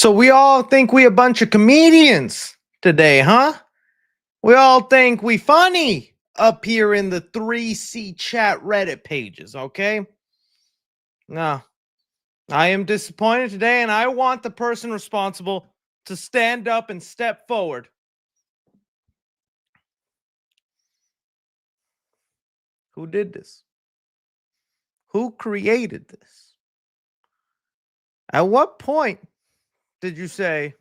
So we all think we a bunch of comedians today, huh? We all think we funny up here in the 3C chat Reddit pages, okay? No, I am disappointed today, and I want the person responsible to stand up and step forward. Who did this? Who created this? At what point did you say,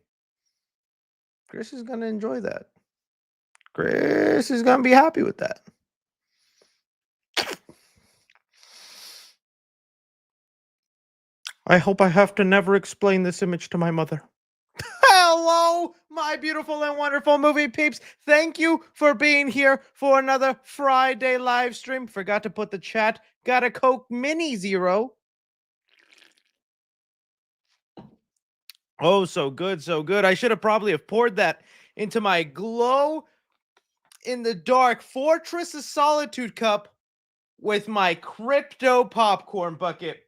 Chris is going to enjoy that? Chris is going to be happy with that. I hope I have to never explain this image to my mother. Hello, my beautiful and wonderful movie peeps. Thank you for being here for another Friday live stream. Forgot to put the chat. Got a Coke Mini Zero. Oh, so good, so good. I should have probably have poured that into my glow in the dark Fortress of Solitude cup with my crypto popcorn bucket.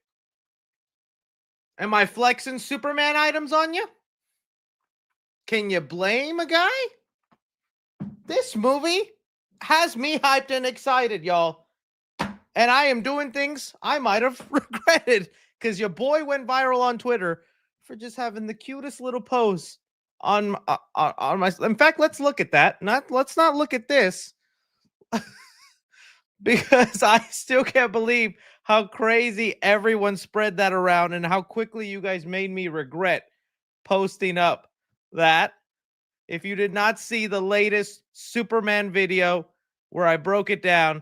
Am I flexing Superman items on you? Can you blame a guy? This movie has me hyped and excited, y'all. And I am doing things I might have regretted because your boy went viral on Twitter for just having the cutest little pose on my. In fact, let's look at that. Let's not look at this because I still can't believe how crazy everyone spread that around and how quickly you guys made me regret posting up that. If you did not see the latest Superman video where I broke it down,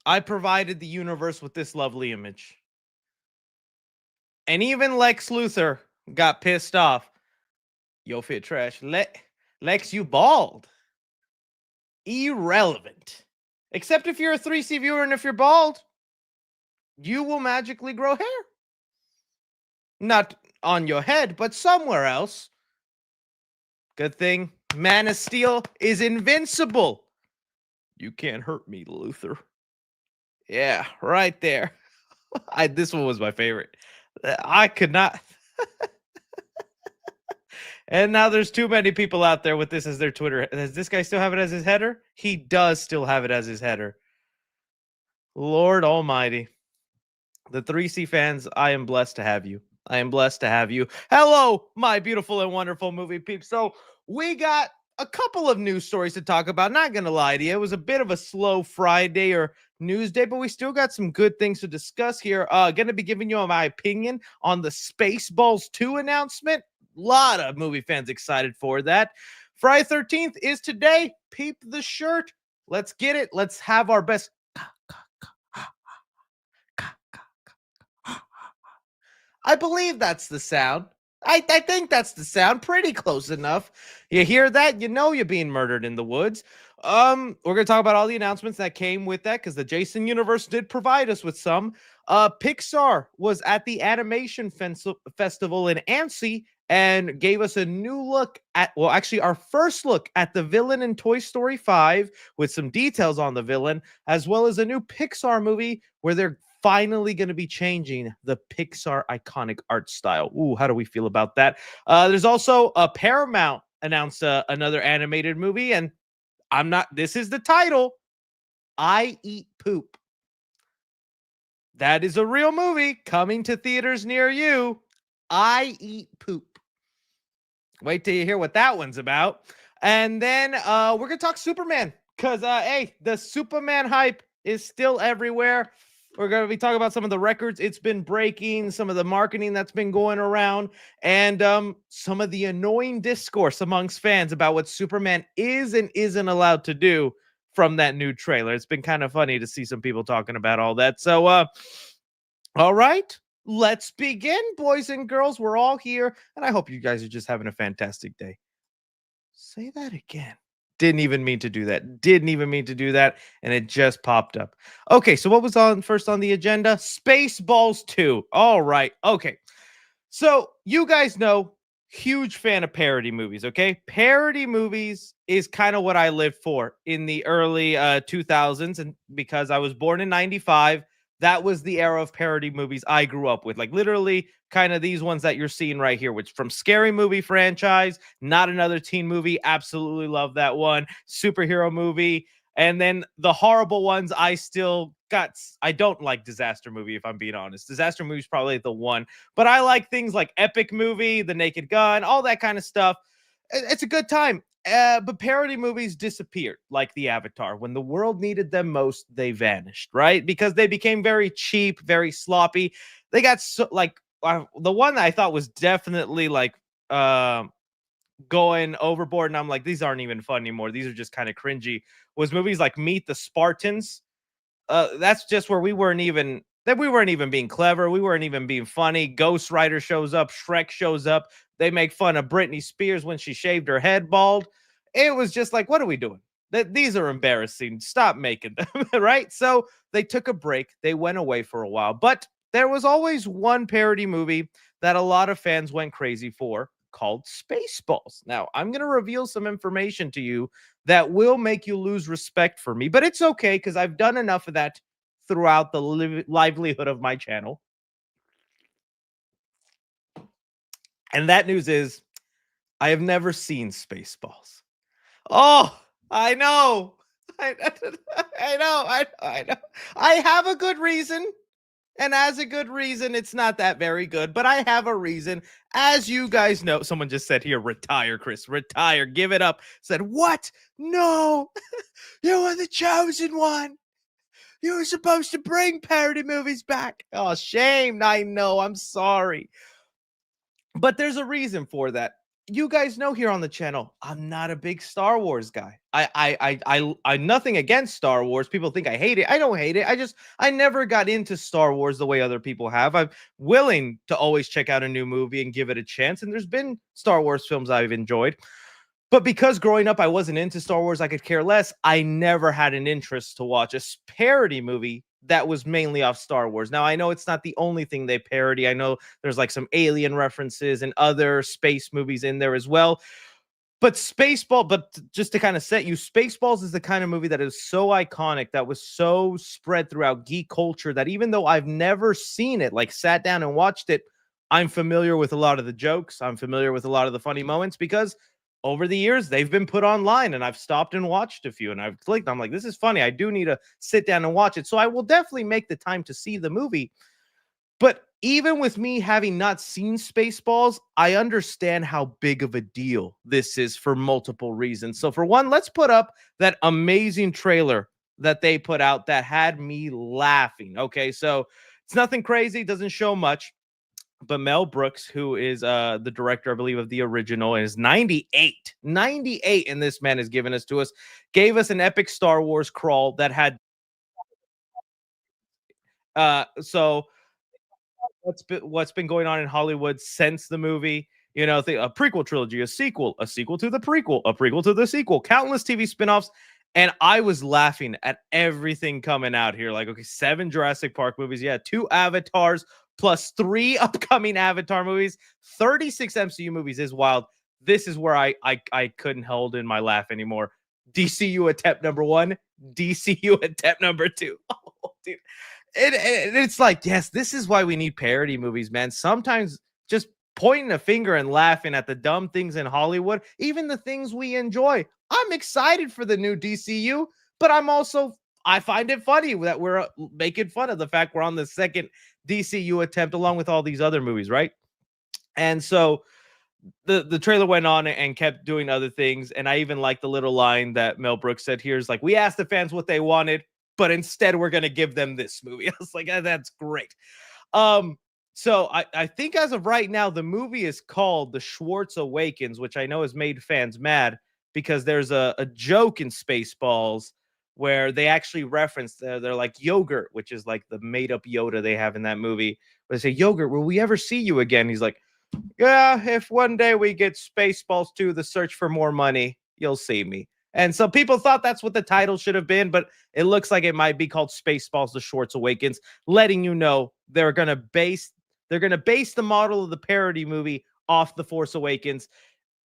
I provided the universe with this lovely image. And even Lex Luthor got pissed off. Yo, fit trash. Lex, you bald. Irrelevant. Except if you're a 3C viewer and if you're bald, you will magically grow hair. Not on your head, but somewhere else. Good thing Man of Steel is invincible. You can't hurt me, Luthor. Yeah, right there. This one was my favorite. I could not. And now there's too many people out there with this as their Twitter. Does this guy still have it as his header? He does still have it as his header. Lord Almighty. The 3C fans, I am blessed to have you. I am blessed to have you. Hello, my beautiful and wonderful movie peeps. So we got a couple of news stories to talk about. Not going to lie to you. It was a bit of a slow Friday or news day, but we still got some good things to discuss here. Going to be giving you my opinion on the Spaceballs 2 announcement. A lot of movie fans excited for that. Friday 13th is today. Peep the shirt. Let's get it. Let's have our best. I believe that's the sound. I think that's the sound. Pretty close enough. You hear that? You know you're being murdered in the woods. We're going to talk about all the announcements that came with that because the Jason universe did provide us with some. Pixar was at the Animation Festival in Annecy and gave us a new look at, well, actually our first look at the villain in Toy Story 5 with some details on the villain, as well as a new Pixar movie where they're finally going to be changing the Pixar iconic art style. Ooh, how do we feel about that? There's also a Paramount announced another animated movie, and this is the title, I Eat Poop. That is a real movie coming to theaters near you. I Eat Poop. Wait till you hear what that one's about. And then we're going to talk Superman because, hey, the Superman hype is still everywhere. We're going to be talking about some of the records it's been breaking, some of the marketing that's been going around, and some of the annoying discourse amongst fans about what Superman is and isn't allowed to do from that new trailer. It's been kind of funny to see some people talking about all that. So, all right, let's begin, boys and girls. We're all here, and I hope you guys are just having a fantastic day. Say that again. Didn't even mean to do that. And it just popped up. Okay, so what was first on the agenda? Spaceballs 2. All right. Okay. So you guys know, huge fan of parody movies, okay? Parody movies is kind of what I lived for in the early 2000s. And because I was born in 95, that was the era of parody movies I grew up with. Like literally kind of these ones that you're seeing right here, which from Scary Movie franchise, Not Another Teen Movie, absolutely love that one. Superhero movie. And then the horrible ones, I don't like Disaster Movie, if I'm being honest. Disaster Movie is probably the one, but I like things like Epic Movie, The Naked Gun, all that kind of stuff. It's a good time. But parody movies disappeared like the Avatar. When the world needed them most, they vanished, right? Because they became very cheap, very sloppy. They got so like the one that I thought was definitely like going overboard, and I'm like, these aren't even fun anymore. These are just kind of cringy. Was movies like Meet the Spartans. That's just where we weren't even being clever. We weren't even being funny. Ghost Rider shows up, Shrek shows up. They make fun of Britney Spears when she shaved her head bald. It was just like, what are we doing? These are embarrassing. Stop making them, right? So they took a break. They went away for a while, but there was always one parody movie that a lot of fans went crazy for called Spaceballs. Now, I'm going to reveal some information to you that will make you lose respect for me, but it's okay because I've done enough of that throughout the livelihood of my channel. And that news is I have never seen Spaceballs. Oh, I know. I, I know. I know. I have a good reason. And as a good reason, it's not that very good, but I have a reason. As you guys know, someone just said here, retire, Chris, retire, give it up. Said, what? No, you were the chosen one. You were supposed to bring parody movies back. Oh, shame. I know. I'm sorry. But there's a reason for that. You guys know here on the channel, I'm not a big Star Wars guy. I nothing against Star Wars. People think I hate it. I don't hate it. I never got into Star Wars the way other people have. I'm willing to always check out a new movie and give it a chance. And there's been Star Wars films I've enjoyed. But because growing up I wasn't into Star Wars, I could care less. I never had an interest to watch a parody movie that was mainly off Star Wars. Now, I know it's not the only thing they parody. I know there's like some alien references and other space movies in there as well. But just to kind of set you, Spaceballs is the kind of movie that is so iconic, that was so spread throughout geek culture, that even though I've never seen it, like sat down and watched it, I'm familiar with a lot of the jokes. I'm familiar with a lot of the funny moments because over the years, they've been put online and I've stopped and watched a few and I've clicked. I'm like, this is funny. I do need to sit down and watch it. So I will definitely make the time to see the movie. But even with me having not seen Spaceballs, I understand how big of a deal this is for multiple reasons. So for one, let's put up that amazing trailer that they put out that had me laughing. Okay, so it's nothing crazy, doesn't show much. But Mel Brooks, who is the director, I believe, of the original, and is 98, and this man has given us to us, gave us an epic Star Wars crawl that had so what's been going on in Hollywood since the movie. You know, a prequel trilogy, a sequel to the prequel, a prequel to the sequel, countless TV spinoffs. And I was laughing at everything coming out here. Like, okay, 7 Jurassic Park movies. Yeah, 2 Avatars plus 3 upcoming Avatar movies. 36 MCU movies is wild. This is where I couldn't hold in my laugh anymore. DCU attempt number 1, DCU attempt number 2. Oh, dude. It's like, yes, this is why we need parody movies, man. Sometimes just pointing a finger and laughing at the dumb things in Hollywood, even the things we enjoy. I'm excited for the new DCU, but I find it funny that we're making fun of the fact we're on the second DCU attempt along with all these other movies, right? And so the trailer went on and kept doing other things. And I even like the little line that Mel Brooks said here is like, we asked the fans what they wanted, but instead we're going to give them this movie. I was like, that's great. So I think as of right now, the movie is called The Schwartz Awakens, which I know has made fans mad because there's a joke in Spaceballs where they actually reference, they're like yogurt, which is like the made up Yoda they have in that movie. But they say, yogurt, will we ever see you again? He's like, yeah, if one day we get Spaceballs 2, The Search for More Money, you'll see me. And so people thought that's what the title should have been, but it looks like it might be called Spaceballs: The Schwartz Awakens, letting you know they're gonna base the model of the parody movie off The Force Awakens.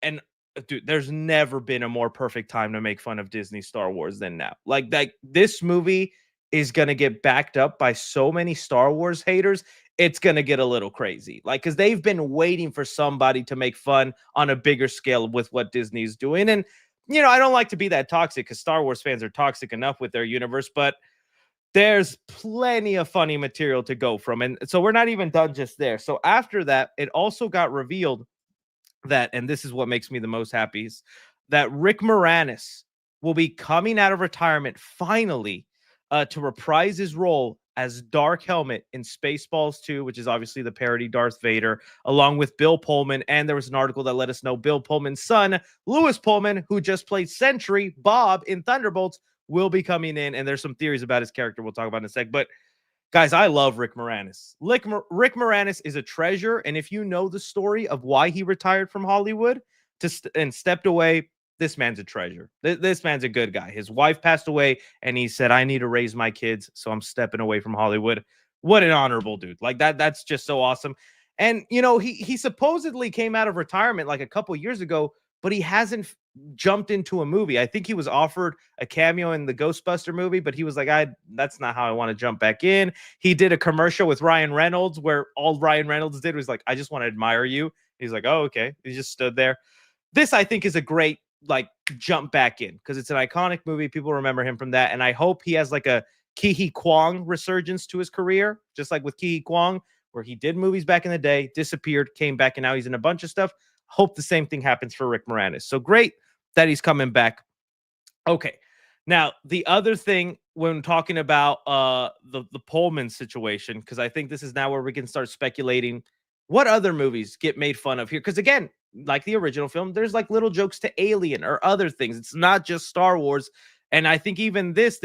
And dude, there's never been a more perfect time to make fun of Disney Star Wars than now. Like this movie is going to get backed up by so many Star Wars haters, it's going to get a little crazy. Like, because they've been waiting for somebody to make fun on a bigger scale with what Disney's doing. And, I don't like to be that toxic because Star Wars fans are toxic enough with their universe, but there's plenty of funny material to go from. And so we're not even done just there. So after that, it also got revealed that, and this is what makes me the most happy, is that Rick Moranis will be coming out of retirement finally to reprise his role as Dark Helmet in Spaceballs 2, which is obviously the parody Darth Vader, along with Bill Pullman. And there was an article that let us know Bill Pullman's son, Lewis Pullman, who just played Sentry Bob in Thunderbolts, will be coming in. And there's some theories about his character we'll talk about in a sec. But guys, I love Rick Moranis. Rick Moranis is a treasure. And if you know the story of why he retired from Hollywood and stepped away, this man's a treasure. This man's a good guy. His wife passed away, and he said, I need to raise my kids, so I'm stepping away from Hollywood. What an honorable dude. Like that's just so awesome. And, he supposedly came out of retirement like a couple years ago, but he hasn't jumped into a movie. I think he was offered a cameo in the Ghostbuster movie, but he was like, that's not how I want to jump back in. He did a commercial with Ryan Reynolds where all Ryan Reynolds did was like, I just want to admire you. He's like, oh, okay. He just stood there. This, I think, is a great jump back in because it's an iconic movie. People remember him from that. And I hope he has like a Ke Kwong resurgence to his career, just like with Ke Kwong, where he did movies back in the day, disappeared, came back, and now he's in a bunch of stuff. Hope the same thing happens for Rick Moranis. So great that he's coming back. Okay. Now, the other thing when talking about the Pullman situation, because I think this is now where we can start speculating what other movies get made fun of here. Because again, like the original film, there's like little jokes to Alien or other things. It's not just Star Wars. And I think even this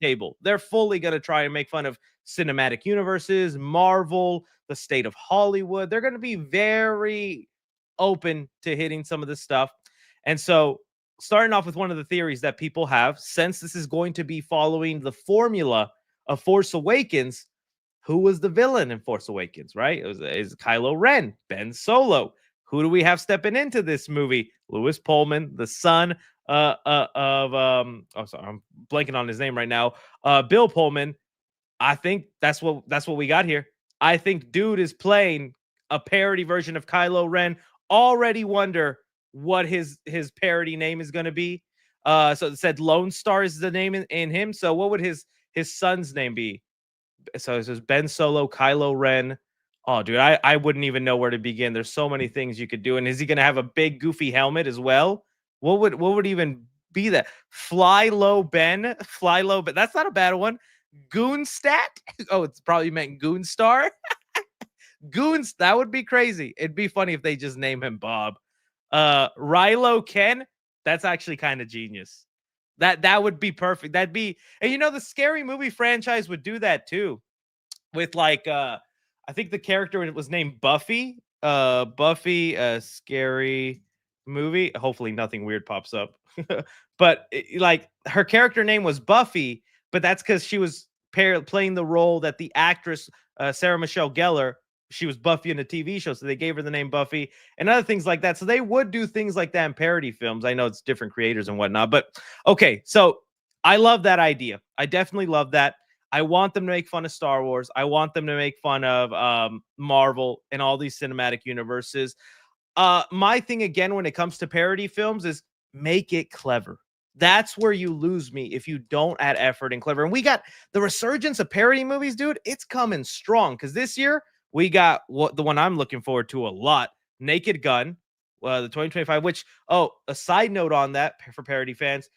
table, they're fully going to try and make fun of cinematic universes, Marvel, the state of Hollywood. They're going to be very open to hitting some of this stuff. And so starting off with one of the theories that people have, since this is going to be following the formula of Force Awakens, who was the villain in Force Awakens, right? It's Kylo Ren, Ben Solo. Who do we have stepping into this movie? Lewis Pullman, the son of sorry, I'm blanking on his name right now. Bill Pullman. I think that's what we got here. I think dude is playing a parody version of Kylo Ren. Already wonder what his parody name is going to be. So it said Lone Star is the name in him. So what would his son's name be? So it says Ben Solo, Kylo Ren. Oh, dude, I wouldn't even know where to begin. There's so many things you could do. And is he going to have a big goofy helmet as well? What would even be that? Fly Low Ben. That's not a bad one. Goonstat. Oh, it's probably meant Goonstar. Goons. That would be crazy. It'd be funny if they just name him Bob. Rilo Ken. That's actually kind of genius. That would be perfect. That'd be, and the Scary Movie franchise would do that too, with I think the character was named Buffy. Buffy, Scary Movie. Hopefully nothing weird pops up. But her character name was Buffy, but that's because she was playing the role that the actress Sarah Michelle Gellar. She was Buffy in a TV show, so they gave her the name Buffy and other things like that. So they would do things like that in parody films. I know it's different creators and whatnot, but okay. So I love that idea. I definitely love that. I want them to make fun of Star Wars. I want them to make fun of Marvel and all these cinematic universes. My thing again, when it comes to parody films, is make it clever. That's where you lose me if you don't add effort and clever. And we got the resurgence of parody movies, dude. It's coming strong because this year we got the one I'm looking forward to a lot, Naked Gun, the 2025, which, a side note on that for parody fans,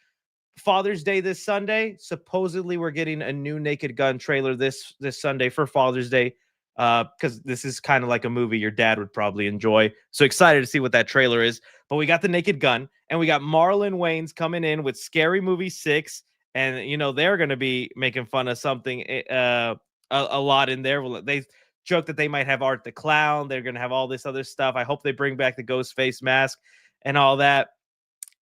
Father's Day this Sunday, supposedly we're getting a new Naked Gun trailer this Sunday for Father's Day, because this is kind of like a movie your dad would probably enjoy. So excited to see what that trailer is. But we got the Naked Gun, and we got Marlon Wayans coming in with Scary Movie 6, and they're going to be making fun of something a lot in there. They joke that they might have Art the Clown. They're going to have all this other stuff. I hope they bring back the ghost face mask and all that.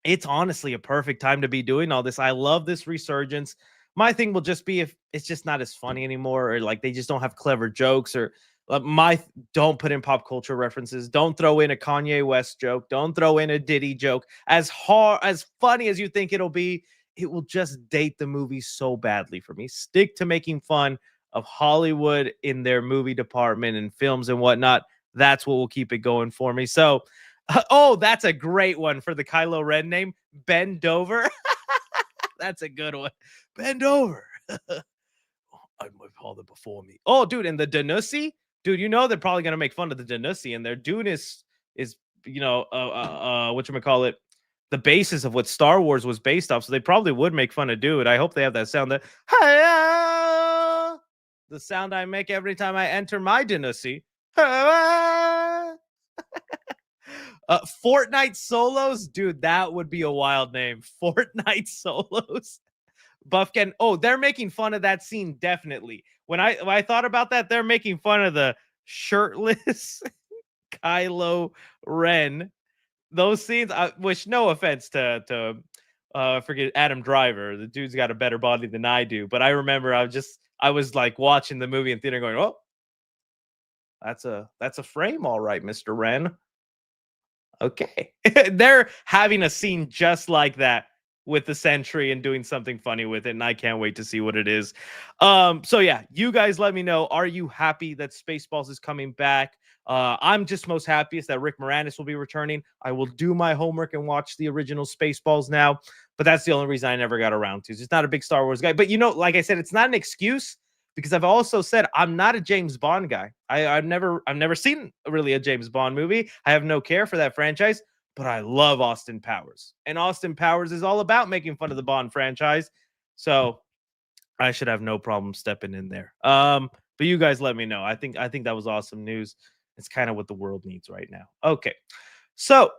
It's honestly a perfect time to be doing all this. I love this resurgence. My thing will just be if it's just not as funny anymore, or they just don't have clever jokes, or don't put in pop culture references. Don't throw in a Kanye West joke. Don't throw in a Diddy joke. As funny as you think it'll be, it will just date the movie so badly for me. Stick to making fun of Hollywood in their movie department and films and whatnot. That's what will keep it going for me. So, oh, that's a great one for the Kylo Ren name, Bend Over. That's a good one. Bend over. I might call it before me. Oh, dude, and the Danussi, dude, you know they're probably gonna make fun of the Danussi, and their Dune is what you call it, the basis of what Star Wars was based off. So they probably would make fun of Dude. I hope they have that sound that the sound I make every time I enter my Danussi. Fortnite Solos, dude, that would be a wild name. Fortnite Solos. Buffkin. Oh, they're making fun of that scene. Definitely. When I thought about that, they're making fun of the shirtless Kylo Ren. Those scenes, which no offense to forget Adam Driver. The dude's got a better body than I do. But I remember I was like watching the movie in theater going, oh, that's a frame, all right, Mr. Ren. Okay. They're having a scene just like that with the Sentry and doing something funny with it, and I can't wait to see what it is. So yeah, you guys let me know. Are you happy that Spaceballs is coming back? I'm just most happiest that Rick Moranis will be returning. I will do my homework and watch the original Spaceballs now, but that's the only reason I never got around to. It's just not a big Star Wars guy. But you know, like I said, it's not an excuse because I've also said I'm not a James Bond guy. I've never seen really a James Bond movie. I have no care for that franchise, but I love Austin Powers. And Austin Powers is all about making fun of the Bond franchise. So I should have no problem stepping in there. But you guys let me know. I think that was awesome news. It's kind of what the world needs right now. Okay. So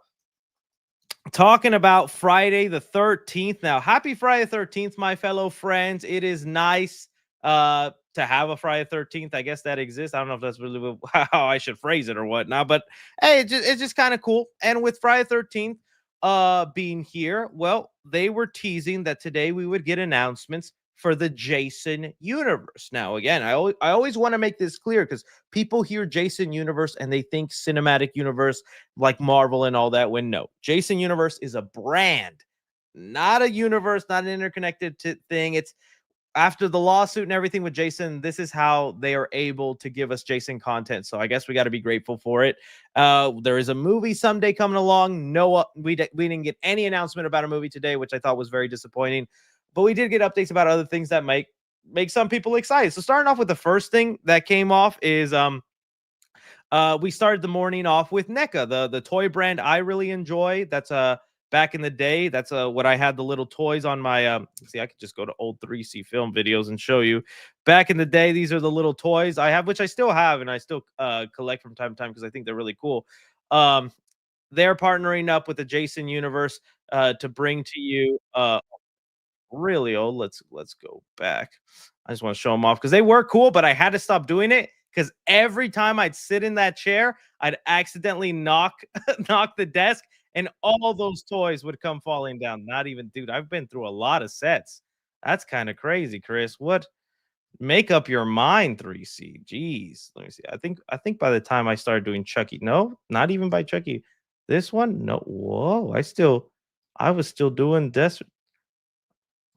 talking about Friday the 13th. Now, happy Friday the 13th, my fellow friends. It is nice to have a Friday 13th. I guess that exists. I don't know if that's really how I should phrase it or whatnot, but hey, it's just kind of cool. And with Friday 13th being here, well, they were teasing that today we would get announcements for the Jason universe. Now, again, I always want to make this clear because people hear Jason universe and they think cinematic universe like Marvel and all that, when no, Jason universe is a brand, not a universe, not an interconnected thing. It's after the lawsuit and everything with Jason, this is how they are able to give us Jason content. So I guess we got to be grateful for it. There is a movie someday coming along. No, we didn't get any announcement about a movie today, which I thought was very disappointing. But we did get updates about other things that might make some people excited. So starting off with the first thing that came off is we started the morning off with NECA, the toy brand I really enjoy. That's back in the day. That's what I had the little toys on my see, I could just go to old 3C film videos and show you. Back in the day, these are the little toys I have, which I still have and I still collect from time to time because I think they're really cool. They're partnering up with the Jason universe to bring to you really old. Let's go back. I just want to show them off because they were cool, but I had to stop doing it because every time I'd sit in that chair, I'd accidentally knock the desk, and all those toys would come falling down. Not even, dude, I've been through a lot of sets. That's kind of crazy, Chris. What? Make up your mind, 3C. Jeez. Let me see. I think by the time I started doing Chucky, no, not even by Chucky. This one, no. Whoa, I was still doing desk.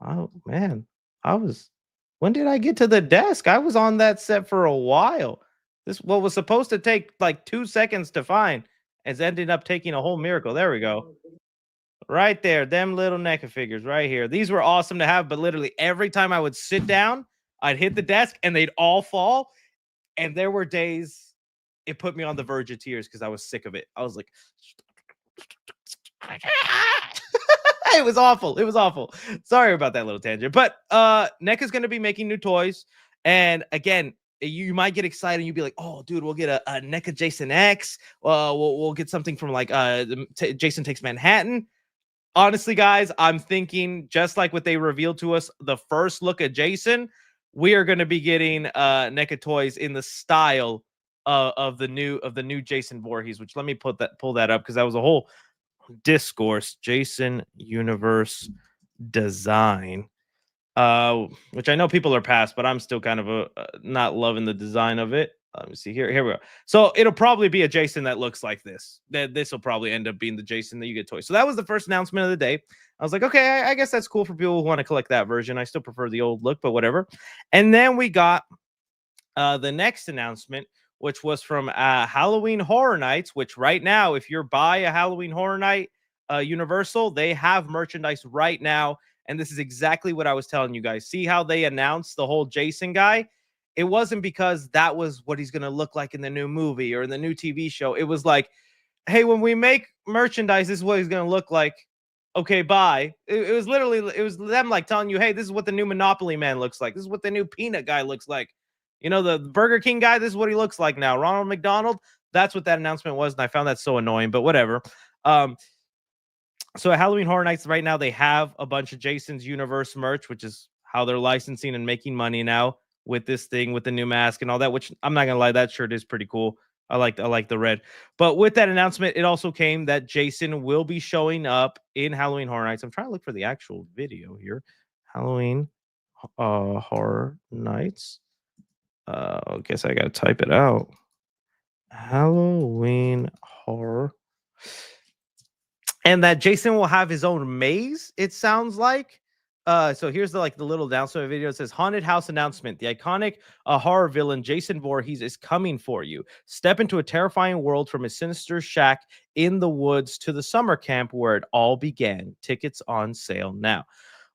Oh man, when did I get to the desk? I was on that set for a while. This what was supposed to take like 2 seconds to find has ended up taking a whole miracle. There we go. Right there, them little NECA figures right here. These were awesome to have, but literally every time I would sit down, I'd hit the desk and they'd all fall. And there were days it put me on the verge of tears because I was sick of it. I was like, it was awful. It was awful. Sorry about that little tangent. But NECA's going to be making new toys. And again, you might get excited and you'd be like, oh, dude, we'll get a NECA Jason X. We'll get something from like Jason Takes Manhattan. Honestly, guys, I'm thinking just like what they revealed to us, the first look at Jason, we are going to be getting NECA toys in the style of the new Jason Voorhees, which let me pull that up because that was a whole Discourse Jason universe design, which I know people are past, but I'm still kind of not loving the design of it. Let me see here we go. So it'll probably be a Jason that looks like this. This will probably end up being the Jason that you get toys. So that was the first announcement of the day. I was like, okay, I guess that's cool for people who want to collect that version. I still prefer the old look, but whatever. And then we got the next announcement, which was from Halloween Horror Nights, which right now, if you're by a Halloween Horror Night Universal, they have merchandise right now. And this is exactly what I was telling you guys. See how they announced the whole Jason guy? It wasn't because that was what he's going to look like in the new movie or in the new TV show. It was like, hey, when we make merchandise, this is what he's going to look like. Okay, bye. It was literally, it was them like telling you, hey, this is what the new Monopoly man looks like. This is what the new peanut guy looks like. You know, the Burger King guy, this is what he looks like now. Ronald McDonald, that's what that announcement was. And I found that so annoying, but whatever. So at Halloween Horror Nights right now, they have a bunch of Jason's Universe merch, which is how they're licensing and making money now with this thing, with the new mask and all that, which I'm not going to lie, that shirt is pretty cool. I like the red. But with that announcement, it also came that Jason will be showing up in Halloween Horror Nights. I'm trying to look for the actual video here. Halloween Horror Nights. I guess I gotta type it out. Halloween Horror. And that Jason will have his own maze, it sounds like. So here's the little announcement video. It says haunted house announcement. The iconic horror villain Jason Voorhees is coming for you. Step into a terrifying world from his sinister shack in the woods to the summer camp where it all began. Tickets on sale now.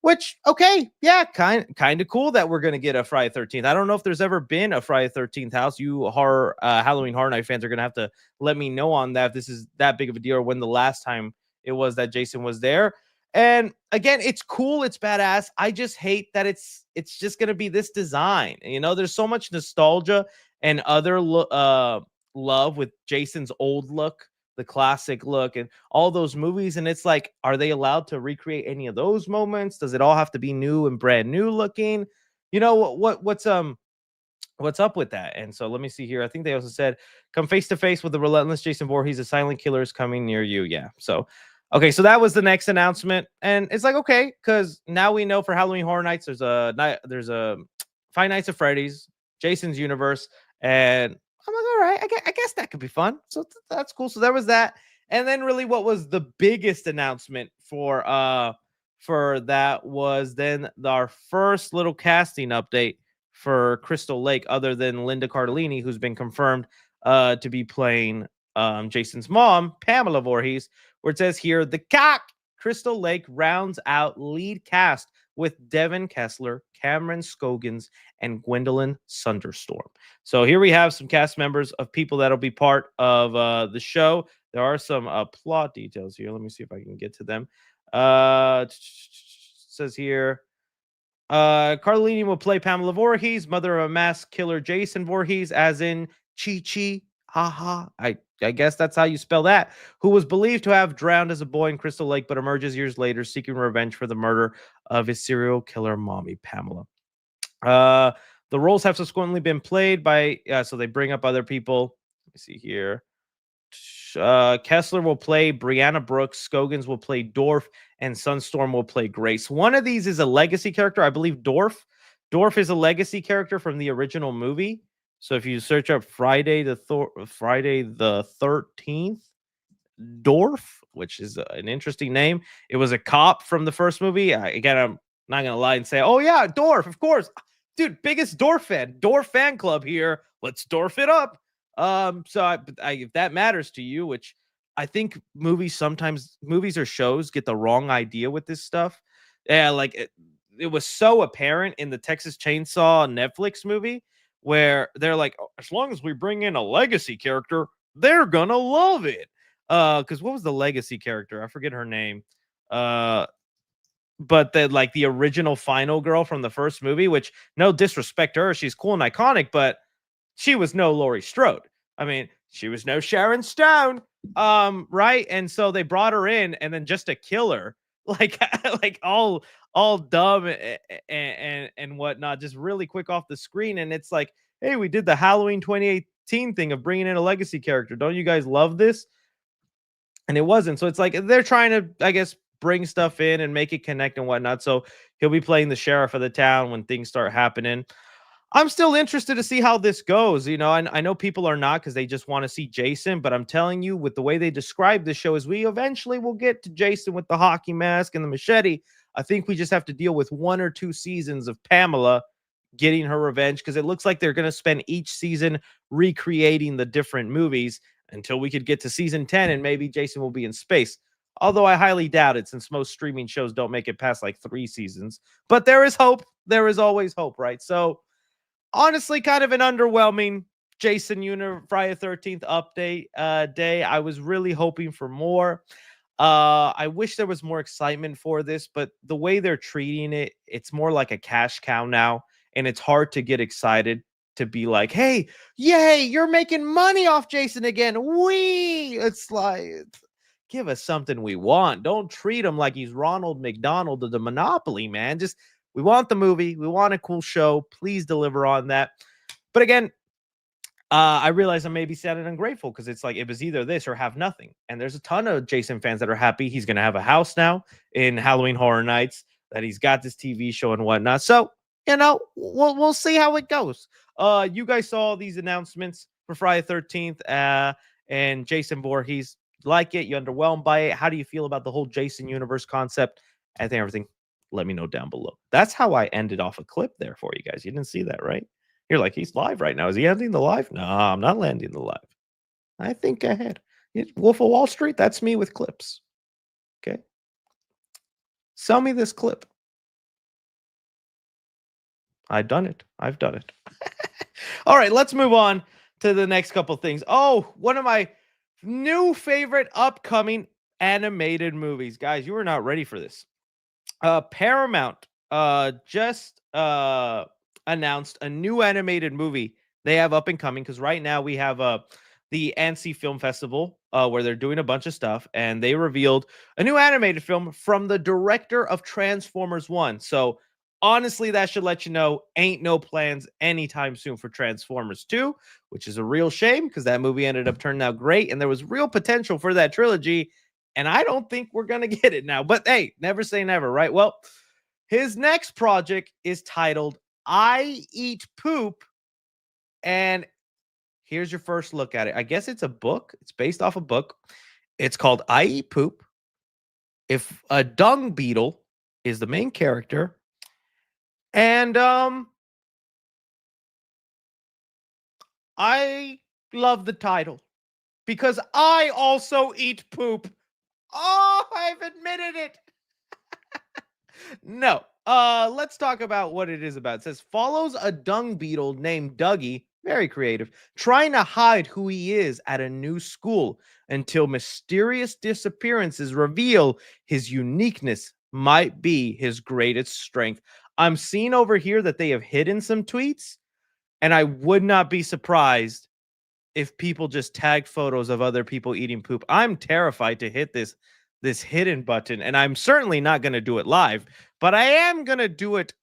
Which, okay, yeah, kind of cool that we're gonna get a Friday 13th. I don't know if there's ever been a Friday 13th house. You Halloween Horror Night fans are gonna have to let me know on that if this is that big of a deal or when the last time it was that Jason was there. And again, it's cool, it's badass. I just hate that it's just gonna be this design. You know, there's so much nostalgia and other love with Jason's old look, the classic look, and all those movies. And it's like, are they allowed to recreate any of those moments? Does it all have to be new and brand new looking? You know what's up with that? And so let me see here. I think they also said, come face to face with the relentless Jason Voorhees. A silent killer is coming near you. Yeah. So okay, so that was the next announcement, and it's like, okay, because now we know for Halloween Horror Nights, there's a Five Nights at Freddy's, Jason's Universe, and I'm like, all right, I guess that could be fun. So that's cool. So there was that, and then really, what was the biggest announcement for that was then our first little casting update for Crystal Lake, other than Linda Cardellini, who's been confirmed to be playing Jason's mom, Pamela Voorhees, where it says here, the cock Crystal Lake rounds out lead cast with Devin Kessler, Cameron Scogins, and Gwendolyn Sunderstorm. So here we have some cast members of people that'll be part of the show. There are some plot details here. Let me see if I can get to them. Says here, Carlini will play Pamela Voorhees, mother of a mass killer Jason Voorhees, as in Chi. Haha. I guess that's how you spell that. Who was believed to have drowned as a boy in Crystal Lake, but emerges years later seeking revenge for the murder of his serial killer mommy, Pamela. The roles have subsequently been played by, so they bring up other people. Let me see here. Kessler will play Brianna Brooks, Scogins will play Dorf, and Sunstorm will play Grace. One of these is a legacy character. I believe Dorf is a legacy character from the original movie. So if you search up Friday the 13th, Dorf, which is an interesting name. It was a cop from the first movie. Again, I'm not going to lie and say, oh yeah, Dorf, of course. Dude, biggest Dorf fan club here. Let's Dorf it up. So if that matters to you, which I think movies or shows get the wrong idea with this stuff. Yeah, like it was so apparent in the Texas Chainsaw Netflix movie where they're like, oh, as long as we bring in a legacy character, they're gonna love it. Because what was the legacy character? I forget her name. But the original final girl from the first movie, which no disrespect to her, she's cool and iconic, but she was no Laurie Strode. I mean, she was no Sharon Stone. Right? And so they brought her in, and then just to kill her, like all dumb and whatnot, just really quick off the screen. And it's like, hey, we did the Halloween 2018 thing of bringing in a legacy character. Don't you guys love this? And it wasn't. So it's like they're trying to, I guess, bring stuff in and make it connect and whatnot. So he'll be playing the sheriff of the town when things start happening. I'm still interested to see how this goes. I know people are not because they just want to see Jason, but I'm telling you, with the way they describe the show, as we eventually will get to Jason with the hockey mask and the machete. I think we just have to deal with 1 or 2 seasons of Pamela getting her revenge because it looks like they're going to spend each season recreating the different movies until we could get to season 10 and maybe Jason will be in space. Although I highly doubt it since most streaming shows don't make it past like 3 seasons. But there is hope. There is always hope, right? So honestly, kind of an underwhelming Friday 13th update day. I was really hoping for more. I wish there was more excitement for this, but the way they're treating it, it's more like a cash cow now, and it's hard to get excited to be like, "Hey, yay, you're making money off Jason again." It's like give us something we want. Don't treat him like he's Ronald McDonald of the Monopoly, man. Just we want the movie, we want a cool show. Please deliver on that. But again, I realize I may be sad and ungrateful because it's like it was either this or have nothing. And there's a ton of Jason fans that are happy he's going to have a house now in Halloween Horror Nights, that he's got this TV show and whatnot. So we'll see how it goes. You guys saw these announcements for Friday 13th, and Jason Voorhees. Like it? You underwhelmed by it? How do you feel about the whole Jason universe concept? I think everything. Let me know down below. That's how I ended off a clip there for you guys. You didn't see that, right? You're like, he's live right now. Is he ending the live? No, I'm not landing the live. I think ahead. Wolf of Wall Street, that's me with clips. Okay. Sell me this clip. I've done it. I've done it. All right, let's move on to the next couple things. Oh, one of my new favorite upcoming animated movies. Guys, you are not ready for this. Paramount just announced a new animated movie they have up and coming, because right now we have the Annecy Film Festival where they're doing a bunch of stuff, and they revealed a new animated film from the director of Transformers 1. So honestly, that should let you know ain't no plans anytime soon for Transformers 2, which is a real shame because that movie ended up turning out great and there was real potential for that trilogy. And I don't think we're going to get it now. But hey, never say never, right? Well, his next project is titled I Eat Poop. And here's your first look at it. I guess it's a book. It's based off a book. It's called I Eat Poop. If a dung beetle is the main character. And I love the title because I also eat poop. Oh, I've admitted it. No. Let's talk about what it is about. It says follows a dung beetle named Dougie, very creative, trying to hide who he is at a new school until mysterious disappearances reveal his uniqueness might be his greatest strength. I'm seeing over here that they have hidden some tweets, and I would not be surprised if people just tag photos of other people eating poop. I'm terrified to hit this hidden button, and I'm certainly not going to do it live, but I am going to do it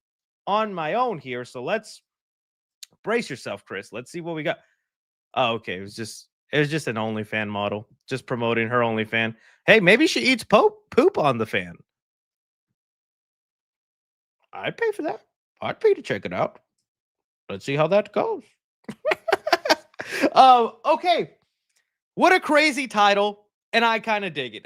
on my own here. So let's brace yourself, Chris. Let's see what we got. Oh, okay. It was just an OnlyFan model, just promoting her OnlyFan. Hey, maybe she eats poop on the fan. I'd pay for that. I'd pay to check it out. Let's see how that goes. Okay. What a crazy title, and I kind of dig it.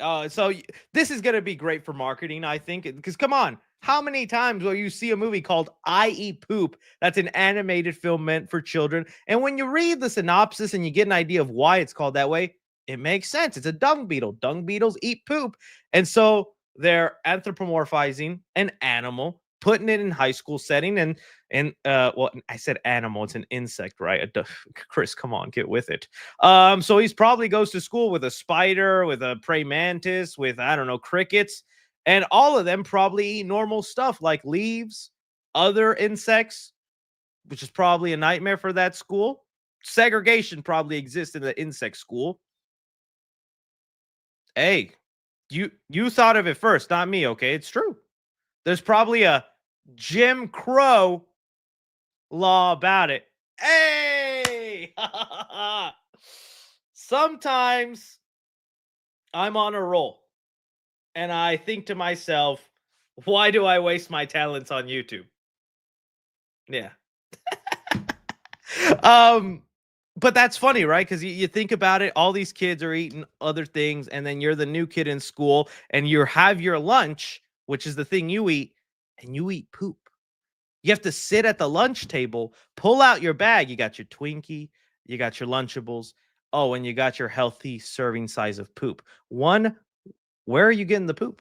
This is going to be great for marketing, I think, because come on, how many times will you see a movie called I Eat Poop that's an animated film meant for children? And when you read the synopsis and you get an idea of why it's called that way, it makes sense. It's a dung beetle. Dung beetles eat poop. And so they're anthropomorphizing an animal, putting it in high school setting, well, I said animal, it's an insect, right? Chris, come on, get with it. So he's probably goes to school with a spider, with a praying mantis, with I don't know, crickets, and all of them probably eat normal stuff like leaves, other insects, which is probably a nightmare for that school. Segregation probably exists in the insect school. Hey, you thought of it first, not me, okay? It's true. There's probably a Jim Crow law about it. Hey! Sometimes I'm on a roll and I think to myself, why do I waste my talents on YouTube? Yeah. um, but that's funny, right? Because you think about it, all these kids are eating other things, and then you're the new kid in school, and you have your lunch, which is the thing you eat, and you eat poop. You have to sit at the lunch table, pull out your bag. You got your Twinkie, you got your Lunchables. Oh, and you got your healthy serving size of poop. One, where are you getting the poop?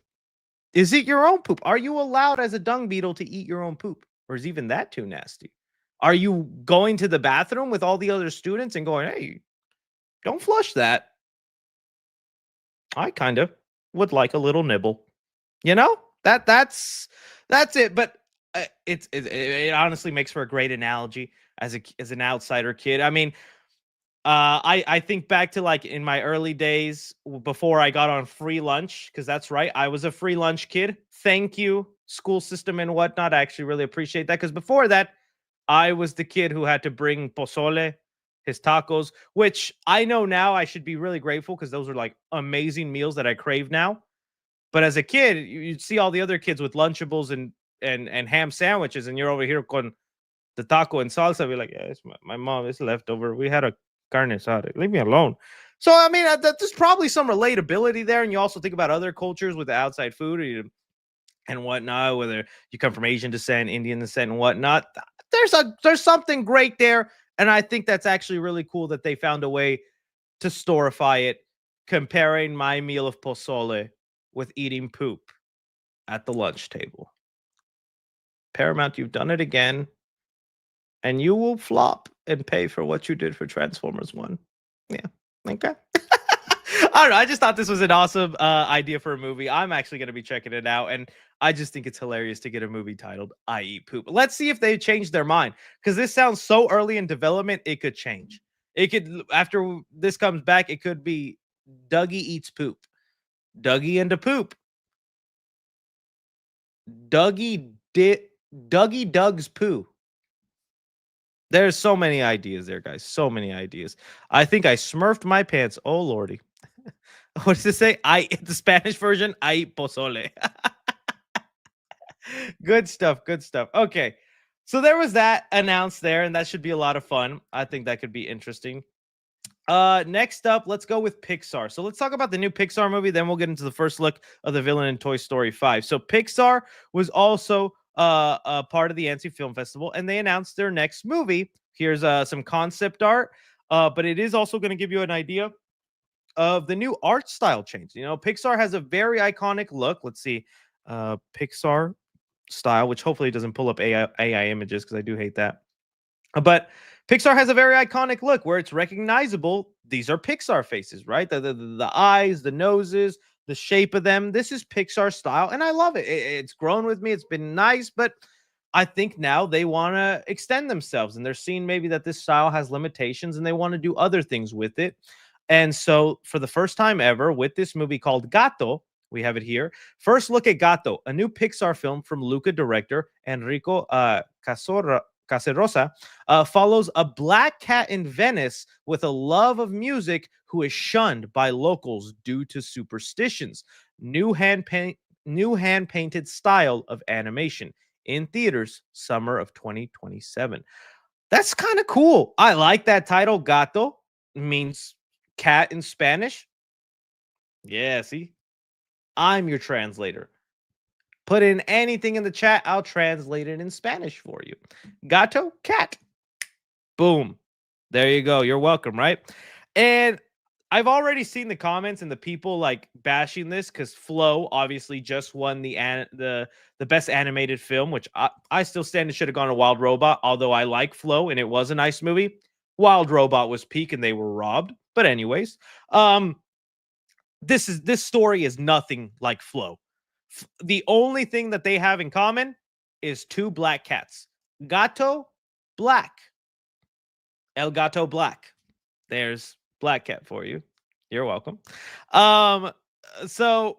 Is it your own poop? Are you allowed as a dung beetle to eat your own poop? Or is even that too nasty? Are you going to the bathroom with all the other students and going, hey, don't flush that? I kind of would like a little nibble. You know? That's it. But it honestly makes for a great analogy as an outsider kid. I mean, I think back to like in my early days before I got on free lunch, because that's right, I was a free lunch kid. Thank you, school system and whatnot. I actually really appreciate that because before that, I was the kid who had to bring pozole, his tacos, which I know now I should be really grateful because those are like amazing meals that I crave now. But as a kid, you'd see all the other kids with Lunchables and ham sandwiches, and you're over here con the taco and salsa. Be like, yeah, it's my mom. It's leftover. We had a carne asada. Leave me alone. So I mean, there's probably some relatability there, and you also think about other cultures with the outside food and whatnot. Whether you come from Asian descent, Indian descent, and whatnot, there's something great there, and I think that's actually really cool that they found a way to storify it, comparing my meal of pozole with eating poop at the lunch table. Paramount, you've done it again, and you will flop and pay for what you did for Transformers 1. Yeah. Okay. I don't know. I just thought this was an awesome idea for a movie. I'm actually going to be checking it out. And I just think it's hilarious to get a movie titled I Eat Poop. Let's see if they change their mind because this sounds so early in development. It could change. It could, after this comes back, it could be Dougie Eats Poop. Dougie into poop. Dougie Doug's poo. There's so many ideas there, guys. So many ideas. I think I smurfed my pants. Oh lordy. What does it say? I the Spanish version, I eat pozole. Good stuff. Good stuff. Okay. So there was that announced there, and that should be a lot of fun. I think that could be interesting. Next up, let's go with Pixar. So let's talk about the new Pixar movie, then we'll get into the first look of the villain in Toy Story 5. So Pixar was also a part of the Annecy Film Festival, and they announced their next movie. Here's some concept art, but it is also going to give you an idea of the new art style change. You know, Pixar has a very iconic look. Let's see, Pixar style, which hopefully doesn't pull up AI images because I do hate that. But Pixar has a very iconic look where it's recognizable. These are Pixar faces, right? The eyes, the noses, the shape of them. This is Pixar style, and I love it. It's grown with me. It's been nice, but I think now they want to extend themselves, and they're seeing maybe that this style has limitations, and they want to do other things with it. And so, for the first time ever, with this movie called Gatto, we have it here. First look at Gatto, a new Pixar film from Luca director Enrico Casarosa, follows a black cat in Venice with a love of music who is shunned by locals due to superstitions. New hand painted style of animation in theaters summer of 2027. That's kind of cool. I like that title. Gato means cat in Spanish. Yeah, see, I'm your translator. Put in anything in the chat, I'll translate it in Spanish for you. Gato, cat. Boom. There you go. You're welcome, right? And I've already seen the comments and the people like bashing this because Flow obviously just won the best animated film, which I still stand and should have gone to Wild Robot, although I like Flow and it was a nice movie. Wild Robot was peak and they were robbed. But anyways, this story is nothing like Flow. The only thing that they have in common is two black cats. Gato, black. El Gato, black. There's black cat for you. You're welcome. So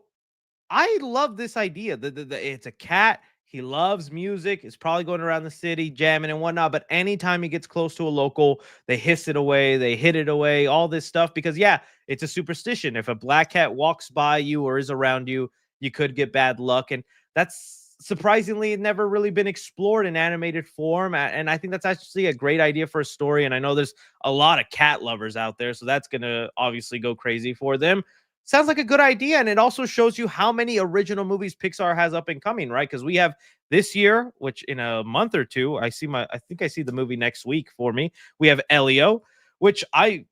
I love this idea. It's a cat. He loves music. It's probably going around the city, jamming and whatnot. But anytime he gets close to a local, they hiss it away. They hit it away, all this stuff. Because, yeah, it's a superstition. If a black cat walks by you or is around you, you could get bad luck. And that's surprisingly never really been explored in animated form. And I think that's actually a great idea for a story. And I know there's a lot of cat lovers out there, so that's going to obviously go crazy for them. Sounds like a good idea. And it also shows you how many original movies Pixar has up and coming, right? Because we have this year, which in a month or two, I think I see the movie next week for me. We have Elio, which and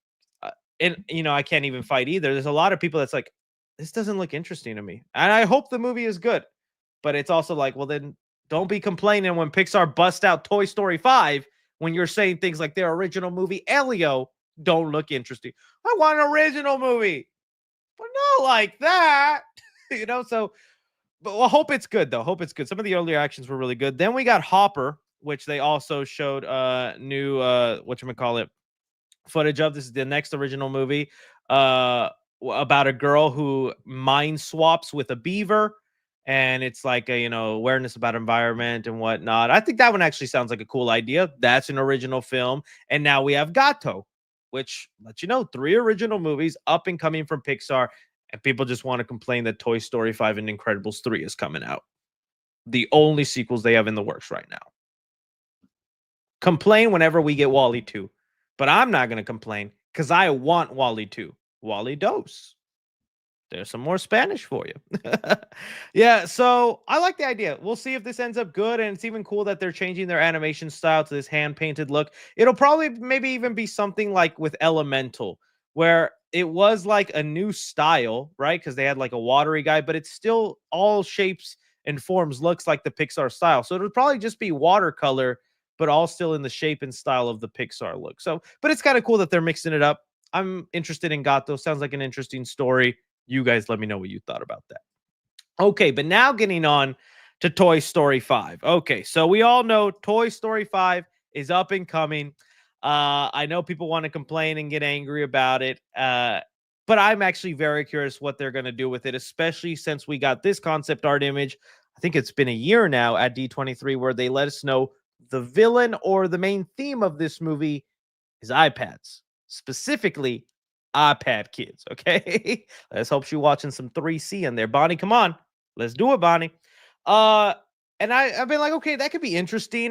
I can't even fight either. There's a lot of people that's like, this doesn't look interesting to me. And I hope the movie is good. But it's also like, well, then don't be complaining when Pixar busts out Toy Story 5 when you're saying things like their original movie, Elio, don't look interesting. I want an original movie, but not like that. So, but I hope it's good, though. Hope it's good. Some of the earlier actions were really good. Then we got Hopper, which they also showed new, whatchamacallit, footage of. This is the next original movie about a girl who mind swaps with a beaver, and it's like a awareness about environment and whatnot. I think that one actually sounds like a cool idea. That's an original film. And now we have Gatto, which lets you know 3 original movies up and coming from Pixar, and people just want to complain that Toy Story 5 and Incredibles 3 is coming out, the only sequels they have in the works right now. Complain whenever we get Wall-E 2. But I'm not going to complain because I want Wall-E 2. Wall-E dos. There's some more Spanish for you. Yeah, so I like the idea. We'll see if this ends up good, and it's even cool that they're changing their animation style to this hand-painted look. It'll probably maybe even be something like with Elemental, where it was like a new style, right? Because they had like a watery guy, but it's still all shapes and forms looks like the Pixar style. So it'll probably just be watercolor, but all still in the shape and style of the Pixar look. So, but it's kind of cool that they're mixing it up. I'm interested in Gatto. Sounds like an interesting story. You guys let me know what you thought about that. Okay, but now getting on to Toy Story 5. Okay, so we all know Toy Story 5 is up and coming. I know people want to complain and get angry about it, but I'm actually very curious what they're going to do with it, especially since we got this concept art image. I think it's been a year now at D23 where they let us know the villain or the main theme of this movie is iPads, specifically iPad kids. Okay, let's hope she's watching some 3C in there. Bonnie, come on, let's do it, Bonnie. And I've been like, okay, that could be interesting.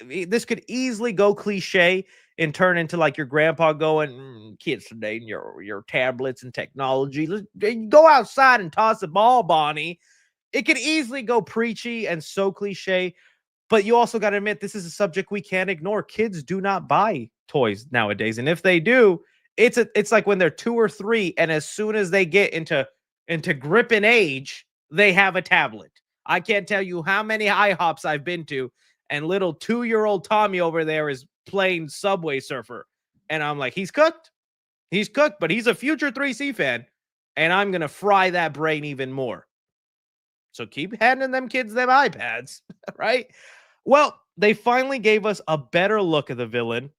This could easily go cliche and turn into like your grandpa going, kids today, and your tablets and technology. Go outside and toss a ball, Bonnie. It could easily go preachy and so cliche. But you also got to admit, this is a subject we can't ignore. Kids do not buy toys nowadays. And if they do, it's like when they're 2 or 3, and as soon as they get into gripping age, they have a tablet. I can't tell you how many IHOPs I've been to, and little 2-year-old Tommy over there is playing Subway Surfer. And I'm like, he's cooked. He's cooked, but he's a future 3C fan. And I'm going to fry that brain even more. So keep handing them kids them iPads, right? Well, they finally gave us a better look of the villain,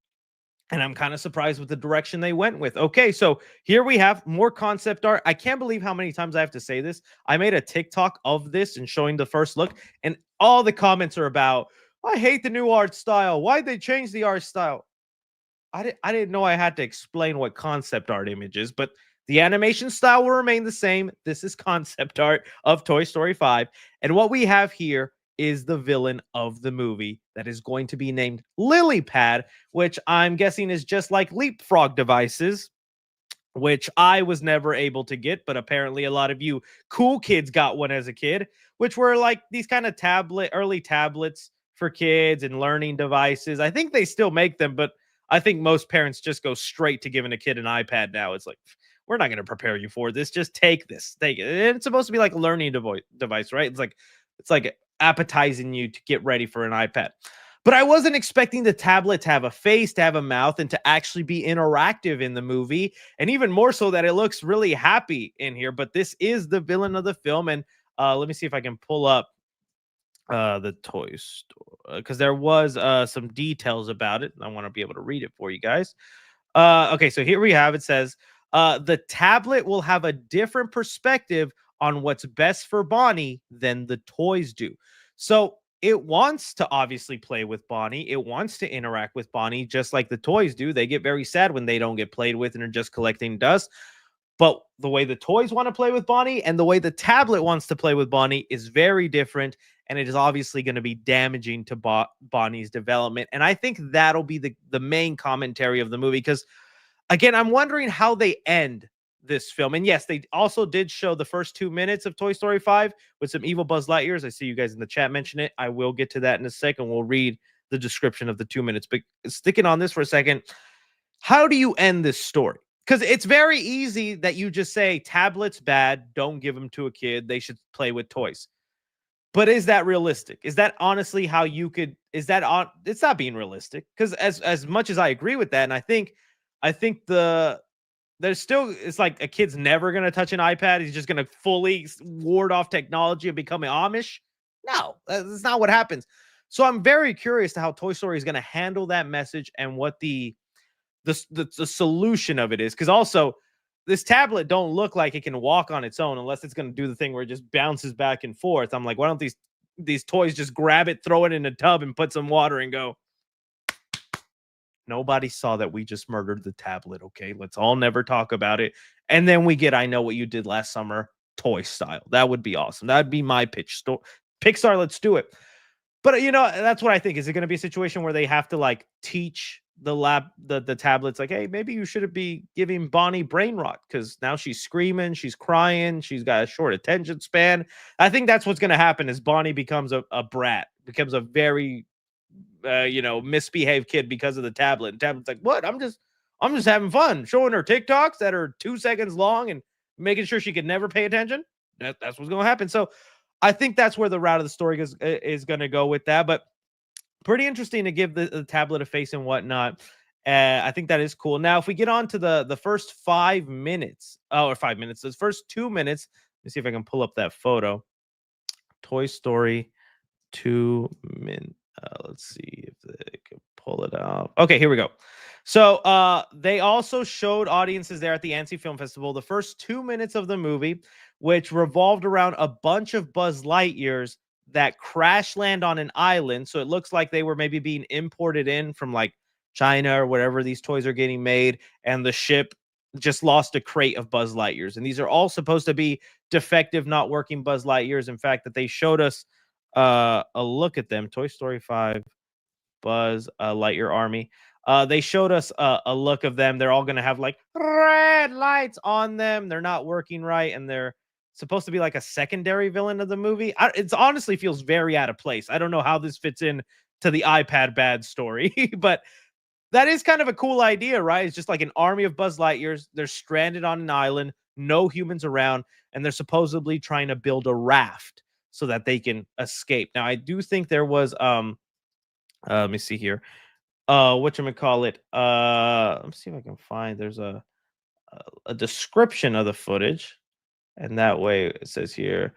and I'm kind of surprised with the direction they went with. Okay, so here we have more concept art. I can't believe how many times I have to say this. I made a TikTok of this and showing the first look, and all the comments are about, I hate the new art style. Why'd they change the art style? I didn't know I had to explain what concept art image is, but the animation style will remain the same. This is concept art of Toy Story 5. And what we have here is the villain of the movie that is going to be named Lilypad, which I'm guessing is just like leapfrog devices, which I was never able to get, but apparently a lot of you cool kids got one as a kid, which were like these kind of early tablets for kids and learning devices. I think they still make them, but I think most parents just go straight to giving a kid an iPad now. It's like, we're not going to prepare you for this. Just take this. Take it. And it's supposed to be like a learning device, right? It's like appetizing you to get ready for an iPad. But I wasn't expecting the tablet to have a face, to have a mouth, and to actually be interactive in the movie. And even more so that it looks really happy in here. But this is the villain of the film. And let me see if I can pull up the toy store, because there was some details about it. I want to be able to read it for you guys. Okay, so here we have, it says, the tablet will have a different perspective on what's best for Bonnie than the toys do. So it wants to obviously play with Bonnie. It wants to interact with Bonnie just like the toys do. They get very sad when they don't get played with and are just collecting dust. But the way the toys want to play with Bonnie and the way the tablet wants to play with Bonnie is very different. and it is obviously going to be damaging to Bonnie's development. And I think that'll be the main commentary of the movie, because again, I'm wondering how they end this film. And yes, they also did show the first 2 minutes of Toy Story 5 with some evil Buzz Lightyears. I see you guys in the chat mention it. I will get to that in a second. We'll read the description of the 2 minutes. But sticking on this for a second, how do you end this story? Because it's very easy that you just say tablets bad, don't give them to a kid. They should play with toys. But is that realistic? Is that honestly how you could? Is that on? It's not being realistic, because as much as I agree with that, and I think there's still, it's like a kid's never gonna touch an iPad. He's just gonna fully ward off technology and become an Amish. No, that's not what happens. So I'm very curious to how Toy Story is gonna handle that message and what the solution of it is, because also this tablet don't look like it can walk on its own unless it's going to do the thing where it just bounces back and forth. I'm like, why don't these toys just grab it, throw it in a tub, and put some water and go? Nobody saw that we just murdered the tablet. Okay, let's all never talk about it. And then we get I Know What You Did Last Summer toy style. That would be awesome. That would be my pitch. Pixar, let's do it. But that's what I think. Is it going to be a situation where they have to like teach the tablets, like, hey, maybe you shouldn't be giving Bonnie brain rot because now she's screaming, she's crying, she's got a short attention span. I think that's what's going to happen is Bonnie becomes a brat, becomes a very misbehaved kid because of the tablet. And tablet's like, what? I'm just having fun, showing her TikToks that are 2 seconds long and making sure she could never pay attention. That's what's going to happen. So I think that's where the route of the story is going to go with that. But pretty interesting to give the tablet a face and whatnot. I think that is cool. Now, if we get on to the first 5 minutes, or 5 minutes, the first 2 minutes, let me see if I can pull up that photo. Toy Story 2 min. Let's see if they can pull it out. Okay, here we go. So they also showed audiences there at the Annecy Film Festival the first 2 minutes of the movie, which revolved around a bunch of Buzz Lightyears that crash land on an island. So it looks like they were maybe being imported in from like China or wherever these toys are getting made, and the ship just lost a crate of Buzz Lightyears. And these are all supposed to be defective, not working Buzz Lightyears. In fact, that they showed us a look at them. Toy Story 5 Buzz Lightyear Army. They showed us a look of them. They're all going to have like red lights on them. They're not working right, and they're supposed to be like a secondary villain of the movie. It honestly feels very out of place. I don't know how this fits in to the iPad bad story, but that is kind of a cool idea, right? It's just like an army of Buzz Lightyears. They're stranded on an island, no humans around, and they're supposedly trying to build a raft so that they can escape. Now, I do think there was let me see here. Whatchamacallit? Let me see if I can find, there's a description of the footage. And that way it says here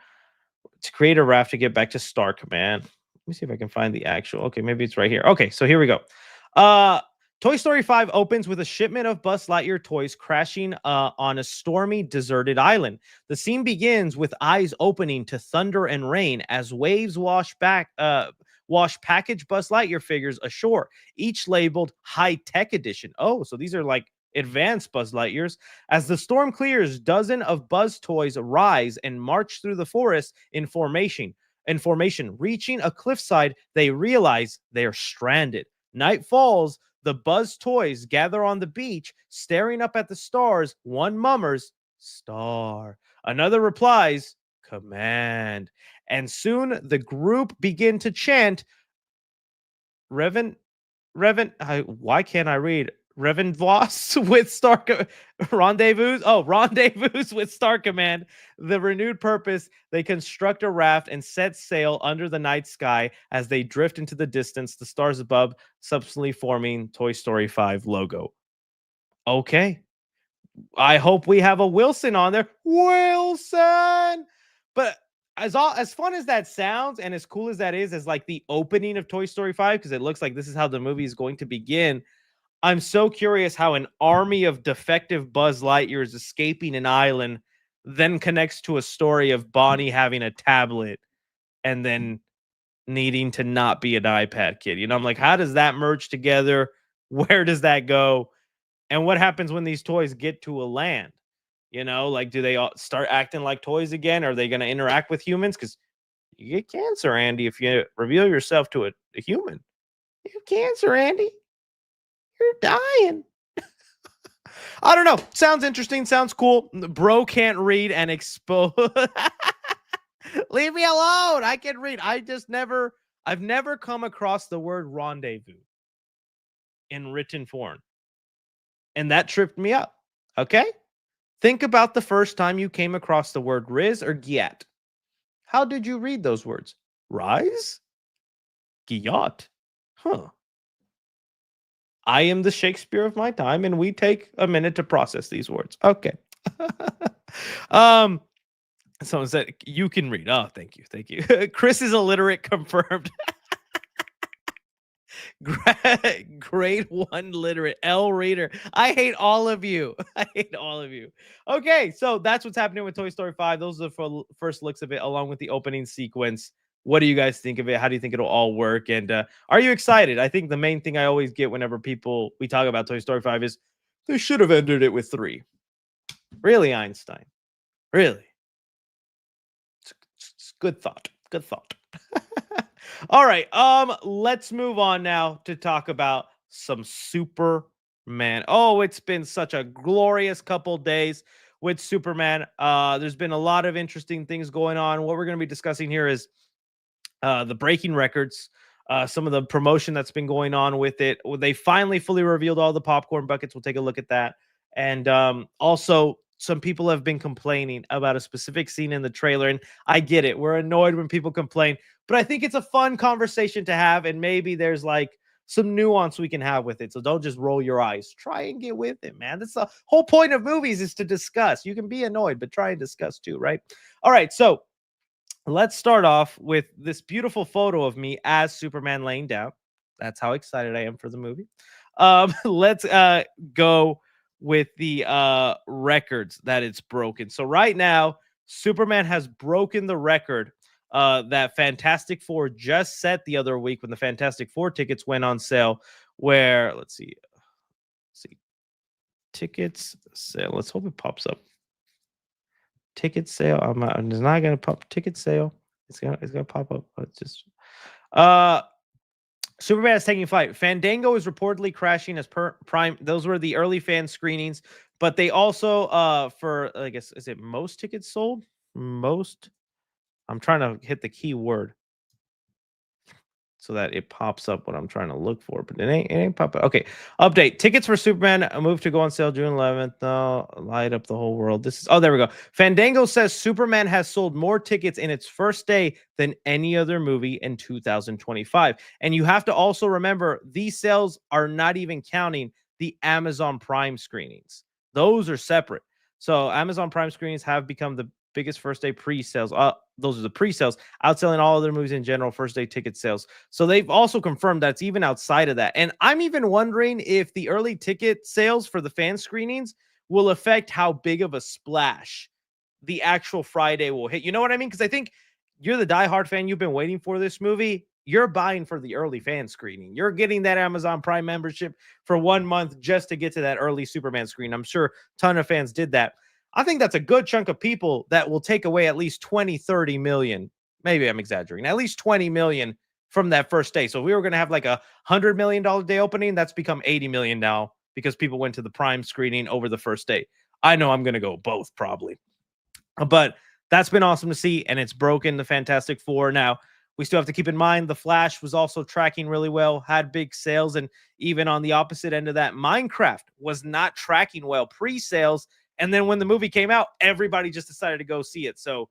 to create a raft to get back to Star Command. Let me see if I can find the actual. Okay, maybe it's right here. Okay, so here we go. Toy Story 5 opens with a shipment of Buzz Lightyear toys crashing on a stormy, deserted island. The scene begins with eyes opening to thunder and rain as waves wash packaged Buzz Lightyear figures ashore, each labeled High Tech Edition. Oh, so these are like advanced Buzz Lightyears. As the storm clears, dozens of Buzz toys rise and march through the forest in formation. Reaching a cliffside, they realize they are stranded. Night falls. The Buzz toys gather on the beach, staring up at the stars. One mummers, "Star." Another replies, "Command." And soon the group begin to chant, why can't I read? Rendezvous with Star Rendezvous. Oh, rendezvous with Star Command. The renewed purpose, they construct a raft and set sail under the night sky as they drift into the distance, the stars above subsequently forming Toy Story 5 logo. Okay. I hope we have a Wilson on there. Wilson! But as fun as that sounds and as cool as that is, as like the opening of Toy Story 5, because it looks like this is how the movie is going to begin, I'm so curious how an army of defective Buzz Lightyears escaping an island then connects to a story of Bonnie having a tablet and then needing to not be an iPad kid. I'm like, how does that merge together? Where does that go? And what happens when these toys get to a land? Like, do they all start acting like toys again? Are they going to interact with humans? Because You get cancer, Andy, if you reveal yourself to a human. You have cancer, Andy. You're dying. I don't know. Sounds interesting. Sounds cool. Bro can't read and expose. Leave me alone. I can read. I've never come across the word rendezvous in written form. And that tripped me up. Okay. Think about the first time you came across the word Riz or Giat. How did you read those words? Rise? Giat? Huh. I am the Shakespeare of my time, and we take a minute to process these words. Okay. um, someone said you can read. Oh, thank you, thank you. Chris is illiterate, confirmed. Grade one literate L reader. I hate all of you. I hate all of you. Okay, so that's what's happening with Toy Story 5. Those are the first looks of it, along with the opening sequence. What do you guys think of it? How do you think it'll all work? And are you excited? I think the main thing I always get whenever we talk about Toy Story 5 is they should have ended it with 3. Really, Einstein? Really? It's good thought. Good thought. All right. Let's move on now to talk about some Superman. Oh, it's been such a glorious couple days with Superman. There's been a lot of interesting things going on. What we're going to be discussing here is the breaking records, some of the promotion that's been going on with it. They finally fully revealed all the popcorn buckets. We'll take a look at that. And also, some people have been complaining about a specific scene in the trailer. And I get it. We're annoyed when people complain, but I think it's a fun conversation to have. And maybe there's like some nuance we can have with it. So don't just roll your eyes. Try and get with it, man. That's the whole point of movies, is to discuss. You can be annoyed, but try and discuss too, right? All right. So let's start off with this beautiful photo of me as Superman laying down. That's how excited I am for the movie. Let's go with the records that it's broken. So right now, Superman has broken the record that Fantastic Four just set the other week when the Fantastic Four tickets went on sale. Where let's see, tickets sale. Let's hope it pops up. Ticket sale. It's not gonna pop. Ticket sale. It's gonna pop up. It's just Superman is taking flight. Fandango is reportedly crashing as per Prime. Those were the early fan screenings, but they also for, I guess, is it most tickets sold? Most. I'm trying to hit the keyword so that it pops up what I'm trying to look for, but it ain't popping. Okay, update. Tickets for Superman moved to go on sale June 11th. No, light up the whole world. There we go. Fandango says Superman has sold more tickets in its first day than any other movie in 2025. And you have to also remember, these sales are not even counting the Amazon Prime screenings. Those are separate. So Amazon Prime screenings have become the biggest first day pre-sales. Those are the pre-sales, outselling all other movies in general, first day ticket sales. So they've also confirmed that's even outside of that. And I'm even wondering if the early ticket sales for the fan screenings will affect how big of a splash the actual Friday will hit. You know what I mean? Because I think you're the diehard fan. You've been waiting for this movie. You're buying for the early fan screening. You're getting that Amazon Prime membership for 1 month just to get to that early Superman screen. I'm sure a ton of fans did that. I think that's a good chunk of people that will take away at least 20, 30 million. Maybe I'm exaggerating. At least 20 million from that first day. So if we were going to have like $100 million day opening, that's become 80 million now because people went to the Prime screening over the first day. I know I'm going to go both probably. But that's been awesome to see, and it's broken the Fantastic Four. Now, we still have to keep in mind the Flash was also tracking really well, had big sales, and even on the opposite end of that, Minecraft was not tracking well pre-sales. And then when the movie came out, everybody just decided to go see it. So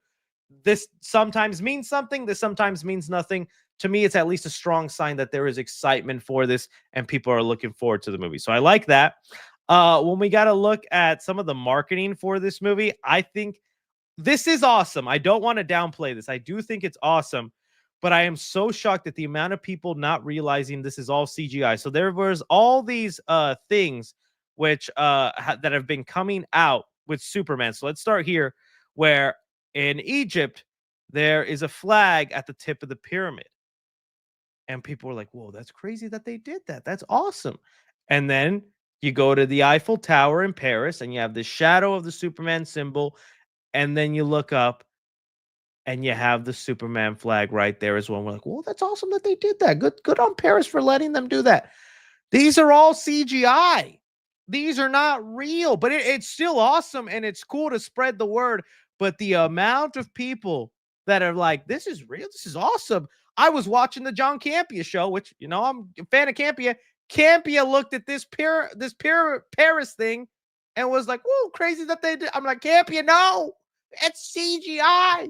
this sometimes means something. This sometimes means nothing. To me, it's at least a strong sign that there is excitement for this and people are looking forward to the movie. So I like that. When we got to look at some of the marketing for this movie, I think this is awesome. I don't want to downplay this. I do think it's awesome, but I am so shocked at the amount of people not realizing this is all CGI. So there was all these things which that have been coming out with Superman. So let's start here, where in Egypt there is a flag at the tip of the pyramid. And people were like, whoa, that's crazy that they did that. That's awesome. And then you go to the Eiffel Tower in Paris and you have the shadow of the Superman symbol. And then you look up and you have the Superman flag right there as well. We're like, well, that's awesome that they did that. Good on Paris for letting them do that. These are all CGI. These are not real, but it's still awesome and it's cool to spread the word. But the amount of people that are like, this is real, this is awesome. I was watching the John Campea show, which, I'm a fan of Campea. Campea looked at this Paris thing and was like, whoa, crazy that they did. I'm like, Campea, no, it's CGI.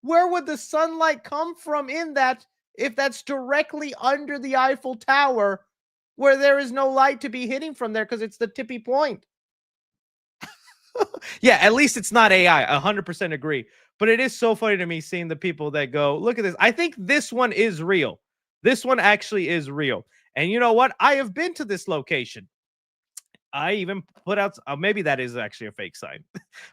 Where would the sunlight come from in that if that's directly under the Eiffel Tower where there is no light to be hitting from there because it's the tippy point? Yeah, at least it's not AI. 100% agree. But it is so funny to me seeing the people that go, look at this. I think this one is real. This one actually is real. And you know what? I have been to this location. I even put out, maybe that is actually a fake sign,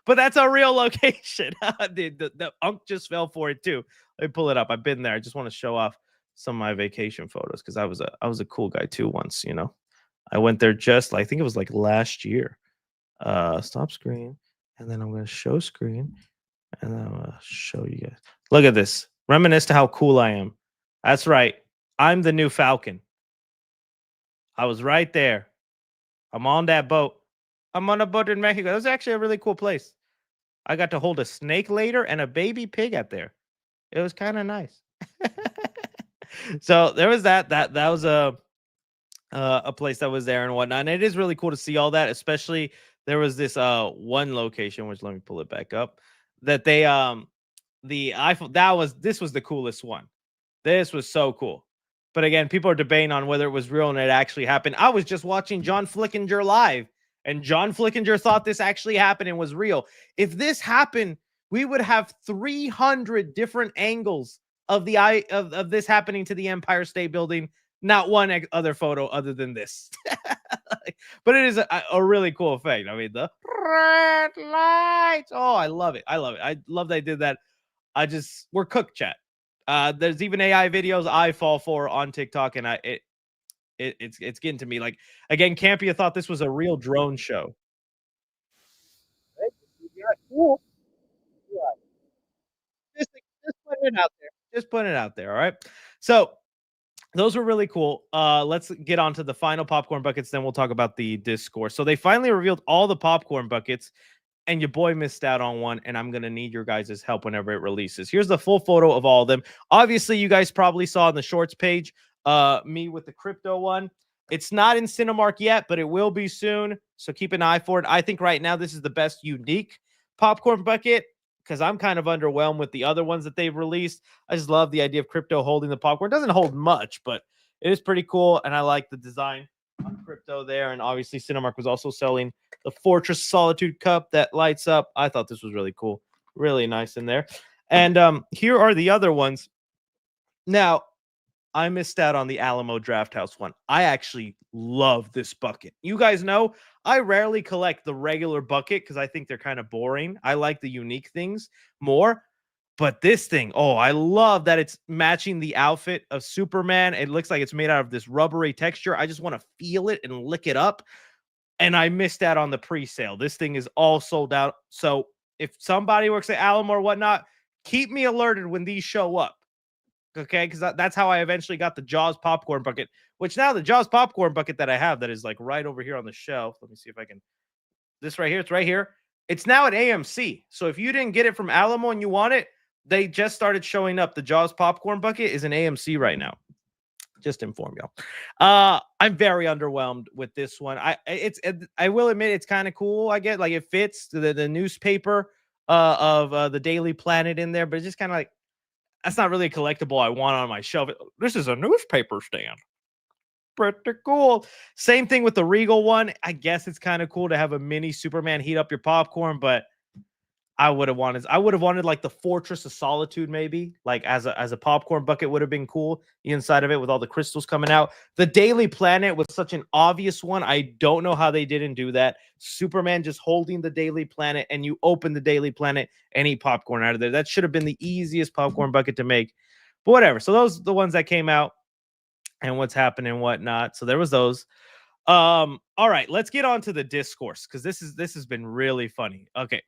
but that's a real location. the unk just fell for it too. Let me pull it up. I've been there. I just want to show off some of my vacation photos because I was a cool guy too once. I went there I think it was like last year. Stop screen, and then I'm going to show screen, and then I'm going to show you guys. Look at this. Reminisce to how cool I am. That's right. I'm the new Falcon. I was right there. I'm on that boat. I'm on a boat in Mexico. That was actually a really cool place. I got to hold a snake later and a baby pig out there. It was kind of nice. So there was that. That was a place that was there and whatnot. And it is really cool to see all that. Especially there was this one location, which let me pull it back up. That they the Eiffel. This was the coolest one. This was so cool. But again, people are debating on whether it was real and it actually happened. I was just watching John Flickinger live, and John Flickinger thought this actually happened and was real. If this happened, we would have 300 different angles of of this happening to the Empire State Building. Not one other photo other than this. But it is a really cool effect. I mean, the red lights. Oh, I love it. I love it. I love they did that. We're cooked, chat. There's even AI videos I fall for on TikTok, and it's getting to me. Like, again, Campea thought this was a real drone show. Yeah, cool. Yeah. Just putting it out there. Just putting it out there. All right. So those were really cool. Let's get on to the final popcorn buckets. Then we'll talk about the Discourse. So they finally revealed all the popcorn buckets, and your boy missed out on one, and I'm going to need your guys' help whenever it releases. Here's the full photo of all of them. Obviously, you guys probably saw on the shorts page, me with the crypto one. It's not in Cinemark yet, but it will be soon, so keep an eye for it. I think right now this is the best unique popcorn bucket because I'm kind of underwhelmed with the other ones that they've released. I just love the idea of crypto holding the popcorn. It doesn't hold much, but it is pretty cool, and I like the design on crypto there. And obviously, Cinemark was also selling the Fortress Solitude Cup that lights up. I thought this was really cool. Really nice in there. And here are the other ones. Now, I missed out on the Alamo Drafthouse one. I actually love this bucket. You guys know I rarely collect the regular bucket because I think they're kind of boring. I like the unique things more. But this thing, oh, I love that it's matching the outfit of Superman. It looks like it's made out of this rubbery texture. I just want to feel it and lick it up. And I missed out on the pre-sale. This thing is all sold out. So if somebody works at Alamo or whatnot, keep me alerted when these show up. Okay, because that's how I eventually got the Jaws popcorn bucket, which now the Jaws popcorn bucket that I have that is like right over here on the shelf. Let me see if I can. This right here, it's right here. It's now at AMC. So if you didn't get it from Alamo and you want it, they just started showing up. The Jaws popcorn bucket is in AMC right now. Just to inform y'all. I'm very underwhelmed with this one. I will admit it's kind of cool. I get like it fits the newspaper of the Daily Planet in there, but it's just kind of like that's not really a collectible I want on my shelf. This is a newspaper stand. Pretty cool. Same thing with the Regal one. I guess it's kind of cool to have a mini Superman heat up your popcorn, but I would have wanted like the Fortress of Solitude, maybe like as a popcorn bucket would have been cool. The inside of it with all the crystals coming out. The Daily Planet was such an obvious one. I don't know how they didn't do that. Superman just holding the Daily Planet, and you open the Daily Planet and eat popcorn out of there. That should have been the easiest popcorn bucket to make. But whatever. So those are the ones that came out and what's happening and whatnot. So there was those. All right, let's get on to the Discourse because this has been really funny. Okay.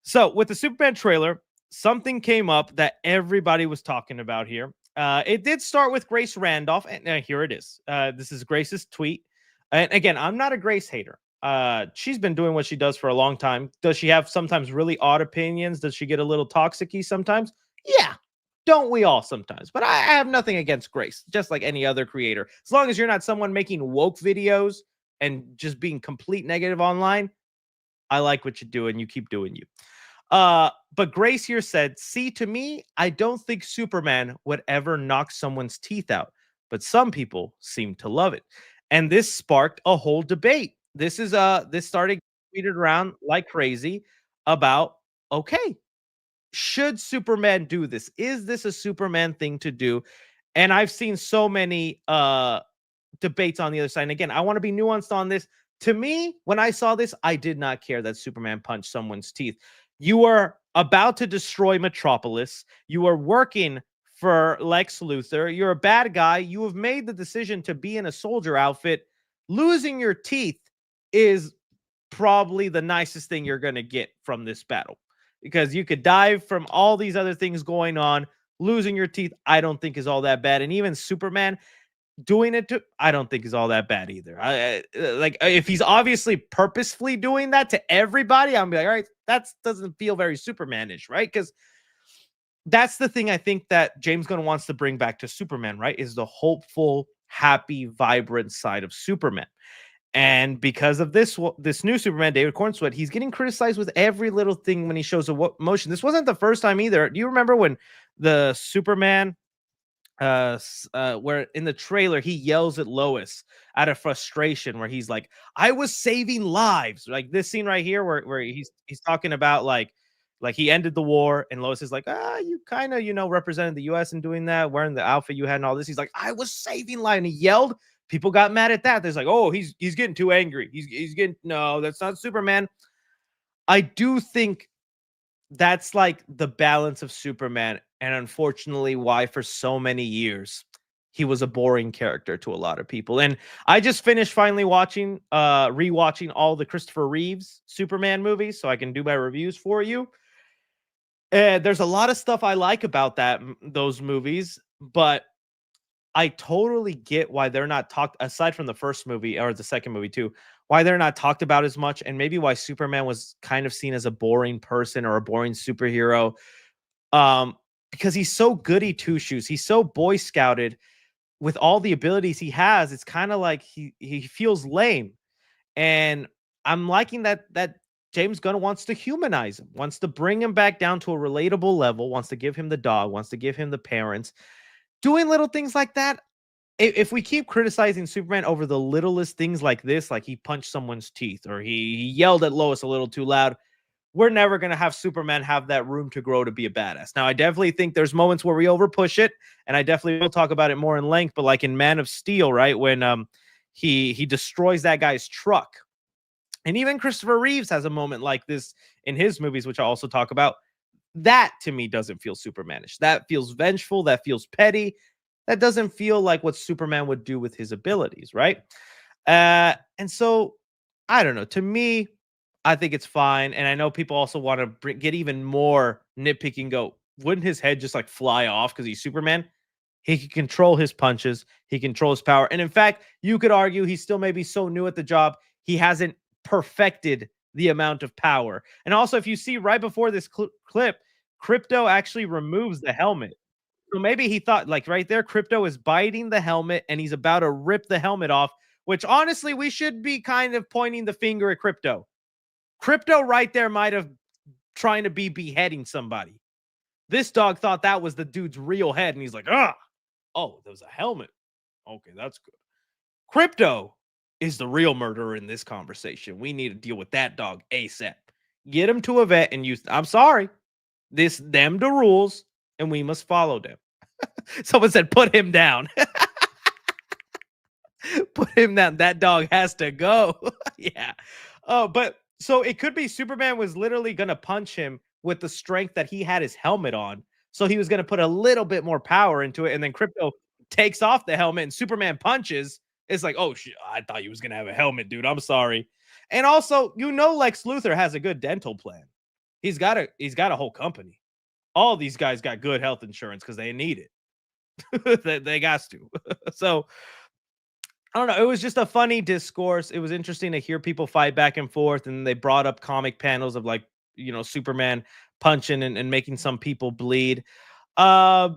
So with the Superman trailer, something came up that everybody was talking about here. It did start with Grace Randolph, and here it is. This is Grace's tweet. And again, I'm not a Grace hater. She's been doing what she does for a long time. Does she have sometimes really odd opinions? Does she get a little toxicy sometimes? Yeah. Don't we all sometimes? But I have nothing against Grace, just like any other creator. As long as you're not someone making woke videos and just being complete negative online, I like what you do and you keep doing you. But Grace here said, see, to me, I don't think Superman would ever knock someone's teeth out, but some people seem to love it. And this sparked a whole debate. This started tweeted around like crazy about, okay, should Superman do this? Is this a Superman thing to do? And I've seen so many debates on the other side. And again, I want to be nuanced on this. To me, when I saw this, I did not care that Superman punched someone's teeth. You are about to destroy Metropolis. You are working for Lex Luthor. You're a bad guy. You have made the decision to be in a soldier outfit. Losing your teeth is probably the nicest thing you're going to get from this battle, because you could die from all these other things going on. Losing your teeth, I don't think is all that bad. And even Superman doing it to, I don't think is all that bad either. Like if he's obviously purposefully doing that to everybody, I'm like, all right, that doesn't feel very Supermanish, right? Because that's the thing I think that James Gunn wants to bring back to Superman, right? Is the hopeful, happy, vibrant side of Superman. And because of this new Superman, David Cornsweet, he's getting criticized with every little thing when he shows a motion. This wasn't the first time either. Do you remember when the Superman where in the trailer he yells at Lois out of frustration, where he's like, I was saving lives, like this scene right here where he's talking about like he ended the war, and Lois is like, you kind of represented the US in doing that, wearing the outfit you had and all this. He's like, I was saving lives, and he yelled. People got mad at that. There's like, oh, he's getting too angry, he's getting, no, that's not Superman. I do think that's like the balance of Superman, and unfortunately why for so many years he was a boring character to a lot of people. And I just finished finally watching rewatching all the Christopher Reeves Superman movies so I can do my reviews for you. There's a lot of stuff I like about those movies, but I totally get why they're not talked, aside from the first movie or the second movie too, why they're not talked about as much, and maybe why Superman was kind of seen as a boring person or a boring superhero. Because he's so goody two shoes, he's so boy scouted with all the abilities he has. It's kind of like he feels lame, and I'm liking that James Gunn wants to humanize him, wants to bring him back down to a relatable level, wants to give him the dog, wants to give him the parents, doing little things like that. If we keep criticizing Superman over the littlest things like this, like he punched someone's teeth or he yelled at Lois a little too loud, we're never going to have Superman have that room to grow to be a badass. Now, I definitely think there's moments where we overpush it, and I definitely will talk about it more in length, but like in Man of Steel, right, when he destroys that guy's truck. And even Christopher Reeves has a moment like this in his movies, which I also talk about. That to me doesn't feel Supermanish. That feels vengeful. That feels petty. That doesn't feel like what Superman would do with his abilities, right? And so I don't know. To me, I think it's fine. And I know people also want to get even more nitpicking. Go, wouldn't his head just like fly off because he's Superman? He can control his punches. He controls power. And in fact, you could argue he's still maybe so new at the job, he hasn't perfected the amount of power. And also, if you see right before this clip, Crypto actually removes the helmet. So maybe he thought, like right there, Crypto is biting the helmet and he's about to rip the helmet off, which honestly, we should be kind of pointing the finger at Crypto. Crypto right there might have trying to be beheading somebody. This dog thought that was the dude's real head, and he's like, oh, there was a helmet. Okay, that's good. Crypto is the real murderer in this conversation. We need to deal with that dog ASAP. Get him to a vet and use. I'm sorry. Them the rules, and we must follow them. Someone said, put him down. Put him down. That dog has to go. Yeah. Oh, but so it could be Superman was literally going to punch him with the strength that he had his helmet on. So he was going to put a little bit more power into it. And then Crypto takes off the helmet and Superman punches. It's like, oh, shit, I thought you was going to have a helmet, dude. I'm sorry. And also, Lex Luthor has a good dental plan. He's got a whole company. All these guys got good health insurance because they need it. They got to. So I don't know. It was just a funny discourse. It was interesting to hear people fight back and forth, and they brought up comic panels of like Superman punching and making some people bleed. Uh,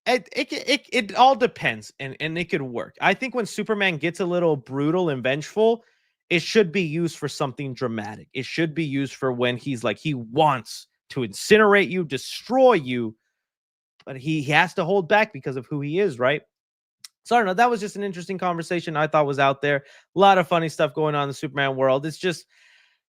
it all depends, and it could work. I think when Superman gets a little brutal and vengeful, it should be used for something dramatic. It should be used for when he's like he wants to incinerate you, destroy you, but he has to hold back because of who he is, right? So I don't know. That was just an interesting conversation I thought was out there. A lot of funny stuff going on in the Superman world. It's just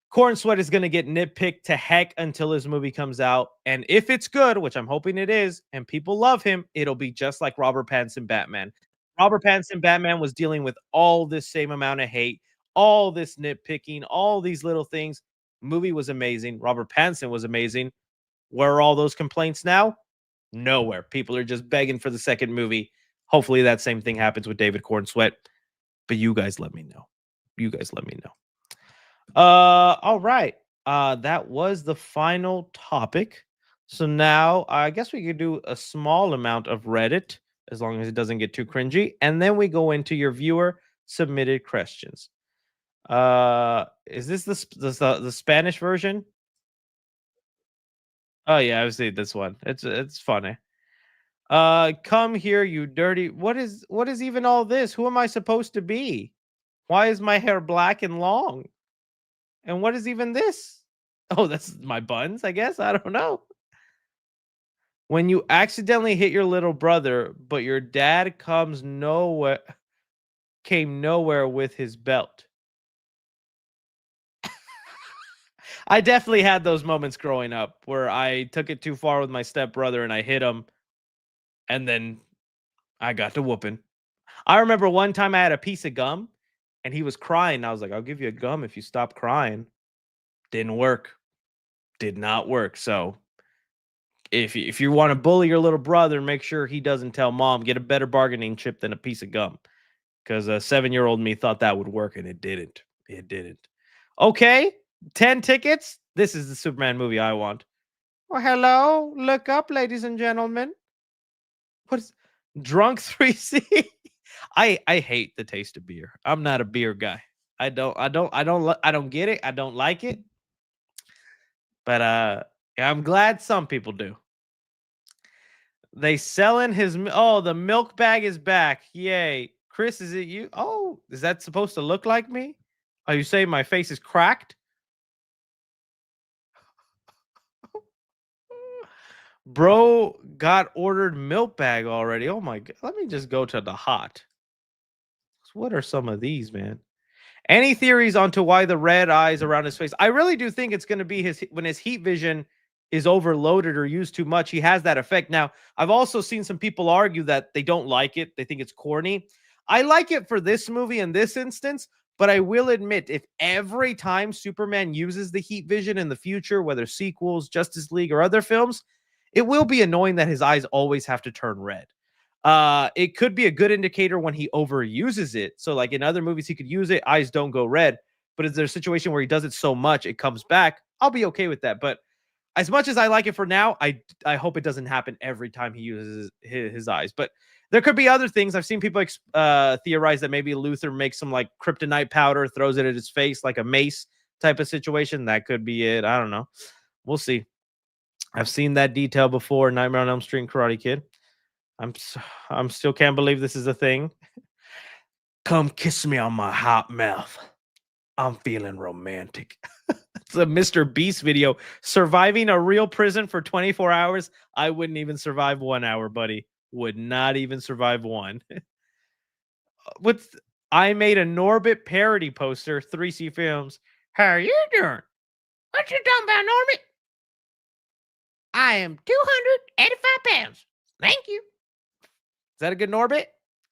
Corn Sweat is going to get nitpicked to heck until his movie comes out. And if it's good, which I'm hoping it is, and people love him, it'll be just like Robert Pattinson Batman. Robert Pattinson Batman was dealing with all this same amount of hate, all this nitpicking, all these little things. Movie was amazing. Robert Pattinson was amazing. Where are all those complaints now? Nowhere. People are just begging for the second movie. Hopefully that same thing happens with David Corn Sweat. But you guys let me know. You guys let me know. All right. That was the final topic. So now I guess we could do a small amount of Reddit as long as it doesn't get too cringy. And then we go into your viewer submitted questions. Is this the Spanish version? Oh yeah, I've seen this one. It's funny. Come here, you dirty. What is even all this? Who am I supposed to be? Why is my hair black and long? And what is even this? Oh, that's my buns, I guess. I don't know. When you accidentally hit your little brother, but your dad came nowhere with his belt. I definitely had those moments growing up where I took it too far with my stepbrother and I hit him, and then I got to whooping. I remember one time I had a piece of gum and he was crying. I was like, I'll give you a gum if you stop crying. Didn't work. Did not work. So if you want to bully your little brother, make sure he doesn't tell mom. Get a better bargaining chip than a piece of gum. Because a 7-year-old me thought that would work and it didn't. It didn't. Okay, 10 tickets. This is the Superman movie I want. Well, hello. Look up, ladies and gentlemen. What is drunk 3C? I hate the taste of beer. I'm not a beer guy. I don't get it. I don't like it. But I'm glad some people do. They selling the milk bag is back. Yay. Chris, is it you? Oh, is that supposed to look like me? Are you saying my face is cracked? Bro got ordered milk bag already. Oh my god. Let me just go to the hot. What are some of these, man? Any theories onto why the red eyes around his face? I really do think it's going to be when his heat vision is overloaded or used too much, he has that effect. Now, I've also seen some people argue that they don't like it. They think it's corny. I like it for this movie in this instance, but I will admit if every time Superman uses the heat vision in the future, whether sequels, Justice League, or other films, it will be annoying that his eyes always have to turn red. It could be a good indicator when he overuses it. So, like in other movies, he could use it, eyes don't go red. But is there a situation where he does it so much it comes back? I'll be okay with that. But as much as I like it for now, I hope it doesn't happen every time he uses his eyes. But there could be other things. I've seen people theorize that maybe Luthor makes some like kryptonite powder, throws it at his face like a mace type of situation. That could be it. I don't know. We'll see. I've seen that detail before. Nightmare on Elm Street and Karate Kid. I'm still can't believe this is a thing. Come kiss me on my hot mouth. I'm feeling romantic. It's a Mr. Beast video. Surviving a real prison for 24 hours. I wouldn't even survive 1 hour, buddy. Would not even survive one. I made a Norbit parody poster, 3C Films. How are you doing? What you talking about, Norbit? I am 285 pounds. Thank you. Is that a good Norbit?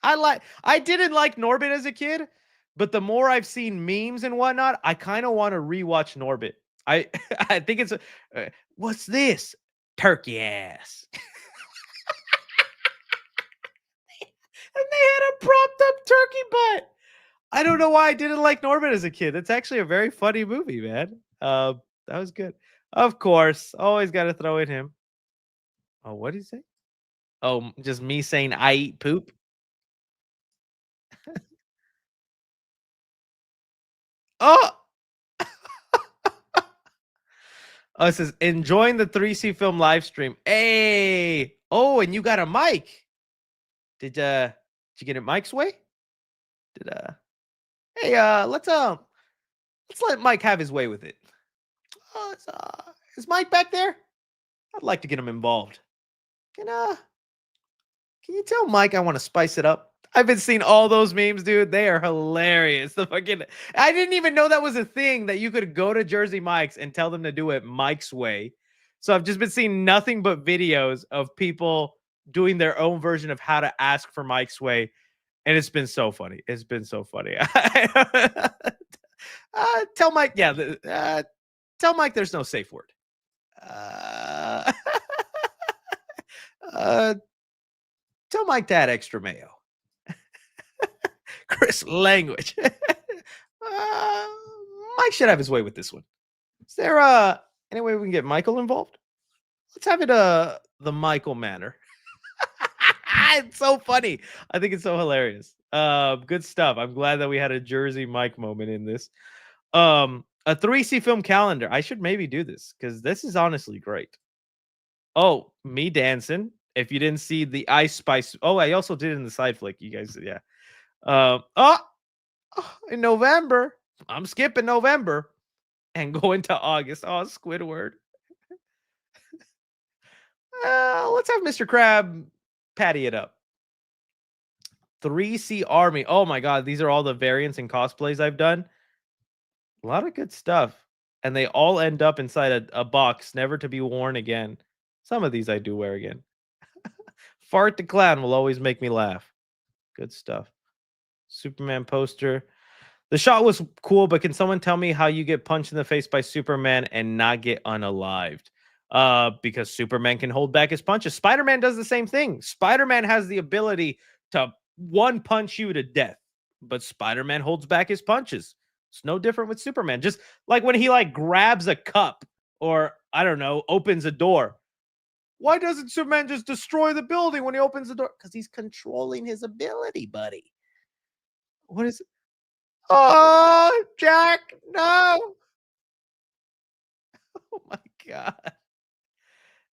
I didn't like Norbit as a kid, but the more I've seen memes and whatnot, I kind of want to rewatch Norbit. I I think it's what's this? Turkey ass. And they had a propped up turkey butt. I don't know why I didn't like Norbit as a kid. It's actually a very funny movie, man. That was good. Of course, always got to throw in him. Oh, what did he say? Oh, just me saying I eat poop. Oh, oh, it says enjoying the 3C film live stream. Hey, oh, and you got a mic. Did you get it Mike's way? Did hey let's let Mike have his way with it. Is Mike back there? I'd like to get him involved. Can uh can you tell Mike I want to spice it up? I've been seeing all those memes, dude. They are hilarious. The fucking I didn't even know that was a thing that you could go to Jersey Mike's and tell them to do it Mike's way. So I've just been seeing nothing but videos of people doing their own version of how to ask for Mike's way. And it's been so funny. It's been so funny. Tell Mike, yeah, tell Mike there's no safe word. Uh, uh, tell Mike to add extra mayo. Chris language. Mike should have his way with this one. Is there any way we can get Michael involved? Let's have it the Michael manner. It's so funny. I think it's so hilarious. Good stuff. I'm glad that we had a Jersey Mike moment in this. A 3C film calendar. I should maybe do this because this is honestly great. Oh, me dancing. If you didn't see the Ice Spice. Oh, I also did it in the side flick. You guys, yeah. Oh, in November. I'm skipping November and going to August. Oh, Squidward. Let's have Mr. Crab patty it up. 3C Army. Oh my god, these are all the variants and cosplays I've done. A lot of good stuff. And they all end up inside a box, never to be worn again. Some of these I do wear again. Fart the Clown will always make me laugh. Good stuff. Superman poster. The shot was cool, but can someone tell me how you get punched in the face by Superman and not get unalived? Because Superman can hold back his punches. Spider-Man does the same thing. Spider-Man has the ability to one punch you to death, but Spider-Man holds back his punches. It's no different with Superman. Just like when he like grabs a cup or I don't know, opens a door. Why doesn't Superman just destroy the building when he opens the door? Because he's controlling his ability, buddy. What is it? Oh, Jack, no. Oh my god.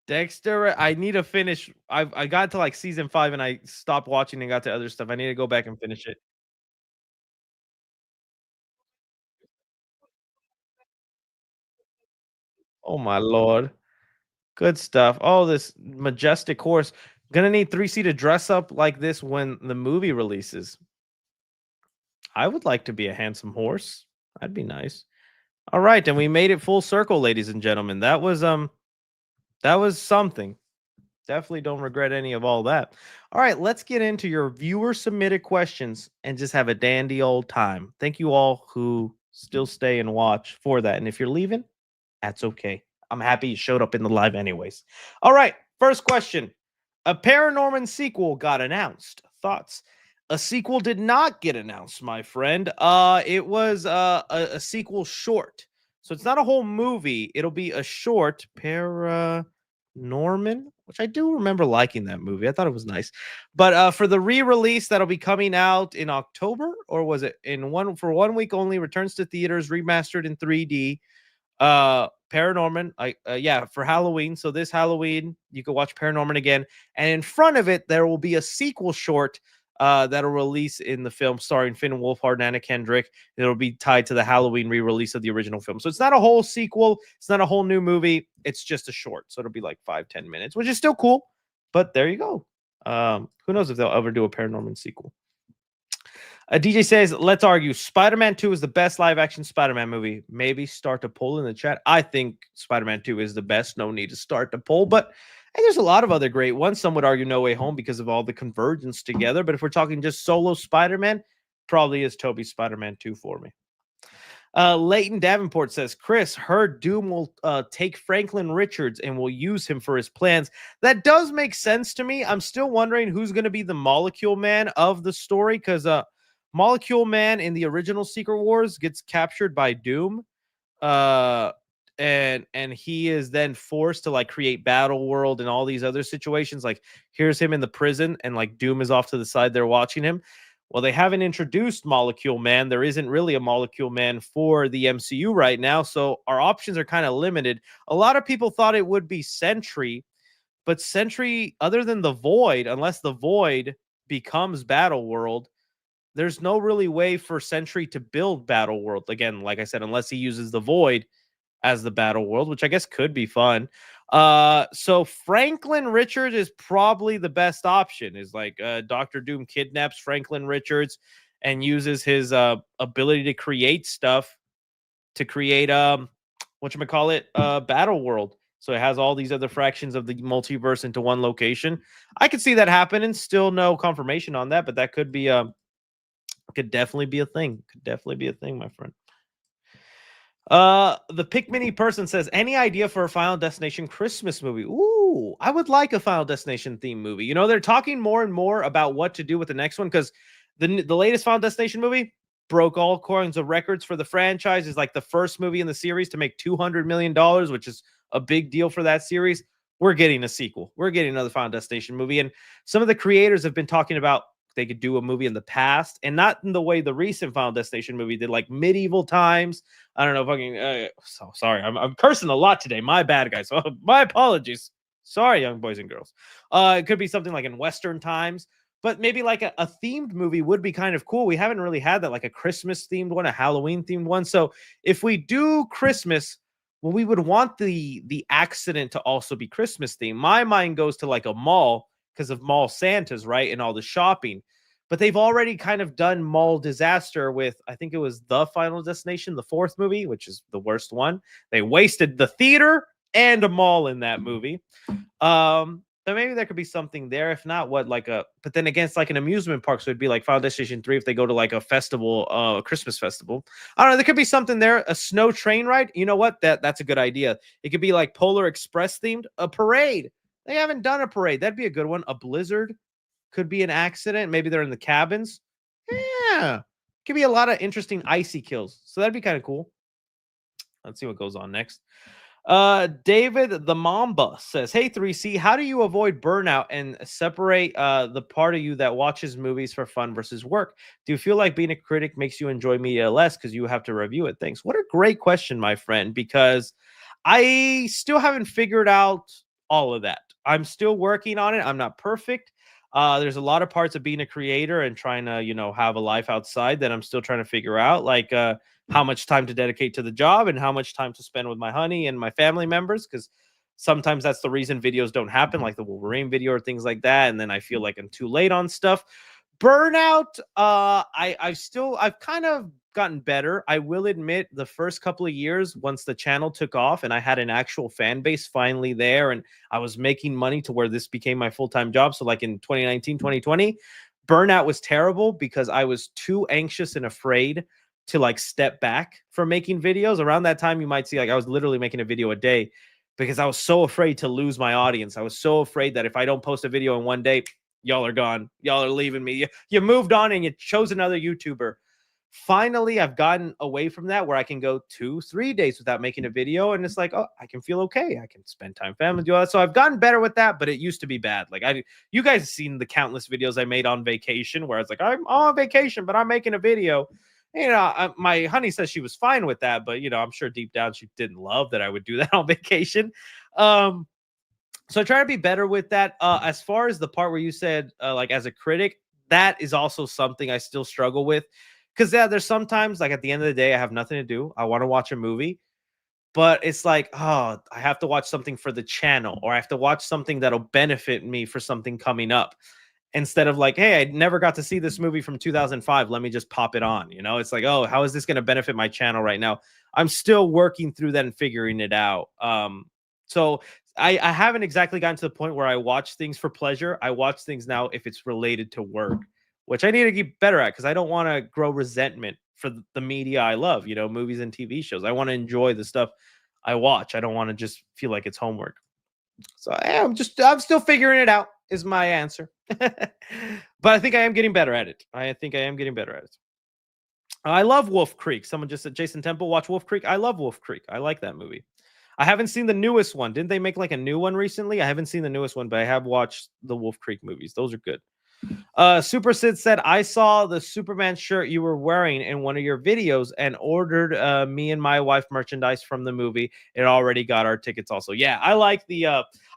Dexter, I need to finish. I got to like season 5 and I stopped watching and got to other stuff. I need to go back and finish it. Oh my lord. Good stuff. Oh, this majestic horse. Gonna need 3C to dress up like this when the movie releases. I would like to be a handsome horse. That'd be nice. All right, and we made it full circle, ladies and gentlemen. That was something. Definitely don't regret any of all that. All right, let's get into your viewer submitted questions and just have a dandy old time. Thank you all who still stay and watch for that. And if you're leaving, that's okay. I'm happy you showed up in the live anyways. All right, first question. A Paranorman sequel got announced. Thoughts? A sequel did not get announced, my friend. It was a sequel short. So it's not a whole movie. It'll be a short Paranorman, which I do remember liking that movie. I thought it was nice. But for the re-release that'll be coming out in October, or was it in one for 1 week only, returns to theaters, remastered in 3D. Paranorman, yeah, for Halloween. So this Halloween, you can watch Paranorman again. And in front of it, there will be a sequel short that'll release in the film starring Finn Wolfhard and Anna Kendrick. It'll be tied to the Halloween re-release of the original film. So it's not a whole sequel. It's not a whole new movie. It's just a short. So it'll be like 5-10 minutes, which is still cool. But there you go. Who knows if they'll ever do a Paranorman sequel. DJ says, let's argue. Spider-Man 2 is the best live-action Spider-Man movie. Maybe start a poll in the chat. I think Spider-Man 2 is the best. No need to start the poll. But hey, there's a lot of other great ones. Some would argue No Way Home because of all the convergence together. But if we're talking just solo Spider-Man, probably is Tobey's Spider-Man 2 for me. Leighton Davenport says, Chris, heard Doom will take Franklin Richards and will use him for his plans. That does make sense to me. I'm still wondering who's going to be the Molecule Man of the story because Molecule Man in the original Secret Wars gets captured by Doom. and he is then forced to like create Battle World and all these other situations. Like here's him in the prison, and like Doom is off to the side there watching him. Well, they haven't introduced Molecule Man. There isn't really a Molecule Man for the MCU right now, so our options are kind of limited. A lot of people thought it would be Sentry, but Sentry, other than the Void, unless the Void becomes Battle World, there's no really way for Sentry to build Battle World. Again, like I said, unless he uses the Void as the Battle World, which I guess could be fun. So Franklin Richards is probably the best option. Is like Doctor Doom kidnaps Franklin Richards and uses his ability to create stuff to create whatchamacallit, Battle World. So it has all these other fractions of the multiverse into one location. I could see that happening. Still no confirmation on that, but that could be could definitely be a thing. Could definitely be a thing, my friend. The Pick Mini person says, any idea for a Final Destination Christmas movie? Ooh, I would like a Final Destination theme movie. You know, they're talking more and more about what to do with the next one, because the latest Final Destination movie broke all kinds of records for the franchise. Is like the first movie in the series to make $200 million, which is a big deal for that series. We're getting a sequel. We're getting another Final Destination movie. And some of the creators have been talking about they could do a movie in the past, and not in the way the recent Final Destination movie did, like medieval times. I don't know if I can. So sorry, I'm cursing a lot today. My bad, guys. So my apologies. Sorry, young boys and girls. It could be something like in Western times, but maybe like a themed movie would be kind of cool. We haven't really had that, like a Christmas themed one, a Halloween themed one. So if we do Christmas, well, we would want the accident to also be Christmas themed. My mind goes to like a mall because of mall Santas, right? And all the shopping. But they've already kind of done mall disaster with, I think it was The Final Destination, the fourth movie, which is the worst one. They wasted the theater and a mall in that movie. But maybe there could be something there. If not, but then against like an amusement park, so it'd be like Final Destination 3 if they go to like a festival, a Christmas festival. I don't know. There could be something there. A snow train ride. You know what? That's a good idea. It could be like Polar Express themed, a parade. They haven't done a parade. That'd be a good one. A blizzard could be an accident. Maybe they're in the cabins. Yeah. Could be a lot of interesting icy kills. So that'd be kind of cool. Let's see what goes on next. David the Mamba says, hey 3C, how do you avoid burnout and separate the part of you that watches movies for fun versus work? Do you feel like being a critic makes you enjoy media less because you have to review it? Thanks. What a great question, my friend, because I still haven't figured out all of that. I'm still working on it. I'm not perfect. There's a lot of parts of being a creator and trying to, have a life outside that I'm still trying to figure out, like how much time to dedicate to the job and how much time to spend with my honey and my family members, because sometimes that's the reason videos don't happen, like the Wolverine video or things like that. And then I feel like I'm too late on stuff. Burnout, I've kind of gotten better. I will admit the first couple of years, once the channel took off and I had an actual fan base finally there, and I was making money to where this became my full-time job. So like in 2019, 2020, burnout was terrible because I was too anxious and afraid to like step back from making videos. Around that time, you might see like I was literally making a video a day because I was so afraid to lose my audience. I was so afraid that if I don't post a video in one day, y'all are gone. Y'all are leaving me. You moved on and you chose another YouTuber. Finally, I've gotten away from that where I can go 2-3 days without making a video. And it's like, oh, I can feel okay. I can spend time with family, do all that. So I've gotten better with that, but it used to be bad. Like you guys have seen the countless videos I made on vacation where it's like, I'm on vacation, but I'm making a video. My honey says she was fine with that, but I'm sure deep down she didn't love that I would do that on vacation. So I try to be better with that. As far as the part where you said, like as a critic, that is also something I still struggle with. Because there's sometimes like at the end of the day, I have nothing to do. I want to watch a movie, but it's like, oh, I have to watch something for the channel, or I have to watch something that'll benefit me for something coming up. Instead of like, hey, I never got to see this movie from 2005. Let me just pop it on. It's like, oh, how is this going to benefit my channel right now? I'm still working through that and figuring it out. So I haven't exactly gotten to the point where I watch things for pleasure. I watch things now if it's related to work, which I need to get better at because I don't want to grow resentment for the media I love, movies and TV shows. I want to enjoy the stuff I watch. I don't want to just feel like it's homework. So I'm still figuring it out is my answer. But I think I am getting better at it. I love Wolf Creek. Someone just said Jason Temple watch Wolf Creek. I love Wolf Creek. I like that movie. I haven't seen the newest one. Didn't they make like a new one recently? I haven't seen the newest one, but I have watched the Wolf Creek movies. Those are good. Super Sid said, I saw the Superman shirt you were wearing in one of your videos and ordered me and my wife merchandise from the movie. It already got our tickets also. Yeah, I like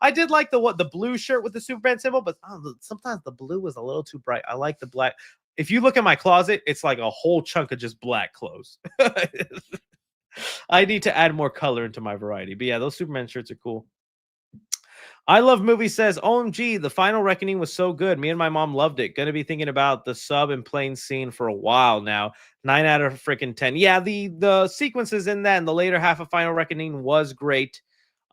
I did like the blue shirt with the Superman symbol, but sometimes the blue was a little too bright. I like the black. If you look at my closet, it's like a whole chunk of just black clothes. I need to add more color into my variety. But yeah, those Superman shirts are cool. I Love Movie says, OMG, the final reckoning was so good. Me and my mom loved it. Gonna be thinking about the sub and plane scene for a while now. 9 out of freaking 10. Yeah, the sequences in that and the later half of Final Reckoning was great.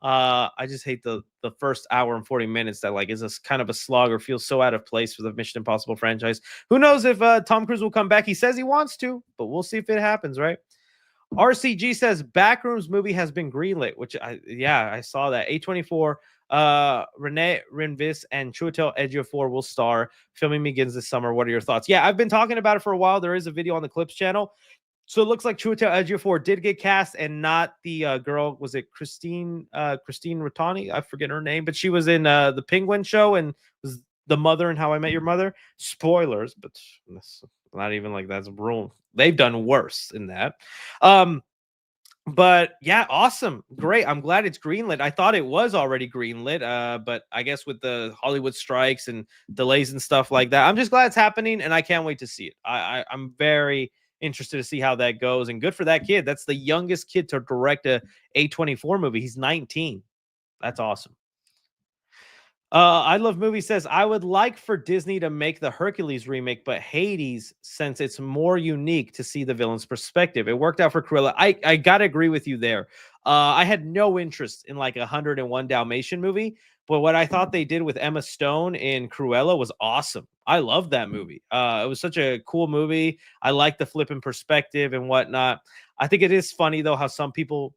I just hate the first hour and 40 minutes that like is a kind of a slog or feels so out of place for the Mission Impossible franchise. Who knows if Tom Cruise will come back? He says he wants to, but we'll see if it happens, right? RCG says Backrooms movie has been greenlit, which I saw that. A24, Renee Renvis and Chiwetel Ejiofor will star. Filming begins this summer. What are your thoughts? Yeah, I've been talking about it for a while. There is a video on the Clips channel. So it looks like Chiwetel Ejiofor did get cast, and not the girl. Was it Christine Rotani? I forget her name, but she was in the Penguin show and was the mother in How I Met Your Mother. Spoilers, but that's not even like that's a rule. They've done worse in that. But yeah, awesome. Great. I'm glad it's greenlit. I thought it was already greenlit, but I guess with the Hollywood strikes and delays and stuff like that, I'm just glad it's happening, and I can't wait to see it. I'm very interested to see how that goes, and good for that kid. That's the youngest kid to direct a A24 movie. He's 19. That's awesome. I Love Movie says, I would like for Disney to make the Hercules remake, but Hades, since it's more unique to see the villain's perspective. It worked out for Cruella. I gotta agree with you there. I had no interest in like 101 Dalmatian movie, but what I thought they did with Emma Stone in Cruella was awesome. I loved that movie. It was such a cool movie. I like the flipping perspective and whatnot. I think it is funny though how some people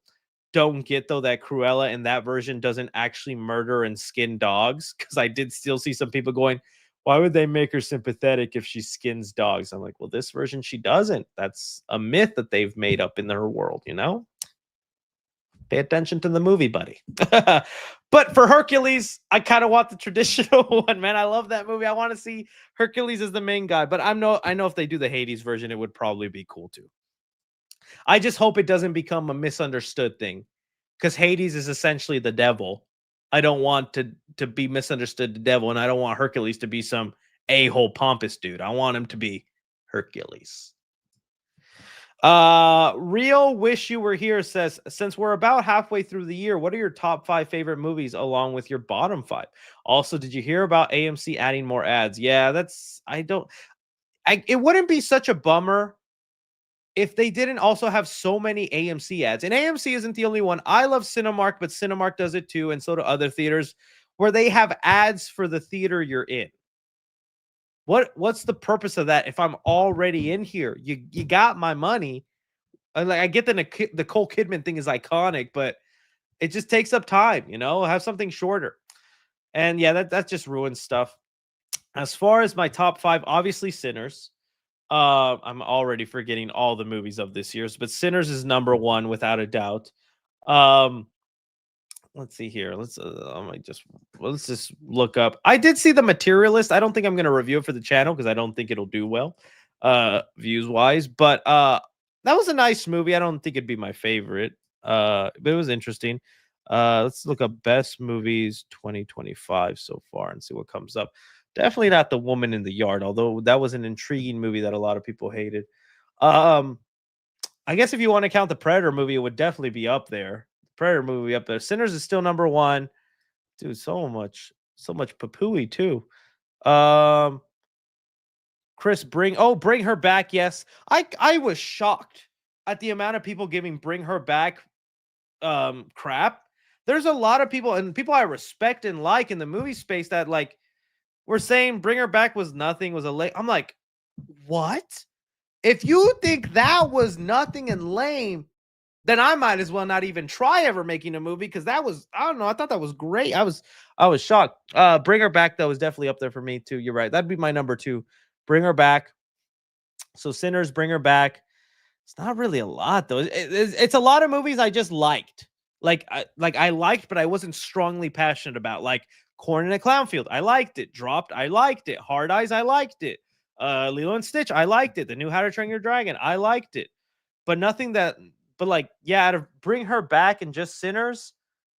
don't get though that Cruella in that version doesn't actually murder and skin dogs, because I did still see some people going, why would they make her sympathetic if she skins dogs? I'm like, well, this version she doesn't. That's a myth that they've made up in their world, you know? Pay attention to the movie, buddy. But for Hercules, I kind of want the traditional one, man. I love that movie. I want to see Hercules as the main guy, but I know if they do the Hades version, it would probably be cool too. I just hope it doesn't become a misunderstood thing, because Hades is essentially the devil. I don't want to be misunderstood the devil, and I don't want Hercules to be some a-hole pompous dude. I want him to be Hercules. Real Wish You Were Here says, since we're about halfway through the year, what are your top 5 favorite movies along with your bottom 5? Also, did you hear about AMC adding more ads? Yeah, it wouldn't be such a bummer if they didn't also have so many AMC ads. And AMC isn't the only one. I love Cinemark, but Cinemark does it too, and so do other theaters, where they have ads for the theater you're in. What's the purpose of that if I'm already in here? You got my money. I get the Nicole Kidman thing is iconic, but it just takes up time, you know? Have something shorter. And yeah, that just ruins stuff. As far as my top 5, obviously Sinners. I'm already forgetting all the movies of this year's, but Sinners is number 1 without a doubt. Let's see here. Let's just look up. I did see The Materialist. I don't think I'm going to review it for the channel because I don't think it'll do well views wise, but that was a nice movie. I don't think it'd be my favorite. But it was interesting. Let's look up best movies 2025 so far and see what comes up. Definitely not The Woman in the Yard, although that was an intriguing movie that a lot of people hated. I guess if you want to count the Predator movie, it would definitely be up there. Predator movie up there. Sinners is still number 1. Dude, so much papooey too. Chris, bring her back. Yes. I was shocked at the amount of people giving Bring Her Back crap. There's a lot of people, and people I respect and like in the movie space, that like we're saying Bring Her Back was nothing, was a lame. I'm like, what? If you think that was nothing and lame, then I might as well not even try ever making a movie, because that was, I don't know, I thought that was great. I was shocked. Bring Her Back though is definitely up there for me too. You're right. That'd be my number 2. Bring Her Back. So Sinners, Bring Her Back. It's not really a lot though. It's a lot of movies I just liked. I liked, but I wasn't strongly passionate about. Like Corn in a Clownfield, I liked it. Dropped, I liked it. Hard Eyes, I liked it. Lilo and Stitch, I liked it. The New How to Train Your Dragon, I liked it. But nothing that, but like, yeah, out of Bring Her Back and Just Sinners,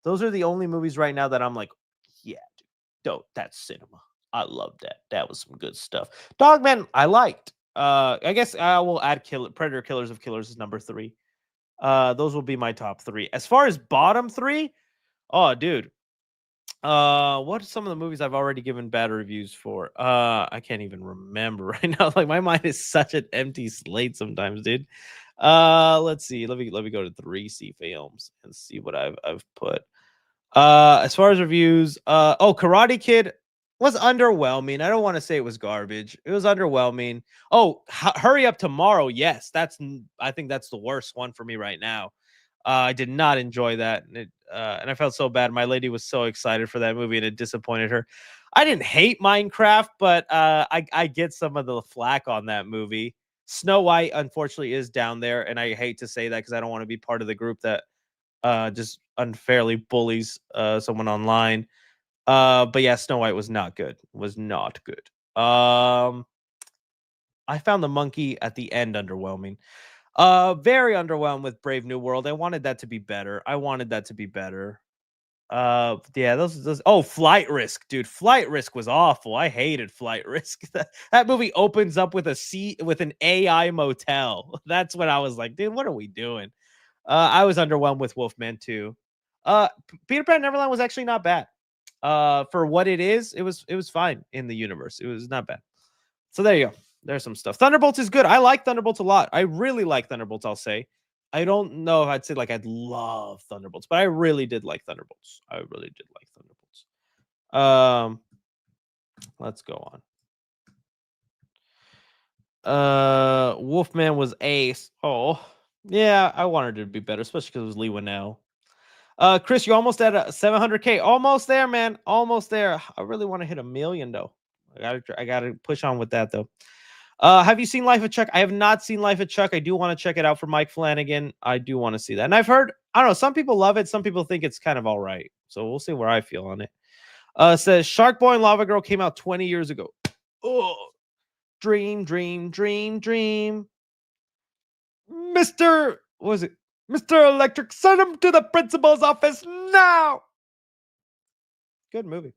those are the only movies right now that I'm like, yeah, dude, dope. That's cinema. I love that. That was some good stuff. Dogman, I liked. I guess I will add Predator Killers of Killers is number 3. Those will be my top 3. As far as bottom 3, oh dude. What are some of the movies I've already given bad reviews for? I can't even remember right now. Like my mind is such an empty slate sometimes, dude. Let's see. Let me go to 3C films and see what I've put. As far as reviews, Karate Kid was underwhelming. I don't want to say it was garbage. It was underwhelming. Oh, Hurry Up Tomorrow. Yes, I think that's the worst one for me right now. I did not enjoy that, and I felt so bad. My lady was so excited for that movie, and it disappointed her. I didn't hate Minecraft, but I get some of the flack on that movie. Snow White, unfortunately, is down there, and I hate to say that because I don't want to be part of the group that just unfairly bullies someone online. But yeah, Snow White was not good. Was not good. I found the monkey at the end underwhelming. Very underwhelmed with Brave New World. I wanted that to be better. Yeah, those. Oh, Flight Risk, dude. Flight Risk was awful. I hated Flight Risk. That movie opens up with an AI motel. That's when I was like, dude, what are we doing? I was underwhelmed with Wolfman too. Peter Pan Neverland was actually not bad. For what it is, it was fine in the universe. It was not bad. So there you go. There's some stuff. Thunderbolts is good. I like Thunderbolts a lot. I really like Thunderbolts, I'll say. I don't know if I'd say like I'd love Thunderbolts, but I really did like Thunderbolts. I really did like Thunderbolts. Let's go on. Wolfman was ace. Oh, yeah, I wanted it to be better, especially because it was Lee Winnell. Chris, you almost at 700K. Almost there, man. Almost there. I really want to hit 1 million though. I gotta push on with that though. Have you seen Life of Chuck? I have not seen Life of Chuck. I do want to check it out for Mike Flanagan. I do want to see that. And I've heard, I don't know, some people love it. Some people think it's kind of all right. So we'll see where I feel on it. Says Shark Boy and Lava Girl came out 20 years ago. Oh, dream. Mr. What was it? Mr. Electric, send him to the principal's office now. Good movie.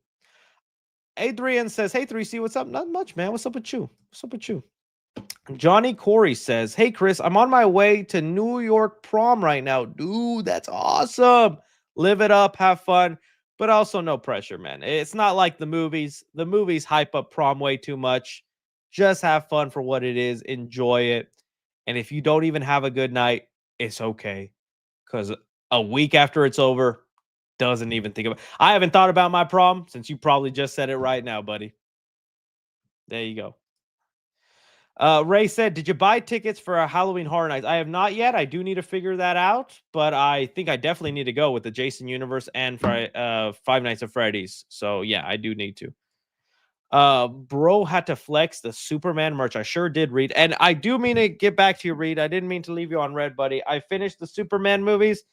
Adrian says, hey, 3C, what's up? Not much, man. What's up with you? Johnny Corey says, hey, Chris, I'm on my way to New York prom right now. Dude, that's awesome. Live it up, have fun, but also no pressure, man. It's not like the movies. The movies hype up prom way too much. Just have fun for what it is. Enjoy it. And if you don't even have a good night, it's okay. Because a week after it's over, doesn't even think about it. I haven't thought about my prom since you probably just said it right now, buddy. There you go. Ray said, did you buy tickets for a Halloween Horror Nights? I have not yet. I do need to figure that out, but I think I definitely need to go with the Jason Universe and Five Nights at Freddy's. So yeah, I do need to. Bro had to flex the Superman merch. I sure did, Reed. And I do mean to get back to you, Reed. I didn't mean to leave you on red, buddy. I finished the Superman movies,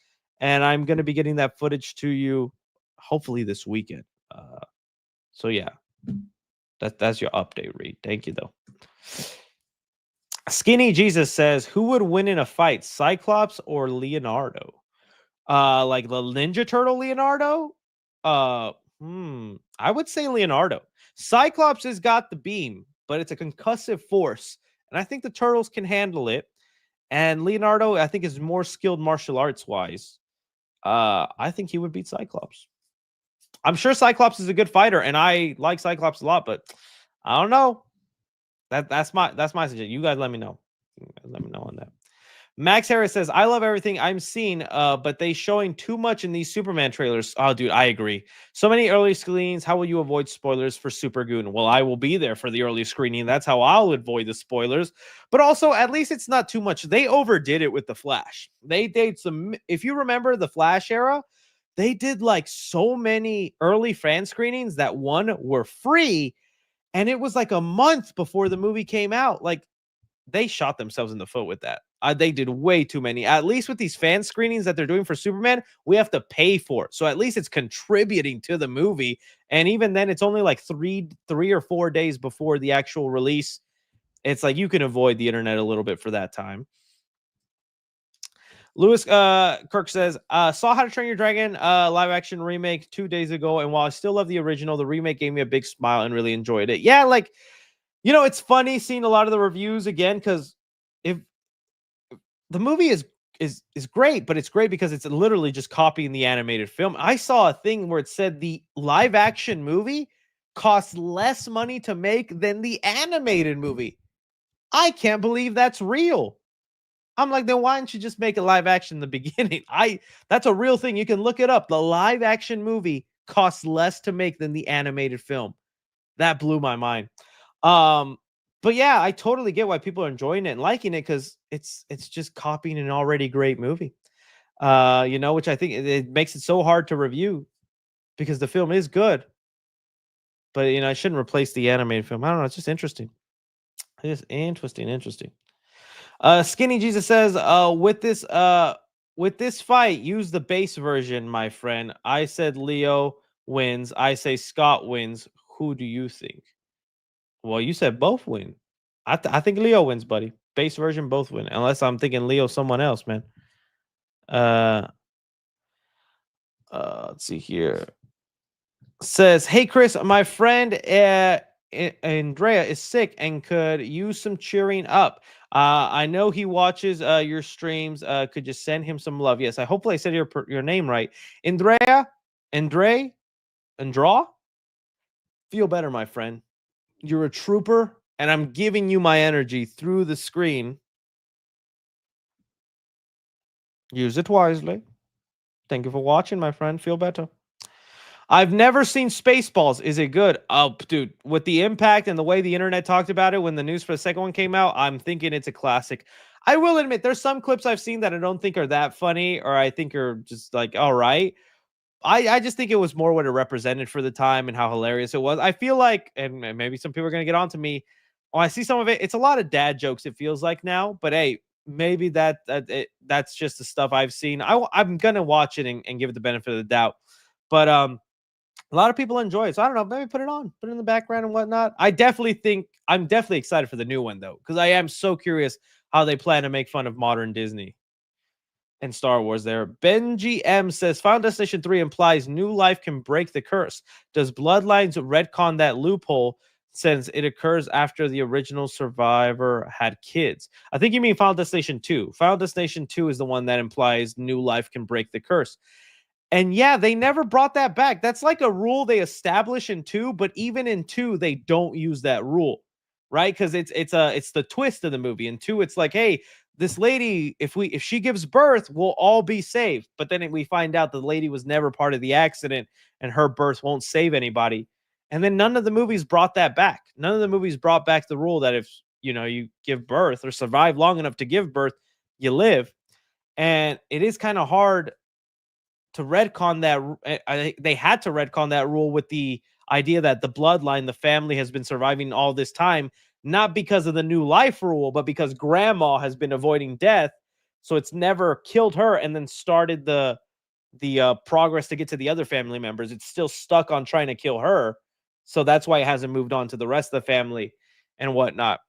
and I'm going to be getting that footage to you hopefully this weekend. So yeah, that's your update, Reed. Thank you, though. Skinny Jesus says, who would win in a fight, Cyclops or Leonardo? Like the Ninja Turtle Leonardo? I would say Leonardo. Cyclops has got the beam, but it's a concussive force, and I think the Turtles can handle it. And Leonardo, I think, is more skilled martial arts wise. I think he would beat Cyclops. I'm sure Cyclops is a good fighter, and I like Cyclops a lot, but I don't know. That's my suggestion. You guys let me know. Let me know on that. Max Harris says, I love everything I'm seeing, but they showing too much in these Superman trailers. Oh, dude, I agree. So many early screenings. How will you avoid spoilers for Supergoon? Well, I will be there for the early screening. That's how I'll avoid the spoilers. But also, at least it's not too much. They overdid it with The Flash. They did some, if you remember the Flash era, they did like so many early fan screenings that were free. And it was like a month before the movie came out. Like, they shot themselves in the foot with that. They did way too many. At least with these fan screenings that they're doing for Superman, we have to pay for it. So at least it's contributing to the movie. And even then, it's only like three or 4 days before the actual release. It's like you can avoid the internet a little bit for that time. Lewis Kirk says, saw How to Train Your Dragon live action remake 2 days ago, and while I still love the original, the remake gave me a big smile and really enjoyed it. Yeah, like, it's funny seeing a lot of the reviews again, because if the movie is great, but it's great because it's literally just copying the animated film. I saw a thing where it said the live action movie costs less money to make than the animated movie. I can't believe that's real. I'm like, then why don't you just make a live action in the beginning? That's a real thing. You can look it up. The live action movie costs less to make than the animated film. That blew my mind. But yeah, I totally get why people are enjoying it and liking it, because it's just copying an already great movie. Which I think it makes it so hard to review, because the film is good. But I shouldn't replace the animated film. I don't know. It's just interesting. It's interesting. Skinny Jesus says, with this fight, use the base version, my friend. I said Leo wins. I say Scott wins. Who do you think? Well, you said both win. I think Leo wins, buddy. Base version, both win. Unless I'm thinking Leo someone else, man. Let's see here. Says, hey Chris, my friend Andrea is sick and could use some cheering up. I know he watches your streams. Could you send him some love? Yes, hopefully I said your name right. Andrea, Andra. Feel better, my friend. You're a trooper, and I'm giving you my energy through the screen. Use it wisely. Thank you for watching, my friend. Feel better. I've never seen Spaceballs. Is it good? Oh, dude, with the impact and the way the internet talked about it when the news for the second one came out, I'm thinking it's a classic. I will admit, there's some clips I've seen that I don't think are that funny, or I think are just like, all right. I just think it was more what it represented for the time and how hilarious it was. I feel like, and maybe some people are going to get on to me, when I see some of it, it's a lot of dad jokes, it feels like now. But hey, maybe that's just the stuff I've seen. I'm going to watch it and give it the benefit of the doubt. But a lot of people enjoy it. So I don't know, maybe put it in the background and whatnot. I'm definitely excited for the new one, though, because I am so curious how they plan to make fun of modern Disney and Star Wars there. Benji M says, Final Destination 3 implies new life can break the curse. Does Bloodlines retcon that loophole since it occurs after the original survivor had kids? I think you mean Final Destination 2. Final Destination 2 is the one that implies new life can break the curse. And yeah, they never brought that back. That's like a rule they establish in 2, but even in 2, they don't use that rule, right? Because it's the twist of the movie. In 2, it's like, hey, this lady, if she gives birth, we'll all be saved. But then we find out the lady was never part of the accident, and her birth won't save anybody. And then none of the movies brought that back. None of the movies brought back the rule that if you give birth or survive long enough to give birth, you live. And it is kind of hard to retcon that. I think they had to retcon that rule with the idea that the bloodline, the family, has been surviving all this time, not because of the new life rule, but because grandma has been avoiding death. So it's never killed her and then started the progress to get to the other family members. It's still stuck on trying to kill her. So that's why it hasn't moved on to the rest of the family and whatnot.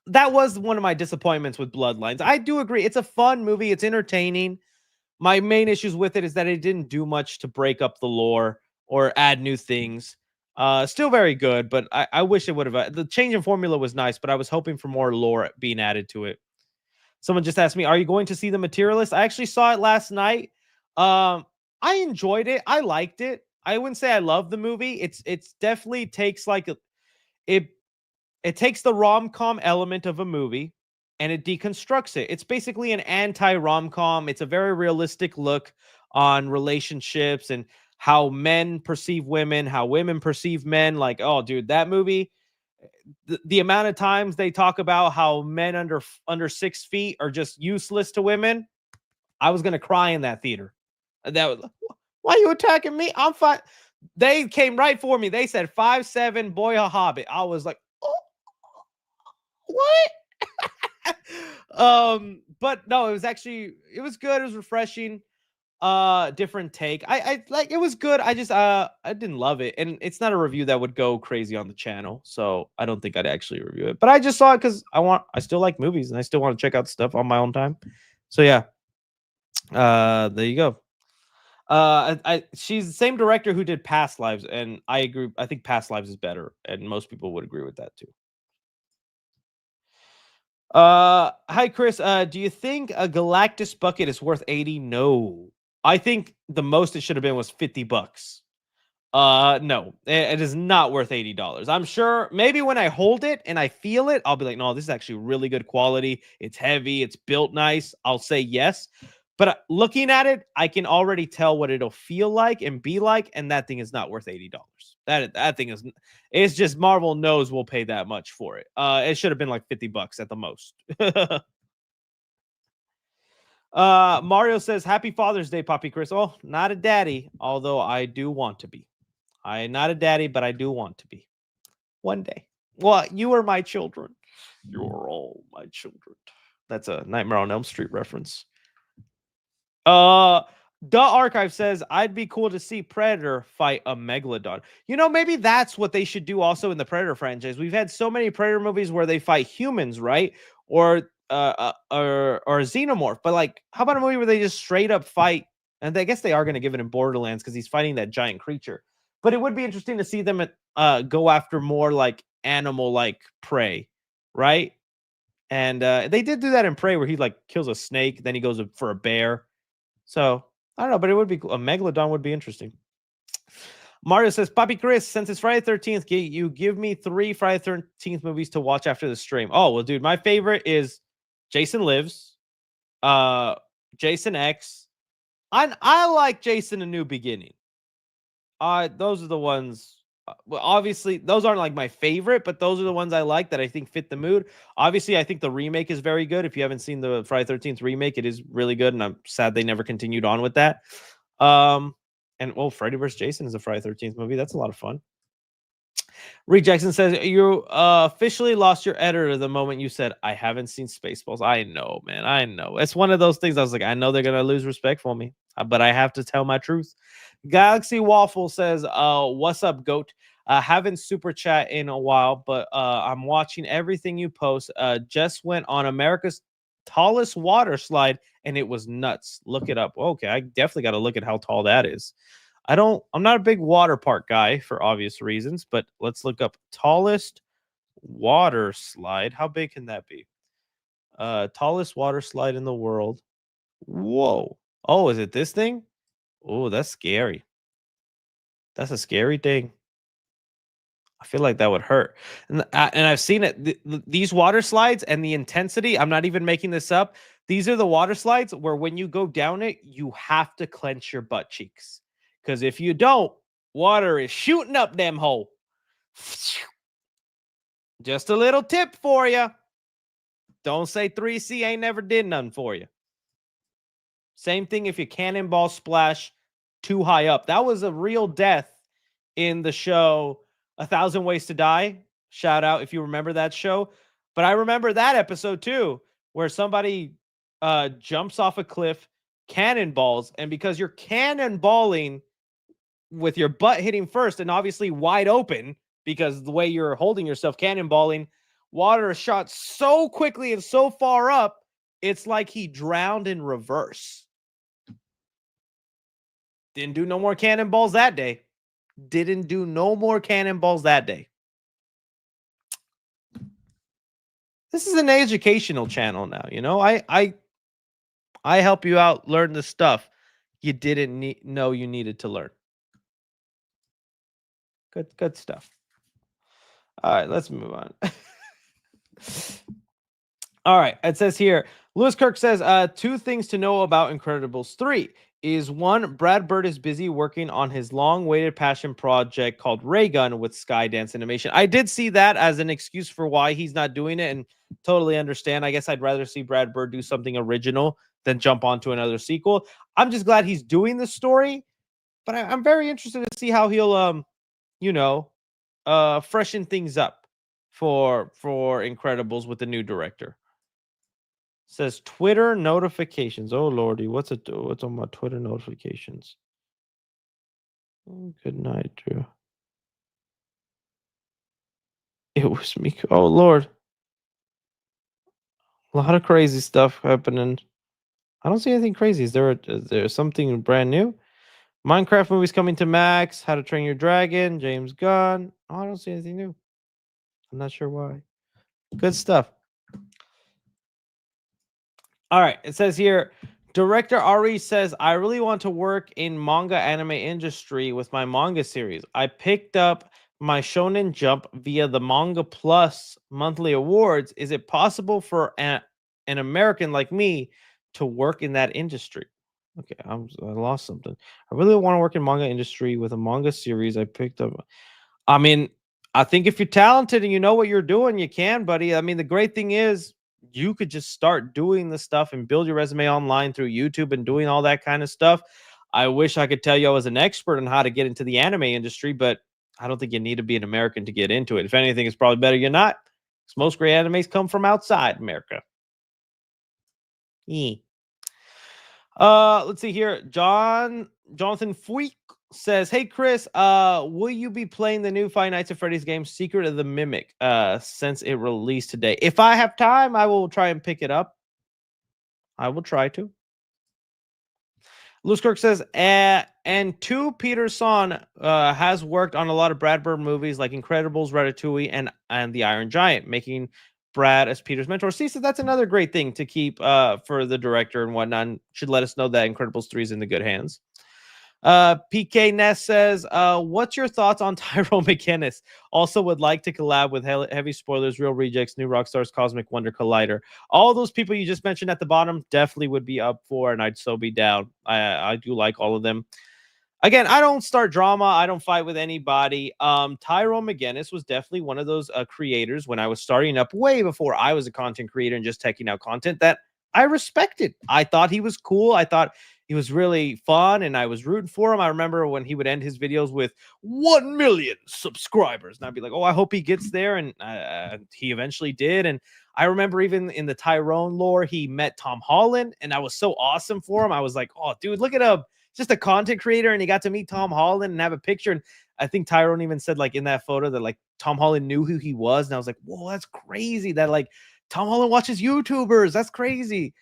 That was one of my disappointments with Bloodlines. I do agree. It's a fun movie. It's entertaining. My main issues with it is that it didn't do much to break up the lore or add new things. Still very good, but I wish it would have. The change in formula was nice, but I was hoping for more lore being added to it. Someone just asked me, are you going to see The Materialist? I actually saw it last night. I enjoyed it. I liked it. I wouldn't say I love the movie. It's definitely takes like it takes the rom-com element of a movie and it deconstructs it. It's basically an anti-rom-com. It's a very realistic look on relationships and how men perceive women, how women perceive men. Like, oh, dude, that movie, the amount of times they talk about how men under 6 feet are just useless to women, I was gonna cry in that theater. That was, why are you attacking me? I'm fine. They came right for me. They said 5'7", boy, a hobbit. I was like, oh, what? But no, it was good. It was refreshing. Different take. I like it was good. I just I didn't love it. And it's not a review that would go crazy on the channel. So I don't think I'd actually review it. But I just saw it because I still like movies and I still want to check out stuff on my own time. So yeah. There you go. She's the same director who did Past Lives, and I agree. I think Past Lives is better, and most people would agree with that too. Hi Chris. Do you think a Galactus bucket is worth 80? No. I think the most it should have been was $50. No, it is not worth $80. I'm sure maybe when I hold it and I feel it, I'll be like, no, this is actually really good quality. It's heavy, it's built nice. I'll say yes. But looking at it, I can already tell what it'll feel like and be like, and that thing is not worth $80. That thing is, it's just Marvel knows we'll pay that much for it. It should have been like $50 at the most. Mario says, "Happy Father's Day, Poppy Chris." Oh, not a daddy, although I do want to be. I am not a daddy, but I do want to be one day. Well, you are my children. You are all my children. That's a Nightmare on Elm Street reference. The archive says I'd be cool to see Predator fight a megalodon. You know, maybe that's what they should do also in the Predator franchise. We've had so many Predator movies where they fight humans, right? Or or a xenomorph. But like, how about a movie where they just straight up fight? And I guess they are going to give it in Borderlands because he's fighting that giant creature. But it would be interesting to see them go after more like animal like prey, right? And they did do that in Prey where he like kills a snake, then he goes for a bear. So I don't know, but it would be cool. A megalodon would be interesting. Mario says, Poppy Chris, since it's Friday 13th, you give me 3 Friday 13th movies to watch after the stream. Oh, well, dude, my favorite is Jason Lives, Jason X. I like Jason A New Beginning. Those are the ones. Well, obviously, those aren't like my favorite, but those are the ones I like that I think fit the mood. Obviously, I think the remake is very good. If you haven't seen the Friday 13th remake, it is really good, and I'm sad they never continued on with that. And well, Freddy vs. Jason is a Friday 13th movie. That's a lot of fun. Reed Jackson says you officially lost your editor the moment you said I haven't seen Spaceballs. I know, man. I know. It's one of those things. I was like, I know they're gonna lose respect for me, but I have to tell my truth. Galaxy Waffle says, "What's up, goat? Haven't super chat in a while, but I'm watching everything you post. Just went on America's tallest water slide, and it was nuts. Look it up. Okay, I definitely got to look at how tall that is." I'm not a big water park guy for obvious reasons, but let's look up tallest water slide. How big can that be? Tallest water slide in the world. Whoa. Oh, is it this thing? Oh, that's scary. That's a scary thing. I feel like that would hurt. And I've seen it. These water slides and the intensity, I'm not even making this up. These are the water slides where when you go down it, you have to clench your butt cheeks. Because if you don't, water is shooting up them hole. Just a little tip for you. Don't say 3C ain't never did nothing for you. Same thing if you cannonball splash too high up. That was a real death in the show 1,000 Ways to Die. Shout out if you remember that show. But I remember that episode too, where somebody jumps off a cliff, cannonballs, and because you're cannonballing with your butt hitting first and obviously wide open because the way you're holding yourself cannonballing, water is shot so quickly and so far up, it's like he drowned in reverse. Didn't do no more cannonballs that day. Didn't do no more cannonballs that day. This is an educational channel now, you know. I help you out learn the stuff you didn't know you needed to learn. Good stuff. All right, let's move on. All right, it says here, Lewis Kirk says, 2 things to know about Incredibles 3 is 1, Brad Bird is busy working on his long-awaited passion project called Raygun with Skydance Animation. I did see that as an excuse for why he's not doing it and totally understand. I guess I'd rather see Brad Bird do something original than jump onto another sequel. I'm just glad he's doing the story, but I'm very interested to see how he'll, freshen things up for Incredibles with the new director. Says Twitter notifications. Oh lordy, what's on my Twitter notifications? Oh, good night, Drew. It was me. Oh lord, a lot of crazy stuff happening. I don't see anything crazy. Is there something brand new? Minecraft movies coming to Max. How to Train Your Dragon. James Gunn. Oh, I don't see anything new. I'm not sure why. Good stuff. All right. It says here, director Ari says, I really want to work in manga anime industry with my manga series. I picked up my Shonen Jump via the Manga Plus monthly awards. Is it possible for an American like me to work in that industry? Okay, I lost something. I really want to work in manga industry with a manga series I picked up. I mean, I think if you're talented and you know what you're doing, you can, buddy. I mean, the great thing is you could just start doing the stuff and build your resume online through YouTube and doing all that kind of stuff. I wish I could tell you I was an expert on how to get into the anime industry, but I don't think you need to be an American to get into it. If anything, it's probably better you're not, because most great animes come from outside America. Yeah. Let's see here. Jonathan Fuik says, "Hey Chris, will you be playing the new Five Nights at Freddy's game Secret of the Mimic since it released today? If I have time, I will try and pick it up. I will try to." Loose Kirk says, and two Peterson has worked on a lot of Brad Bird movies like Incredibles, Ratatouille, and The Iron Giant, making Brad as Peter's mentor. See, so that's another great thing to keep for the director and whatnot. And should let us know that Incredibles 3 is in the good hands. PK Ness says, what's your thoughts on Tyrone McGinnis? Also would like to collab with Heavy Spoilers, Real Rejects, New Rockstars, Cosmic Wonder, Collider. All those people you just mentioned at the bottom definitely would be up for, and I'd so be down. I do like all of them. Again, I don't start drama. I don't fight with anybody. Tyrone McGinnis was definitely one of those creators when I was starting up way before I was a content creator and just checking out content that I respected. I thought he was cool. I thought he was really fun and I was rooting for him. I remember when he would end his videos with 1 million subscribers. And I'd be like, oh, I hope he gets there. And he eventually did. And I remember even in the Tyrone lore, he met Tom Holland and that was so awesome for him. I was like, oh, dude, look at him. Just a content creator. And he got to meet Tom Holland and have a picture. And I think Tyrone even said like in that photo that like Tom Holland knew who he was. And I was like, whoa, that's crazy that like Tom Holland watches YouTubers. That's crazy.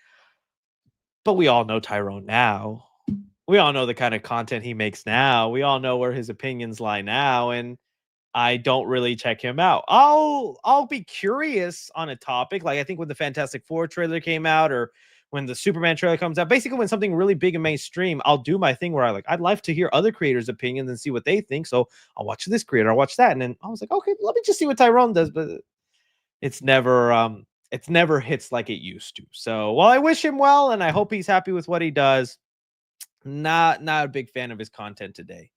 But we all know Tyrone now. We all know the kind of content he makes now. We all know where his opinions lie now, and I don't really check him out. I'll be curious on a topic. Like I think when the Fantastic Four trailer came out, or when the Superman trailer comes out, basically when something really big and mainstream, I'll do my thing where I'd like to hear other creators' opinions and see what they think. So I'll watch this creator, I'll watch that. And then I was like, okay, let me just see what Tyrone does. But it's never hits like it used to. So while I wish him well and I hope he's happy with what he does, not a big fan of his content today.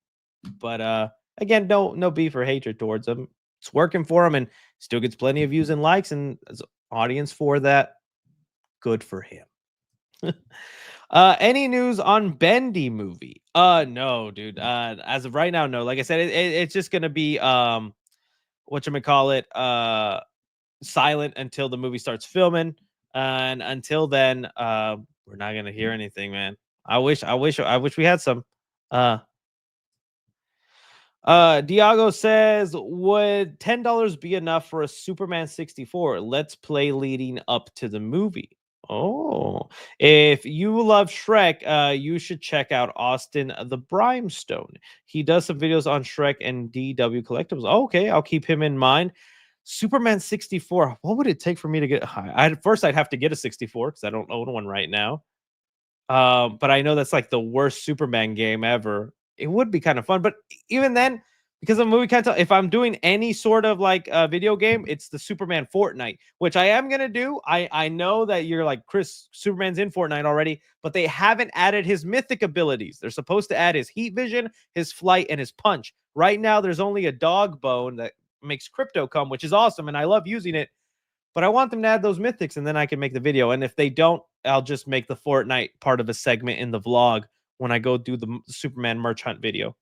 But again, no beef or hatred towards him. It's working for him and still gets plenty of views and likes and as audience for that. Good for him. Any news on Bendy movie? No, dude. As of right now, no. Like I said, it's just gonna be whatchamacallit, silent until the movie starts filming. And until then, we're not gonna hear anything, man. I wish we had some. Diago says, would $10 be enough for a Superman 64 Let's Play leading up to the movie? Oh, if you love Shrek, you should check out Austin the Brimstone. He does some videos on Shrek and DW Collectibles. Okay, I'll keep him in mind. Superman 64. What would it take for me to get? I'd have to get a 64 because I don't own one right now. But I know that's like the worst Superman game ever. It would be kind of fun, but even then, because the movie can't tell if I'm doing any sort of like a video game, it's the Superman Fortnite, which I am gonna do. I know that you're like, Chris, Superman's in Fortnite already, but they haven't added his mythic abilities. They're supposed to add his heat vision, his flight, and his punch. Right now, there's only a dog bone that makes crypto come, which is awesome, and I love using it. But I want them to add those mythics, and then I can make the video. And if they don't, I'll just make the Fortnite part of a segment in the vlog when I go do the Superman merch hunt video.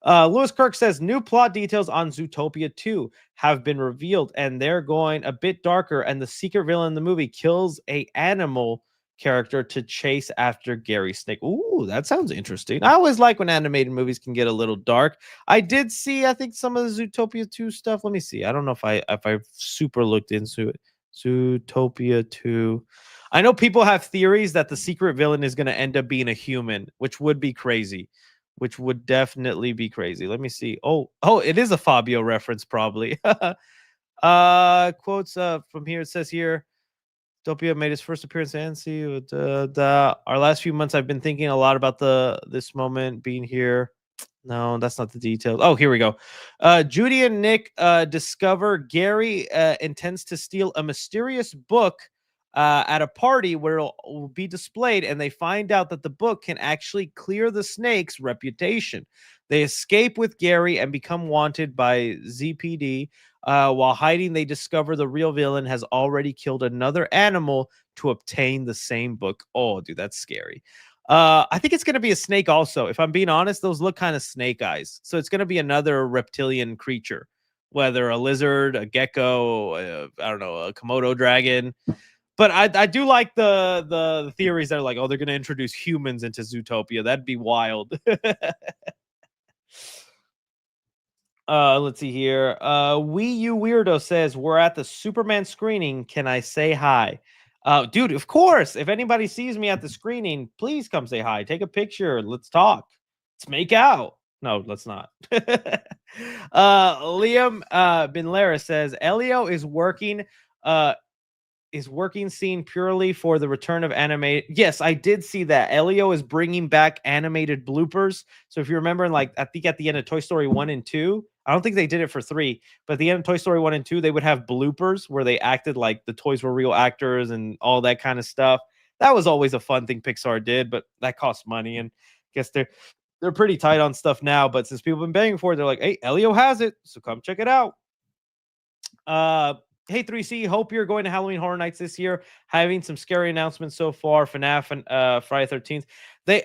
Lewis Kirk says new plot details on Zootopia 2 have been revealed, and they're going a bit darker. And the secret villain in the movie kills a animal character to chase after Gary Snake. Ooh, that sounds interesting. I always like when animated movies can get a little dark. I did see, I think, some of the Zootopia 2 stuff. Let me see. I don't know if I super looked into it. Zootopia 2. I know people have theories that the secret villain is going to end up being a human, which would be crazy. Which would definitely be crazy. Let me see. Oh, it is a Fabio reference, probably. Quotes from here. It says here, Zootopia made its first appearance and see our last few months. I've been thinking a lot about this moment being here. No, that's not the details. Oh, here we go. Judy and Nick discover Gary intends to steal a mysterious book at a party where will be displayed, and they find out that the book can actually clear the snake's reputation. They escape with Gary and become wanted by ZPD. While hiding, they discover the real villain has already killed another animal to obtain the same book. Oh, dude, that's scary. I think it's going to be a snake also. If I'm being honest, those look kind of snake eyes. So it's going to be another reptilian creature, whether a lizard, a gecko, I don't know, a Komodo dragon. But I do like the theories that are like, oh, they're going to introduce humans into Zootopia. That'd be wild. Let's see here. Wii U Weirdo says, we're at the Superman screening. Can I say hi? Dude, of course. If anybody sees me at the screening, please come say hi. Take a picture. Let's talk. Let's make out. No, let's not. Liam Bin Lara says, Elio is working scene purely for the return of anime. Yes, I did see that. Elio is bringing back animated bloopers. So if you remember, like, I think at the end of Toy Story 1 and 2, I don't think they did it for 3, but at the end of Toy Story 1 and 2, they would have bloopers where they acted like the toys were real actors and all that kind of stuff. That was always a fun thing Pixar did, but that cost money. And I guess they're pretty tight on stuff now. But since people have been begging for it, they're like, hey, Elio has it, so come check it out. Hey 3C, hope you're going to Halloween Horror Nights this year. Having some scary announcements so far. FNAF and Friday 13th.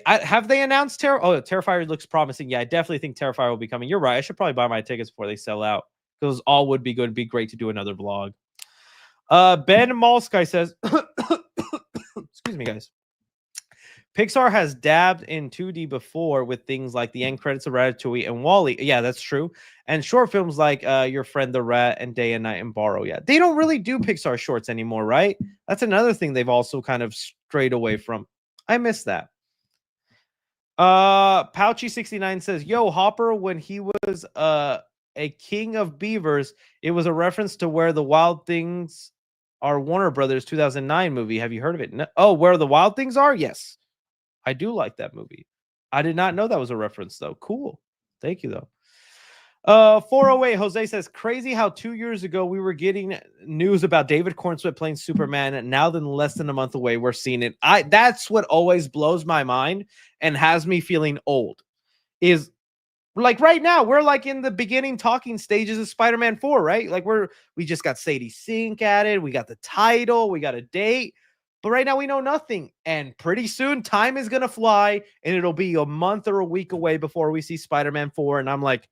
Have they announced Terrifier looks promising. Yeah, I definitely think Terrifier will be coming. You're right. I should probably buy my tickets before they sell out. Those all would be good. It'd be great to do another vlog. Ben Malsky says, excuse me, guys. Pixar has dabbed in 2D before with things like the end credits of Ratatouille and WALL-E. Yeah, that's true. And short films like Your Friend the Rat and Day and Night and Borrow. Yeah, they don't really do Pixar shorts anymore, right? That's another thing they've also kind of strayed away from. I miss that. Pouchy69 says, yo, Hopper, when he was a king of beavers, it was a reference to Where the Wild Things Are, Warner Brothers 2009 movie. Have you heard of it? No. Oh, Where the Wild Things Are? Yes. I do like that movie. I did not know that was a reference, though. Cool. Thank you, though. 408 Jose says, crazy how 2 years ago we were getting news about David Cornswet playing Superman, and now then less than a month away we're seeing it. That's what always blows my mind and has me feeling old. Is like right now we're like in the beginning talking stages of Spider-Man 4, right? Like we just got Sadie Sink added, we got the title, we got a date. But right now we know nothing. And pretty soon time is going to fly and it'll be a month or a week away before we see Spider-Man 4. And I'm like,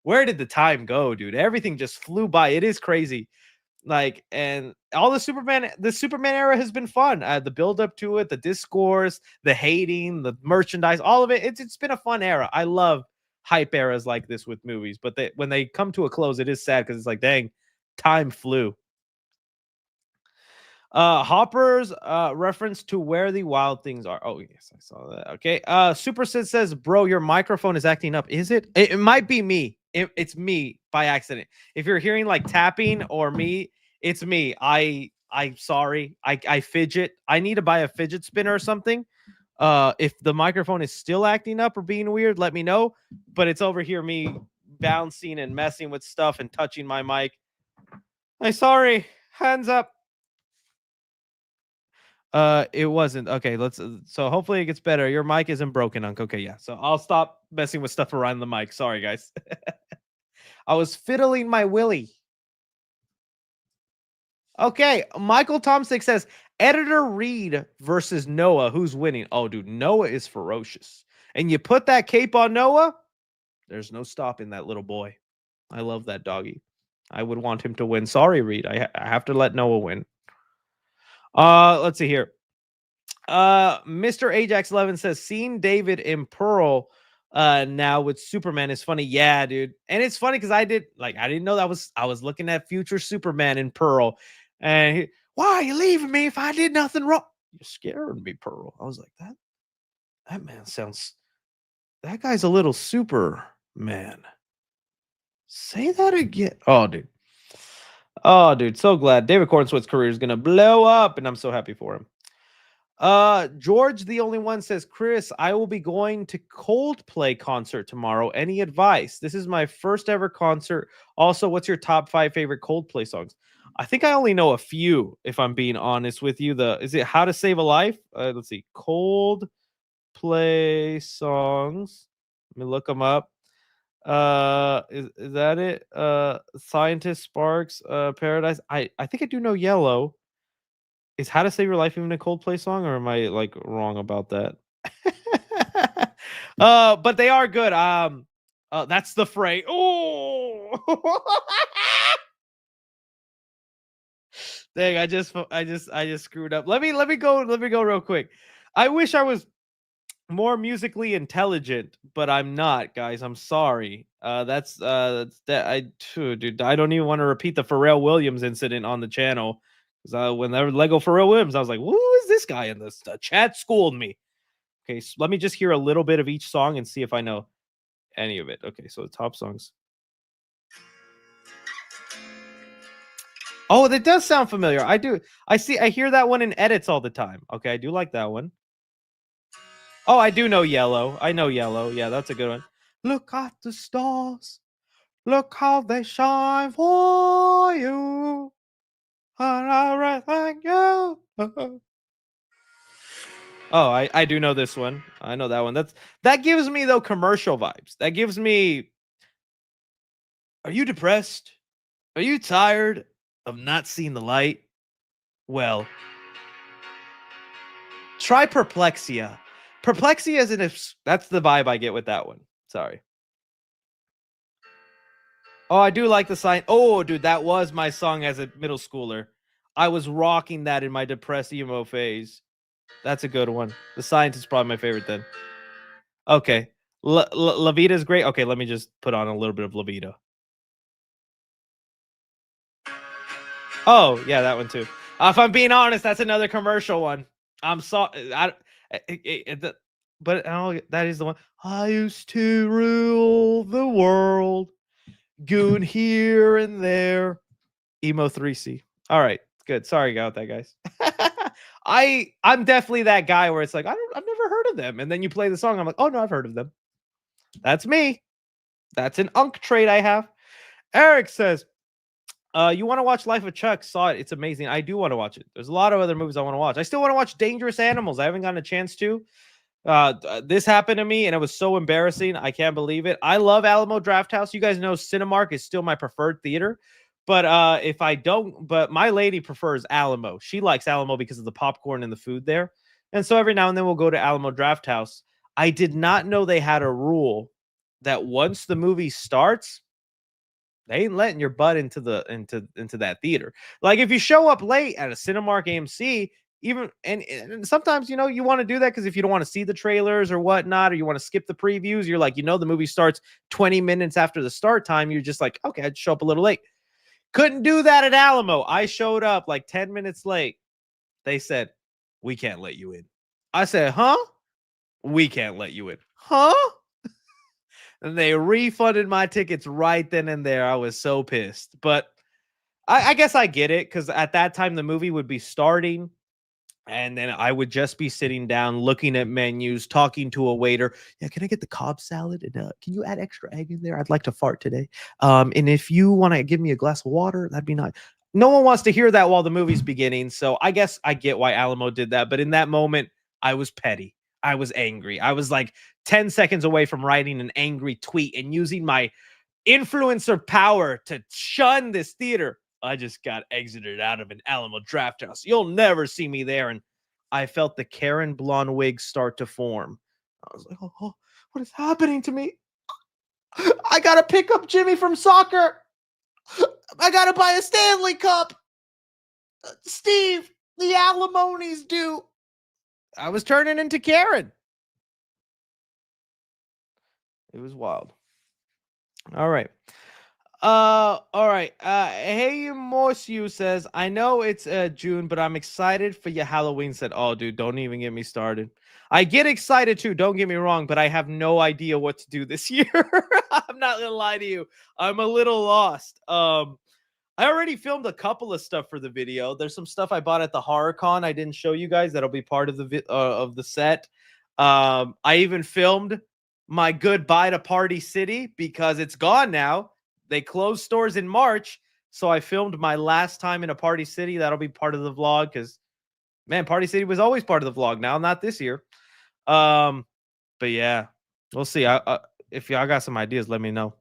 where did the time go, dude? Everything just flew by. It is crazy. Like, and all the Superman era has been fun. The build up to it, the discourse, the hating, the merchandise, all of it. It's been a fun era. I love hype eras like this with movies. But when they come to a close, it is sad because it's like, dang, time flew. Hopper's reference to Where the Wild Things Are. Oh, yes, I saw that. Okay. Super Sid says, bro, your microphone is acting up. Is it? It might be me. It's me by accident. If you're hearing like tapping or me, it's me. I'm sorry. I fidget. I need to buy a fidget spinner or something. If the microphone is still acting up or being weird, let me know. But it's over here, me bouncing and messing with stuff and touching my mic. I'm sorry. Hands up. It wasn't. Okay, so hopefully it gets better. Your mic isn't broken, Unc. Okay, yeah. So I'll stop messing with stuff around the mic. Sorry, guys. I was fiddling my willy. Okay, Michael Tomsick says, Editor Reed versus Noah. Who's winning? Oh, dude, Noah is ferocious. And you put that cape on Noah, There's no stopping that little boy. I love that doggy. I would want him to win. Sorry, Reed. I have to let Noah win. Let's see here. Mr. Ajax 11 says, "Seeing David in Pearl now with Superman is funny." Yeah, dude. And it's funny because I didn't know I was looking at future Superman in Pearl. And why are you leaving me if I did nothing wrong? You're scaring me, Pearl. I was like, that man sounds, that guy's a little Superman. Say that again. Oh, dude. Oh, dude. So glad David Cornsworth's career is gonna blow up, and I'm so happy for him. George, the only one, says, "Chris, I will be going to Coldplay concert tomorrow. Any advice? This is my first ever concert. Also, what's your top 5 favorite Coldplay songs?" I think I only know a few, if I'm being honest with you. Is it "How to Save a Life"? Let's see. Coldplay songs. Let me look them up. Is that it? Scientist Sparks, Paradise. I think I do know Yellow. Is "How to Save Your Life" even a Coldplay song, or am I like wrong about that? But they are good. That's the phrase. Oh, dang! I just screwed up. Let me go real quick. I wish I was more musically intelligent, but I'm not, guys. I'm sorry. That's that. Dude, I don't even want to repeat the Pharrell Williams incident on the channel. Because whenever Lego Pharrell Williams, I was like, "Who is this guy in this?" The chat schooled me. Okay, so let me just hear a little bit of each song and see if I know any of it. Okay, so the top songs. Oh, that does sound familiar. I do. I hear that one in edits all the time. Okay, I do like that one. Oh, I do know Yellow. I know Yellow. Yeah, that's a good one. Look at the stars. Look how they shine for you. And everything you. Oh, I do know this one. I know that one. That gives me though commercial vibes. That gives me. Are you depressed? Are you tired of not seeing the light? Well, try Perplexia. Perplexia is that's the vibe I get with that one. Sorry. Oh, I do like the sign. Oh, dude, that was my song as a middle schooler. I was rocking that in my depressed emo phase. That's a good one. The Science is probably my favorite then. Okay. La Vida is great. Okay, let me just put on a little bit of La Vida. Oh, yeah, that one too. If I'm being honest, that's another commercial one. I'm sorry. But that is the one. I used to rule the world, goon here and there. Emo 3C. All right, good. Sorry about that, guys. I'm definitely that guy where it's like I've never heard of them, and then you play the song, I'm like, oh no, I've heard of them. That's me. That's an unk trait I have. Eric says, you want to watch Life of Chuck? Saw it. It's amazing. I do want to watch it. There's a lot of other movies I want to watch. I still want to watch Dangerous Animals. I haven't gotten a chance to. This happened to me and it was so embarrassing. I can't believe it. I love Alamo Drafthouse. You guys know Cinemark is still my preferred theater. But if I don't, but my lady prefers Alamo. She likes Alamo because of the popcorn and the food there. And so every now and then we'll go to Alamo Drafthouse. I did not know they had a rule that once the movie starts, they ain't letting your butt into that theater. Like if you show up late at a Cinemark AMC, even and sometimes you want to do that because if you don't want to see the trailers or whatnot, or you want to skip the previews, you're like, the movie starts 20 minutes after the start time. You're just like, okay, I'd show up a little late. Couldn't do that at Alamo. I showed up like 10 minutes late. They said, we can't let you in. I said, huh? We can't let you in. Huh? And they refunded my tickets right then and there. I was so pissed. But I guess I get it because at that time the movie would be starting. And then I would just be sitting down, looking at menus, talking to a waiter. Yeah, can I get the Cobb salad? And can you add extra egg in there? I'd like to fart today. And if you want to give me a glass of water, that'd be nice. No one wants to hear that while the movie's beginning. So I guess I get why Alamo did that. But in that moment, I was petty. I was angry. I was like 10 seconds away from writing an angry tweet and using my influencer power to shun this theater. I just got exited out of an Alamo Drafthouse. You'll never see me there. And I felt the Karen blonde wig start to form. I was like, oh, what is happening to me? I gotta pick up Jimmy from soccer. I gotta buy a Stanley Cup. Steve, the alimony's due. I was turning into Karen. It was wild. All right. All right. Hey Morsiu says, I know it's June, but I'm excited for your Halloween set. Oh, dude, don't even get me started. I get excited too, don't get me wrong, but I have no idea what to do this year. I'm not gonna lie to you. I'm a little lost. I already filmed a couple of stuff for the video. There's some stuff I bought at the HorrorCon I didn't show you guys that'll be part of the set. I even filmed my goodbye to Party City because it's gone now. They closed stores in March, so I filmed my last time in a Party City. That'll be part of the vlog because, man, Party City was always part of the vlog. Now, not this year. But yeah, we'll see. If y'all got some ideas, let me know.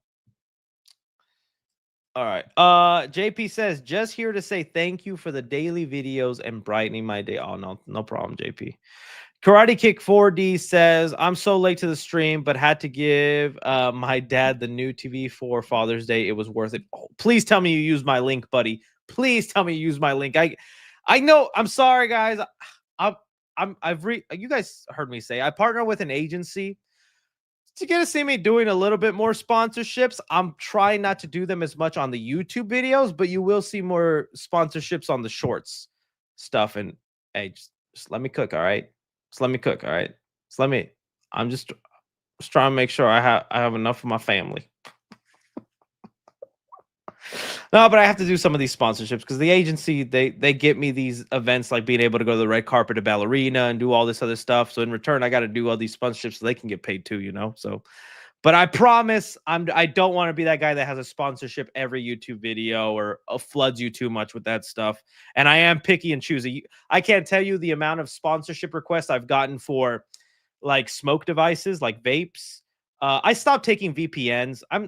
All right. JP says, just here to say thank you for the daily videos and brightening my day. Oh, no problem, JP. Karate Kick 4D says, I'm so late to the stream, but had to give my dad the new TV for Father's Day. It was worth it. Oh, please tell me you use my link, buddy. Please tell me you use my link. I know. I'm sorry, guys. You guys heard me say I partner with an agency. To get to see me doing a little bit more sponsorships. I'm trying not to do them as much on the YouTube videos, but you will see more sponsorships on the shorts stuff. And hey, just let me cook, all right? Just let me cook, all right? I'm just trying to make sure I have enough for my family. No, but I have to do some of these sponsorships because the agency, they get me these events like being able to go to the red carpet to Ballerina and do all this other stuff. So in return, I got to do all these sponsorships so they can get paid too, you know? So, but I promise I don't want to be that guy that has a sponsorship every YouTube video or floods you too much with that stuff. And I am picky and choosy. I can't tell you the amount of sponsorship requests I've gotten for like smoke devices, like vapes. I stopped taking VPNs. I'm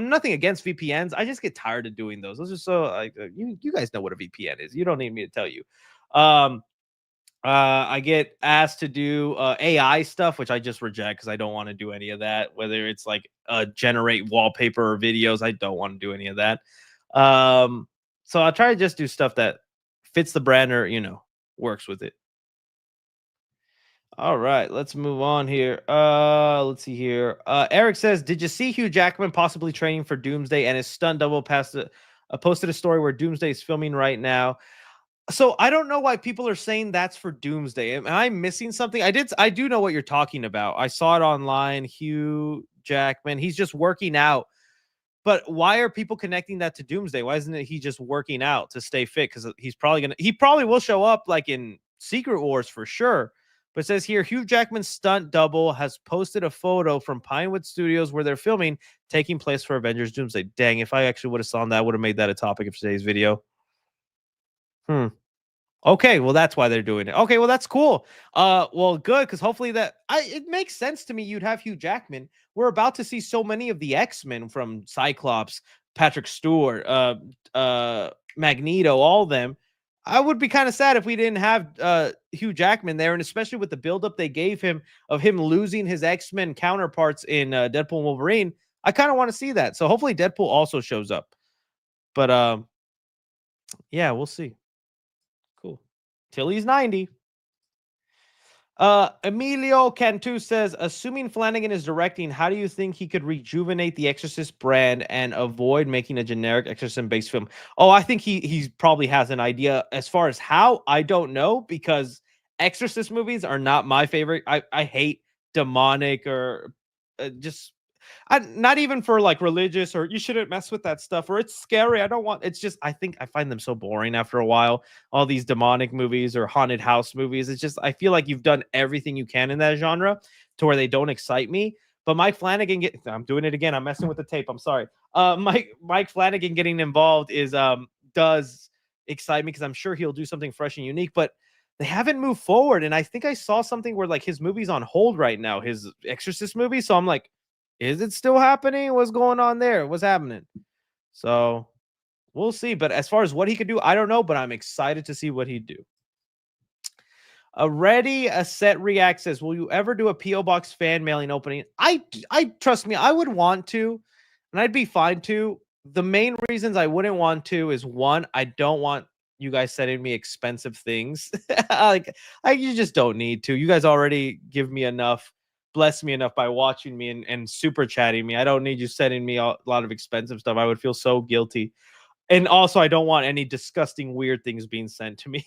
nothing against VPNs. I just get tired of doing those. Those are so like you guys know what a VPN is. You don't need me to tell you. I get asked to do AI stuff, which I just reject because I don't want to do any of that. Whether it's like generate wallpaper or videos, I don't want to do any of that. So I'll try to just do stuff that fits the brand or works with it. All right, let's move on here. Let's see here. Eric says, "Did you see Hugh Jackman possibly training for Doomsday and his stunt double posted a story where Doomsday is filming right now?" So I don't know why people are saying that's for Doomsday. Am I missing something? I do know what you're talking about. I saw it online. Hugh Jackman, he's just working out. But why are people connecting that to Doomsday? Why isn't he just working out to stay fit? Because he probably will show up like in Secret Wars for sure. But it says here, Hugh Jackman's stunt double has posted a photo from Pinewood Studios where they're filming, taking place for Avengers Doomsday. Dang, if I actually would have saw that, I would have made that a topic of today's video. Okay, well, that's why they're doing it. Okay, well, that's cool. Well, good, because hopefully it makes sense to me you'd have Hugh Jackman. We're about to see so many of the X-Men from Cyclops, Patrick Stewart, Magneto, all of them. I would be kind of sad if we didn't have Hugh Jackman there, and especially with the buildup they gave him of him losing his X-Men counterparts in Deadpool and Wolverine. I kind of want to see that. So hopefully Deadpool also shows up. But yeah, we'll see. Cool. Till he's 90. Emilio Cantu says, assuming Flanagan is directing, how do you think he could rejuvenate the Exorcist brand and avoid making a generic Exorcist-based film? Oh, I think he probably has an idea. As far as how, I don't know, because Exorcist movies are not my favorite. I hate demonic or just not even for like religious or you shouldn't mess with that stuff or it's scary. I don't want. It's just I find them so boring after a while. All these demonic movies or haunted house movies. It's just I feel like you've done everything you can in that genre to where they don't excite me. But Mike Flanagan, I'm doing it again. I'm messing with the tape. I'm sorry. Mike Flanagan getting involved does excite me because I'm sure he'll do something fresh and unique. But they haven't moved forward, and I think I saw something where like his movie's on hold right now, his Exorcist movie. So I'm like, is it still happening? What's going on there? What's happening? So we'll see. But as far as what he could do, I don't know. But I'm excited to see what he'd do. Ready a set react says, "Will you ever do a PO box fan mailing opening?" I trust me, I would want to, and I'd be fine to. The main reasons I wouldn't want to is one, I don't want you guys sending me expensive things. Like, you just don't need to. You guys already give me enough, bless me enough by watching me and super chatting me. I don't need you sending me a lot of expensive stuff. I would feel so guilty. And also, I don't want any disgusting weird things being sent to me.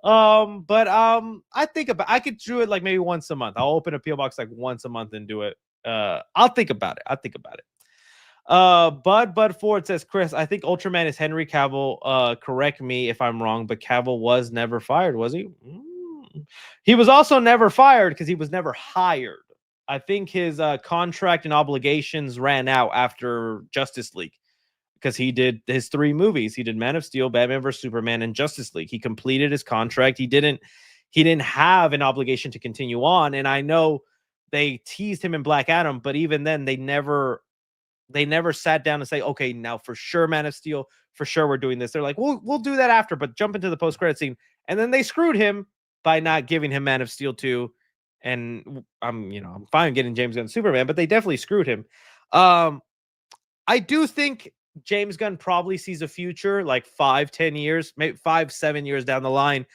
But I could do it like maybe once a month. I'll open a PO box like once a month and do it. I'll think about it. Bud Ford says, Chris, I think Ultraman is Henry Cavill. Correct me if I'm wrong, but Cavill was never fired, was he? He was also never fired because he was never hired. I think his contract and obligations ran out after Justice League, because he did his 3 movies. He did Man of Steel, Batman vs Superman, and Justice League. He completed his contract. He didn't have an obligation to continue on. And I know they teased him in Black Adam, but even then they never sat down and say, okay, now for sure Man of Steel, for sure we're doing this. They're like, we'll do that after, but jump into the post-credit scene. And then they screwed him by not giving him Man of Steel 2. And I'm fine getting James Gunn Superman, but they definitely screwed him. I do think James Gunn probably sees a future like 5-10 years, maybe 5-7 years down the line,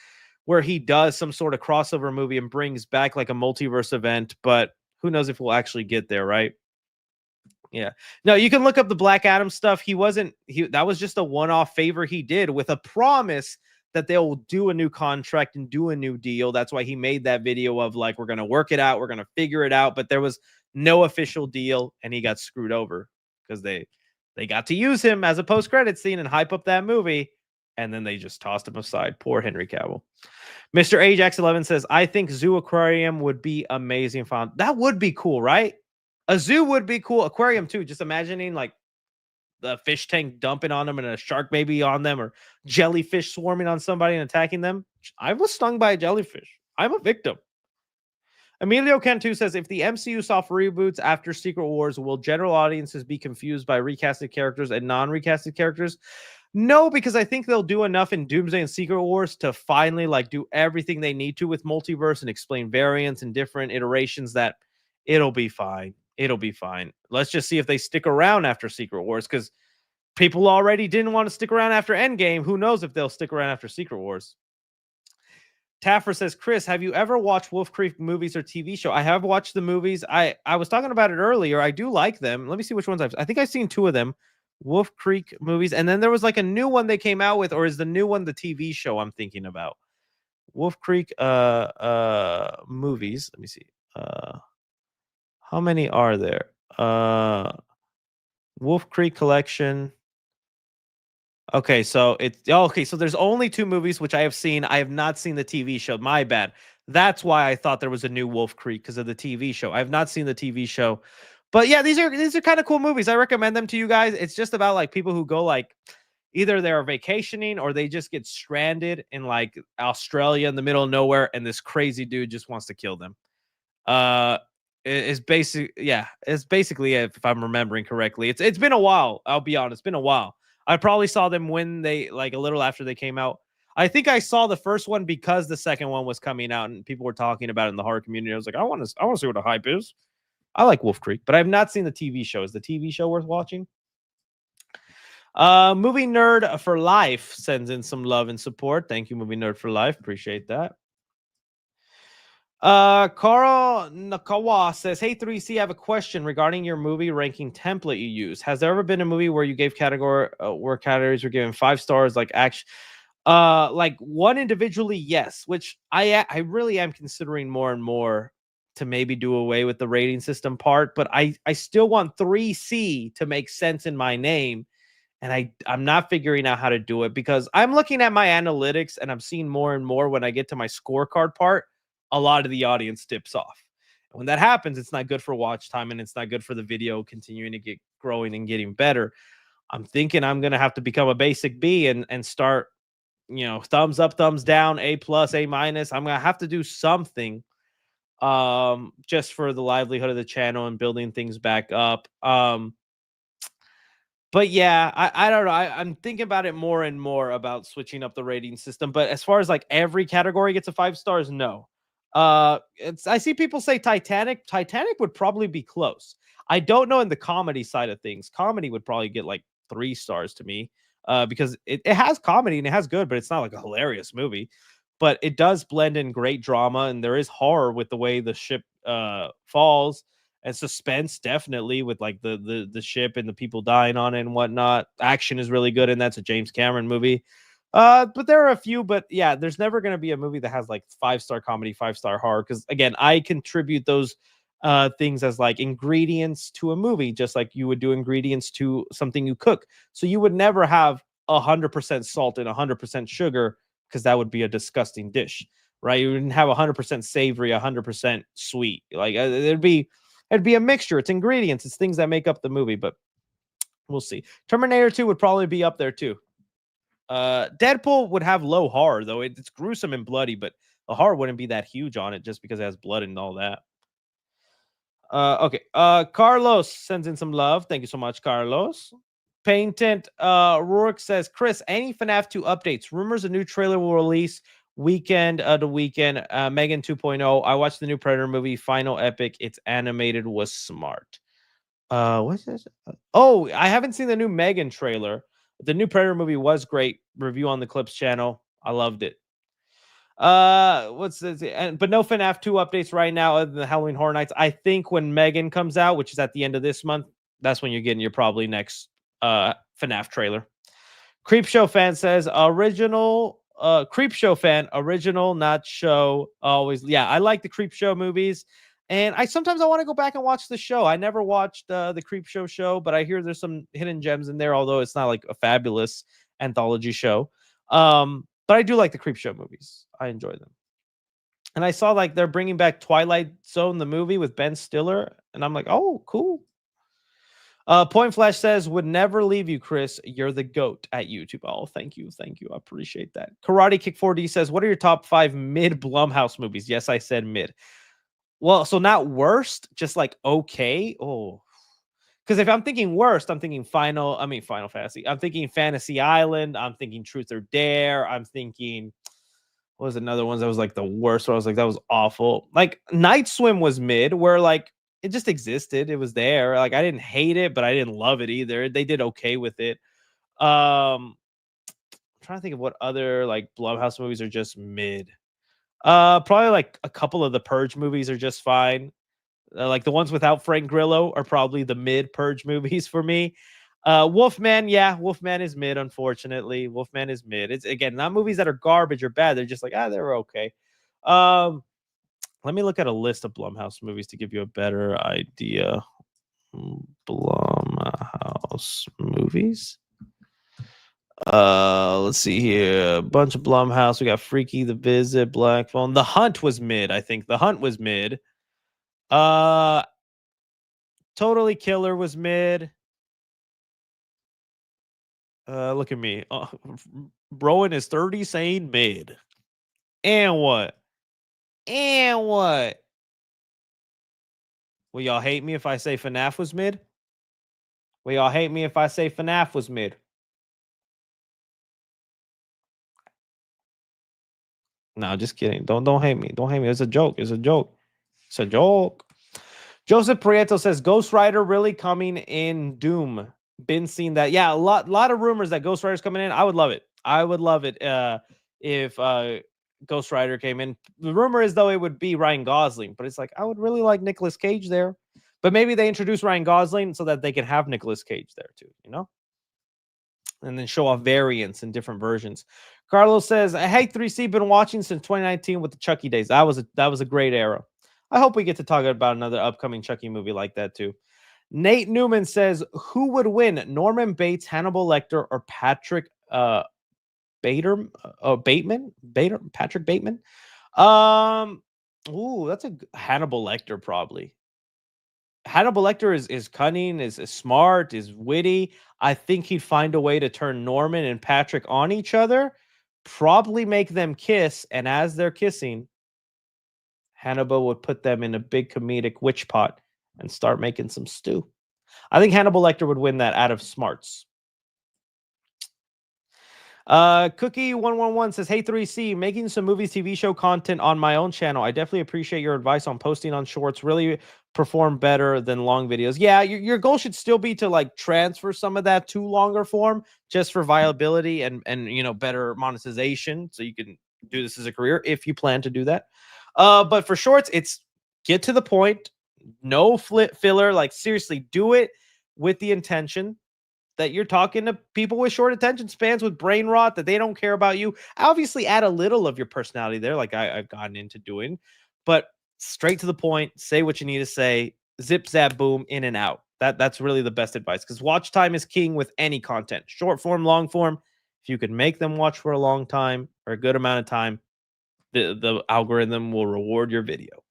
where he does some sort of crossover movie and brings back like a multiverse event, but who knows if we'll actually get there, right? Yeah. No, you can look up the Black Adam stuff. That was just a one-off favor he did with a promise that they'll do a new contract and do a new deal. That's why he made that video of like, we're going to work it out. We're going to figure it out. But there was no official deal and he got screwed over because they got to use him as a post-credit scene and hype up that movie. And then they just tossed him aside. Poor Henry Cavill. Mr. Ajax 11 says, I think Zoo Aquarium would be amazing. That would be cool, right? A zoo would be cool. Aquarium too. Just imagining like the fish tank dumping on them and a shark maybe on them, or jellyfish swarming on somebody and attacking them. I was stung by a jellyfish. I'm a victim. Emilio Cantu says, if the MCU soft reboots after Secret Wars, will general audiences be confused by recasted characters and non-recasted characters? No, because I think they'll do enough in Doomsday and Secret Wars to finally like do everything they need to with multiverse and explain variants and different iterations that it'll be fine. It'll be fine. Let's just see if they stick around after Secret Wars, because people already didn't want to stick around after Endgame. Who knows if they'll stick around after Secret Wars? Taffer says, Chris, have you ever watched Wolf Creek movies or TV show? I have watched the movies. I was talking about it earlier. I do like them. Let me see which ones I think I've seen 2 of them. Wolf Creek movies. And then there was like a new one they came out with, or is the new one the TV show I'm thinking about? Wolf Creek movies. Let me see. How many are there? Wolf Creek collection. Okay, so so there's only 2 movies which I have seen. I have not seen the TV show. My bad. That's why I thought there was a new Wolf Creek, because of the TV show. I have not seen the TV show. But yeah, these are kind of cool movies. I recommend them to you guys. It's just about like people who go like either they're vacationing or they just get stranded in like Australia in the middle of nowhere, and this crazy dude just wants to kill them. It's basically it, if I'm remembering correctly. It's been a while. I'll be honest, it's been a while. I probably saw them when they like a little after they came out. I think I saw the first one because the second one was coming out and people were talking about it in the horror community. I was like, I want to see what the hype is. I like Wolf Creek, but I've not seen the TV show. Is the TV show worth watching? Movie Nerd for Life sends in some love and support. Thank you, Movie Nerd for Life. Appreciate that. Carl Nakawa says, hey 3C, I have a question regarding your movie ranking template you use. Has there ever been a movie where you gave where categories were given 5 stars, like action? Like one individually, yes, which I really am considering more and more to maybe do away with the rating system part, but I still want 3C to make sense in my name. And I'm not figuring out how to do it, because I'm looking at my analytics and I'm seeing more and more when I get to my scorecard part, a lot of the audience dips off. And when that happens, it's not good for watch time and it's not good for the video continuing to get growing and getting better. I'm thinking I'm going to have to become a basic B and start, thumbs up, thumbs down, A+, A-. I'm going to have to do something just for the livelihood of the channel and building things back up. But yeah, I don't know. I'm thinking about it more and more about switching up the rating system. But as far as like every category gets a 5 stars, no. It's I see people say Titanic. Titanic would probably be close. I don't know in the comedy side of things. Comedy would probably get like 3 stars to me. Because it has comedy and it has good, but it's not like a hilarious movie. But it does blend in great drama, and there is horror with the way the ship falls, and suspense definitely with like the ship and the people dying on it and whatnot. Action is really good, and that's a James Cameron movie. But there are a few, but yeah, there's never going to be a movie that has like 5 star comedy, 5 star horror, because again, I contribute those things as like ingredients to a movie, just like you would do ingredients to something you cook. So you would never have 100% salt and 100% sugar, because that would be a disgusting dish, right? You wouldn't have 100% savory, 100% sweet. Like it'd be a mixture. It's ingredients. It's things that make up the movie. But we'll see. Terminator 2 would probably be up there too. Deadpool would have low horror though. It's gruesome and bloody, but the horror wouldn't be that huge on it just because it has blood and all that. Okay. Carlos sends in some love. Thank you so much, Carlos. Paintant Rourke says, Chris, any FNAF 2 updates? Rumors a new trailer will release weekend to weekend. Megan 2.0. I watched the new Predator movie, Final Epic. It's animated, was smart. What's this? Oh, I haven't seen the new Megan trailer. The new Predator movie was great. Review on the Clips channel. I loved it. What's this? But no FNAF 2 updates right now other than the Halloween Horror Nights. I think when Megan comes out, which is at the end of this month, that's when you're getting your probably next FNAF trailer. Creepshow fan says original Creepshow fan, original, not show. Always, yeah, I like the Creepshow movies. And I sometimes I want to go back and watch the show. I never watched the Creepshow show, but I hear there's some hidden gems in there, although it's not like a fabulous anthology show. But I do like the Creepshow movies. I enjoy them. And I saw like they're bringing back Twilight Zone, the movie with Ben Stiller, and I'm like, oh, cool. Point Flash says, would never leave you, Chris. You're the GOAT at YouTube. Oh, thank you. Thank you. I appreciate that. Karate Kick 4D says, what are your top 5 mid Blumhouse movies? Yes, I said mid. Well, so not worst, just like okay. Oh, because if I'm thinking worst, I'm thinking Final Fantasy. I'm thinking Fantasy Island. I'm thinking Truth or Dare. I'm thinking, what was another one that was like the worst? Where I was like, that was awful. Like Night Swim was mid, where like it just existed. It was there. Like I didn't hate it, but I didn't love it either. They did okay with it. I'm trying to think of what other like Blumhouse movies are just mid. Probably like a couple of the Purge movies are just fine. Like the ones without Frank Grillo are probably the mid Purge movies for me. Wolfman, yeah, Wolfman is mid, unfortunately. Wolfman is mid. It's again not movies that are garbage or bad. They're just like, they're okay. Let me look at a list of Blumhouse movies to give you a better idea. Blumhouse movies. Let's see here. A bunch of Blumhouse. We got Freaky, The Visit, Black Phone. The Hunt was mid, I think. The Hunt was mid. Totally Killer was mid. Look at me. Bro in his 30s saying mid. And what? And what? Will y'all hate me if I say FNAF was mid? Will y'all hate me if I say FNAF was mid? No, just kidding. Don't hate me. Don't hate me. It's a joke. It's a joke. It's a joke. Joseph Prieto says Ghost Rider really coming in Doom. Been seeing that. Yeah, a lot of rumors that Ghost Rider's coming in. I would love it. I would love it if Ghost Rider came in. The rumor is though it would be Ryan Gosling, but it's like I would really like Nicolas Cage there. But maybe they introduce Ryan Gosling so that they can have Nicolas Cage there too, you know? And then show off variants and different versions. Carlos says, "Hey 3C, been watching since 2019 with the Chucky days. That was a great era. I hope we get to talk about another upcoming Chucky movie like that too." Nate Newman says, "Who would win, Norman Bates, Hannibal Lecter, or Patrick Bateman? Patrick Bateman? That's a Hannibal Lecter probably. Hannibal Lecter is cunning, is smart, is witty. I think he'd find a way to turn Norman and Patrick on each other, probably make them kiss, and as they're kissing, Hannibal would put them in a big comedic witch pot and start making some stew. I think Hannibal Lecter would win that out of smarts. Cookie 111 says, "Hey 3C, making some movies TV show content on my own channel. I definitely appreciate your advice on posting on shorts. Really perform better than long videos." Yeah, your goal should still be to like transfer some of that to longer form just for viability and better monetization so you can do this as a career if you plan to do that. But for shorts, it's get to the point, no filler, like seriously do it with the intention that you're talking to people with short attention spans with brain rot, that they don't care about you. Obviously, add a little of your personality there, like I've gotten into doing, but straight to the point, say what you need to say, zip, zap, boom, in and out. That's really the best advice because watch time is king with any content, short form, long form. If you can make them watch for a long time or a good amount of time, the algorithm will reward your video.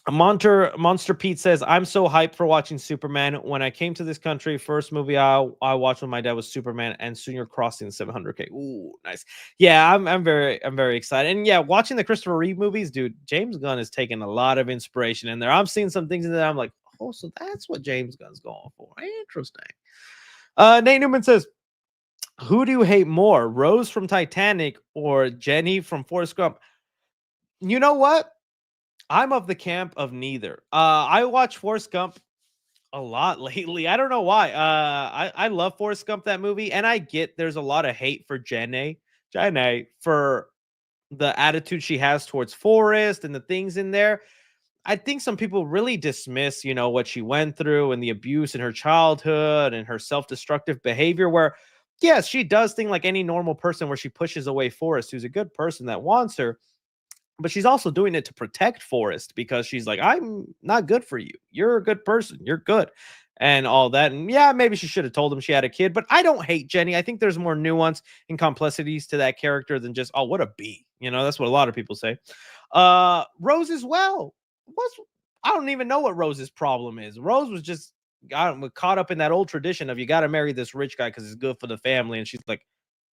Monster Pete says, "I'm so hyped for watching Superman. When I came to this country, first movie I watched with my dad was Superman, and soon you're crossing 700K." Ooh, nice. Yeah, I'm very excited. And yeah, watching the Christopher Reeve movies, dude, James Gunn is taking a lot of inspiration in there. I'm seeing some things in there. I'm like, oh, so that's what James Gunn's going for. Interesting. Nate Newman says, "Who do you hate more, Rose from Titanic or Jenny from Forrest Gump?" You know what? I'm of the camp of neither. I watch Forrest Gump a lot lately. I don't know why. I love Forrest Gump, that movie, and I get there's a lot of hate for Jenny for the attitude she has towards Forrest and the things in there. I think some people really dismiss, what she went through and the abuse in her childhood and her self-destructive behavior. Where, yes, she does things like any normal person, where she pushes away Forrest, who's a good person that wants her. But she's also doing it to protect Forrest because she's like, I'm not good for you. You're a good person. You're good. And all that. And yeah, maybe she should have told him she had a kid, but I don't hate Jenny. I think there's more nuance and complexities to that character than just, oh, what a B. That's what a lot of people say. Rose as well. I don't even know what Rose's problem is. Rose was just caught up in that old tradition of you got to marry this rich guy because it's good for the family. And she's like,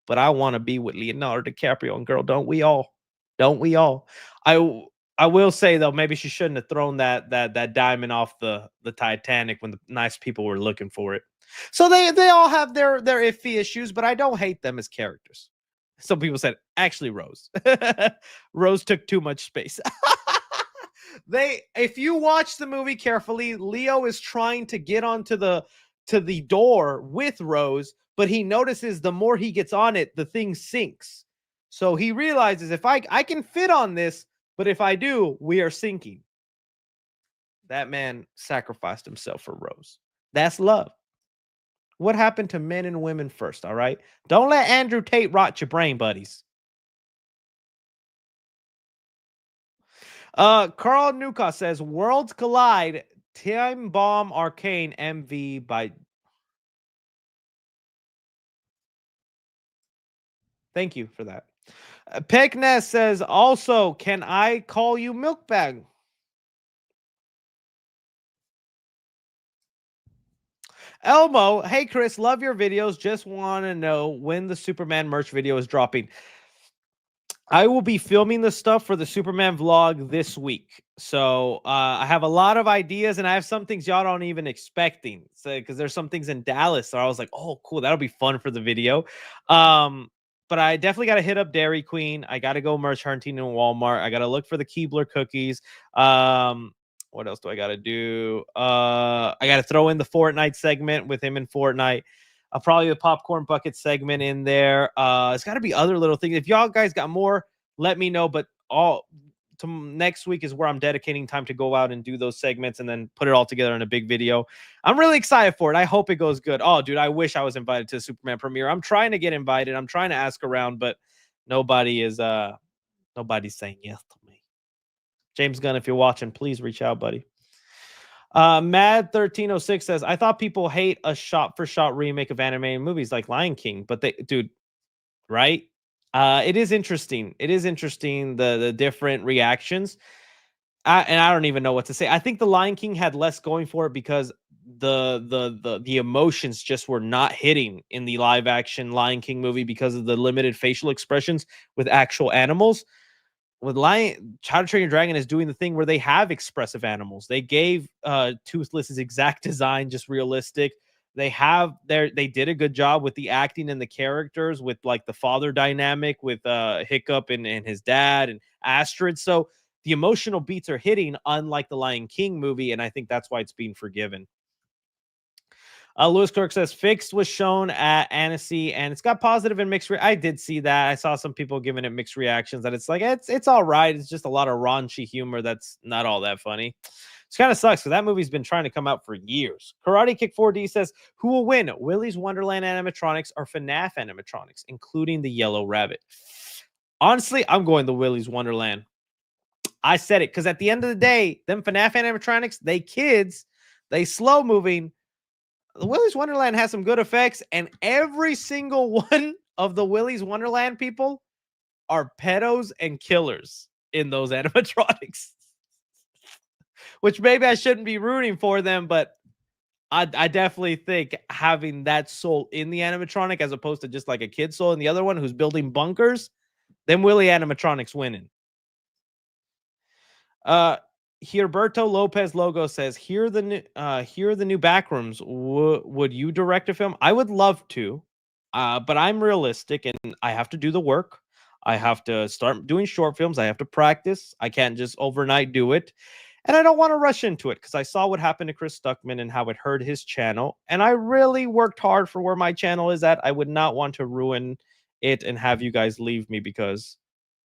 but I want to be with Leonardo DiCaprio. And girl, don't we all? Don't we all? I will say though, maybe she shouldn't have thrown that diamond off the Titanic when the nice people were looking for it. So they all have their iffy issues, but I don't hate them as characters. Some people said actually Rose. Rose took too much space. If you watch the movie carefully, Leo is trying to get onto the door with Rose, but he notices the more he gets on it, the thing sinks. So he realizes if I can fit on this, but if I do, we are sinking. That man sacrificed himself for Rose. That's love. What happened to men and women first, all right? Don't let Andrew Tate rot your brain, buddies. Carl Nuka says, "Worlds Collide, Time Bomb Arcane MV by..." Thank you for that. Peckness says, "Also, can I call you Milkbag?" Elmo, "Hey Chris, love your videos. Just want to know when the Superman merch video is dropping." I will be filming the stuff for the Superman vlog this week. So I have a lot of ideas, and I have some things y'all don't even expecting. So because there's some things in Dallas, so I was like, oh, cool, that'll be fun for the video. But I definitely got to hit up Dairy Queen. I got to go merch hunting in Walmart. I got to look for the Keebler cookies. What else do I got to do? I got to throw in the Fortnite segment with him in Fortnite. Probably the popcorn bucket segment in there. It's got to be other little things. If y'all guys got more, let me know. But next week is where I'm dedicating time to go out and do those segments and then put it all together in a big video. I'm really excited for it. I hope it goes good. Oh, dude, I wish I was invited to the Superman premiere. I'm trying to get invited. I'm trying to ask around, but nobody's saying yes to me. James Gunn, if you're watching, please reach out, buddy. Mad1306 says, "I thought people hate a shot-for-shot remake of animated movies like Lion King, but dude, right? It is interesting. It is interesting the different reactions. And I don't even know what to say. I think the Lion King had less going for it because the emotions just were not hitting in the live action Lion King movie because of the limited facial expressions with actual animals. with Lion How to Train Your Dragon is doing the thing where they have expressive animals. They gave Toothless his exact design, just realistic. They did a good job with the acting and the characters, with like the father dynamic with Hiccup and his dad and Astrid. So the emotional beats are hitting, unlike the Lion King movie, and I think that's why it's being forgiven. Lewis Clark says Fixed was shown at Annecy and it's got positive and mixed. I did see that. I saw some people giving it mixed reactions. That it's like it's all right. It's just a lot of raunchy humor that's not all that funny. It kind of sucks because that movie's been trying to come out for years. Karate Kick 4D says, who will win, Willy's Wonderland animatronics or FNAF animatronics, including the Yellow Rabbit? Honestly, I'm going the Willy's Wonderland. I said it because at the end of the day, them FNAF animatronics, they kids, they slow moving. The Willy's Wonderland has some good effects, and every single one of the Willy's Wonderland people are pedos and killers in those animatronics. Which maybe I shouldn't be rooting for them, but I definitely think having that soul in the animatronic as opposed to just like a kid soul in the other one who's building bunkers, them Willy animatronics winning. Herberto Lopez Logo says, here are the new backrooms. Would you direct a film? I would love to, but I'm realistic and I have to do the work. I have to start doing short films. I have to practice. I can't just overnight do it. And I don't want to rush into it because I saw what happened to Chris Stuckman and how it hurt his channel. And I really worked hard for where my channel is at. I would not want to ruin it and have you guys leave me because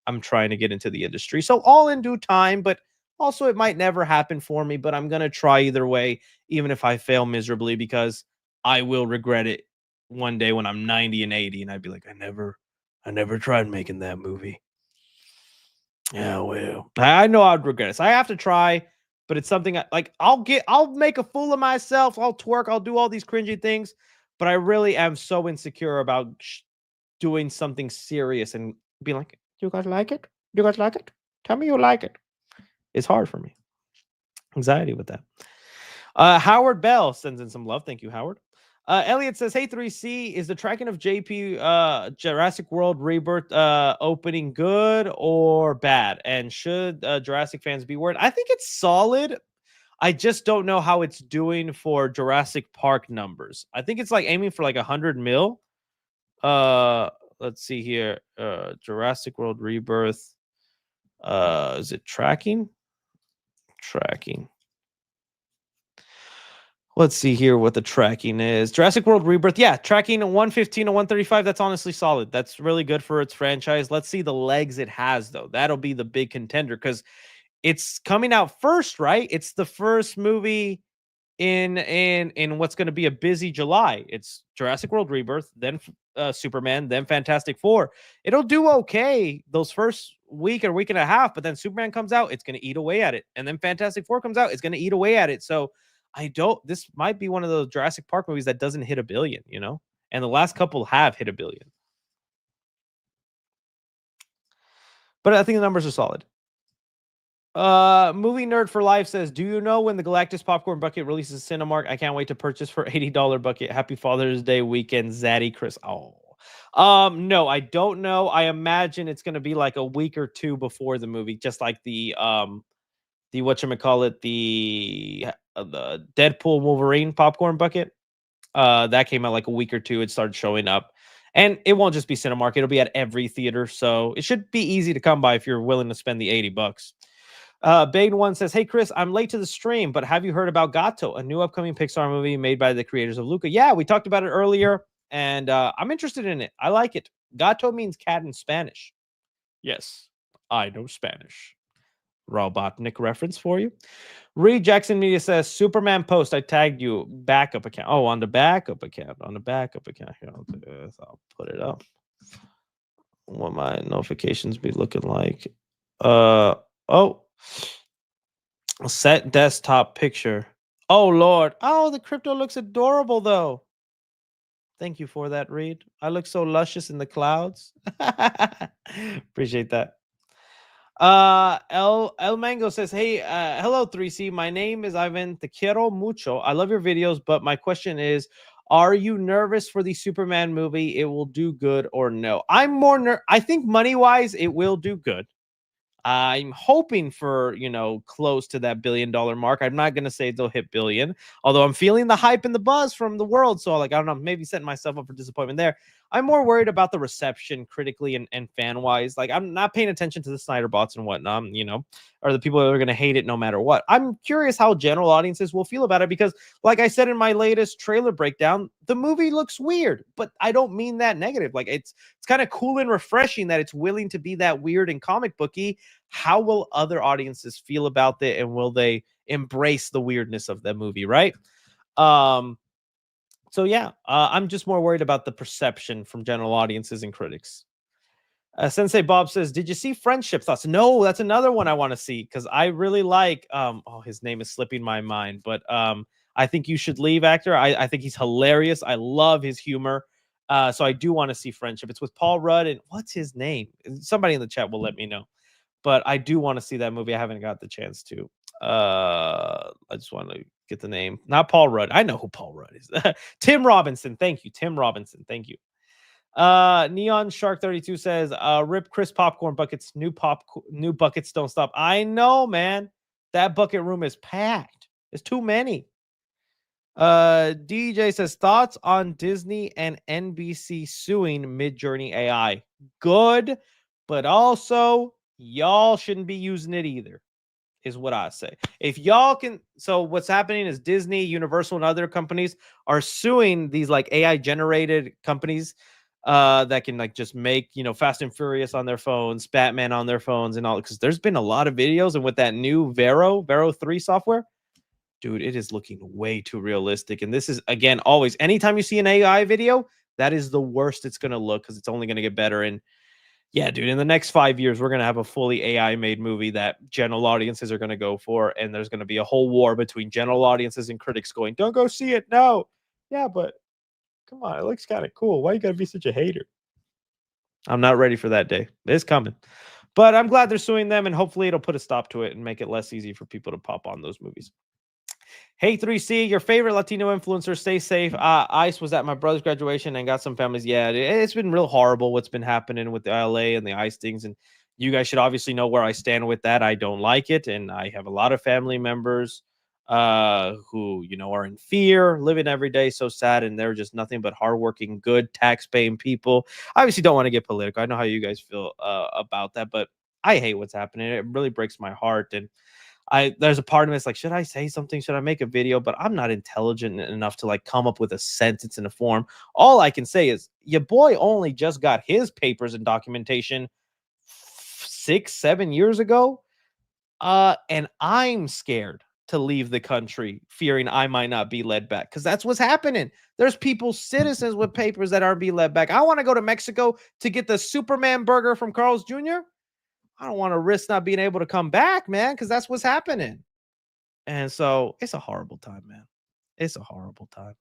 I'm trying to get into the industry. So all in due time, but also it might never happen for me, but I'm going to try either way, even if I fail miserably, because I will regret it one day when I'm 90 and 80. And I'd be like, I never tried making that movie. Yeah, well, I know I'd regret it. So I have to try, but it's something like I'll make a fool of myself. I'll twerk. I'll do all these cringy things, but I really am so insecure about doing something serious and being like, do you guys like it? Do you guys like it? Tell me you like it. It's hard for me. Anxiety with that. Howard Bell sends in some love. Thank you, Howard. Elliot says, hey, 3C, is the tracking of JP Jurassic World Rebirth opening good or bad? And should Jurassic fans be worried? I think it's solid. I just don't know how it's doing for Jurassic Park numbers. I think it's like aiming for like 100 mil. Let's see here. Jurassic World Rebirth. Is it tracking? Tracking. Let's see here what the tracking is. Jurassic World Rebirth. Yeah, tracking 115 to 135. That's honestly solid. That's really good for its franchise. Let's see the legs it has, though. That'll be the big contender because it's coming out first, right? It's the first movie in what's going to be a busy July. It's Jurassic World Rebirth, then Superman, then Fantastic Four. It'll do okay those first week or week and a half, but then Superman comes out, it's going to eat away at it. And then Fantastic Four comes out, it's going to eat away at it. So this might be one of those Jurassic Park movies that doesn't hit 1 billion, you know? And the last couple have hit 1 billion. But I think the numbers are solid. Movie Nerd for Life says, do you know when the Galactus popcorn bucket releases Cinemark? I can't wait to purchase for $80 bucket. Happy Father's Day weekend, Zaddy Chris. Oh, no, I don't know. I imagine it's going to be like a week or two before the movie, just like the whatchamacallit, the Deadpool Wolverine popcorn bucket. That came out like a week or two. It started showing up. And it won't just be Cinemark. It'll be at every theater. So it should be easy to come by if you're willing to spend the $80. Bane One says, hey, Chris, I'm late to the stream, but have you heard about Gatto, a new upcoming Pixar movie made by the creators of Luca? Yeah, we talked about it earlier, and I'm interested in it. I like it. Gatto means cat in Spanish. Yes, I know Spanish. Robotnik reference for you. Reed Jackson Media says, Superman post, I tagged you, backup account. Oh, on the backup account. On the backup account. Here, I'll do this. I'll put it up. What my notifications be looking like. Oh. Set desktop picture. Oh, Lord. Oh, the crypto looks adorable, though. Thank you for that, Reed. I look so luscious in the clouds. Appreciate that. El Mango says, hey, hello 3C, my name is Ivan, te quiero mucho. I love your videos, but my question is, are you nervous for the Superman movie? It will do good or no? I'm more I think money wise it will do good. I'm hoping for, close to that $1 billion mark. I'm not going to say they'll hit billion, although I'm feeling the hype and the buzz from the world. So, like, I don't know, maybe setting myself up for disappointment there. I'm more worried about the reception critically and fan wise. Like, I'm not paying attention to the Snyder bots and whatnot, or the people that are going to hate it no matter what. I'm curious how general audiences will feel about it because, like I said in my latest trailer breakdown, the movie looks weird, but I don't mean that negative. Like, it's kind of cool and refreshing that it's willing to be that weird and comic booky. How will other audiences feel about it, and will they embrace the weirdness of the movie, right? So yeah, I'm just more worried about the perception from general audiences and critics. Sensei Bob says, "Did you see Friendship Thoughts?" No, that's another one I want to see because I really like. His name is slipping my mind, but I think you should leave actor. I think he's hilarious. I love his humor. So I do want to see Friendship. It's with Paul Rudd and what's his name? Somebody in the chat will let me know. But I do want to see that movie. I haven't got the chance to. I just want to get the name. Not Paul Rudd. I know who Paul Rudd is. Tim Robinson. Thank you. Tim Robinson. Thank you. Neon Shark 32 says, rip Chris popcorn buckets. New buckets don't stop. I know, man. That bucket room is packed. There's too many. DJ says, thoughts on Disney and NBC suing Midjourney AI. Good, but also y'all shouldn't be using it either, is what I say. If y'all can, so what's happening is Disney, Universal, and other companies are suing these like AI generated companies that can like just make, Fast and Furious on their phones, Batman on their phones, and all, because there's been a lot of videos, and with that new Vero 3 software, dude, it is looking way too realistic. And this is, again, always, anytime you see an AI video, that is the worst it's going to look because it's only going to get better. And yeah, dude, in the next 5 years, we're going to have a fully AI made movie that general audiences are going to go for. And there's going to be a whole war between general audiences and critics going, don't go see it. No. Yeah, but come on, it looks kind of cool. Why you got to be such a hater? I'm not ready for that day. It's coming. But I'm glad they're suing them, and hopefully it'll put a stop to it and make it less easy for people to pop on those movies. Hey, 3C, your favorite Latino influencer, stay safe. Ice was at my brother's graduation and got some families. Yeah, it's been real horrible what's been happening with the LA and the Ice things. And you guys should obviously know where I stand with that. I don't like it. And I have a lot of family members who, are in fear, living every day so sad. And they're just nothing but hardworking, good, tax-paying people. I obviously don't want to get political. I know how you guys feel about that, but I hate what's happening. It really breaks my heart. And there's a part of me that's like, should I say something? Should I make a video? But I'm not intelligent enough to like come up with a sentence in a form. All I can say is your boy only just got his papers and documentation 6-7 years ago. And I'm scared to leave the country, fearing I might not be led back, because that's what's happening. There's people, citizens with papers that aren't being led back. I want to go to Mexico to get the Superman burger from Carl's Jr. I don't want to risk not being able to come back, man, because that's what's happening. And so it's a horrible time, man. It's a horrible time.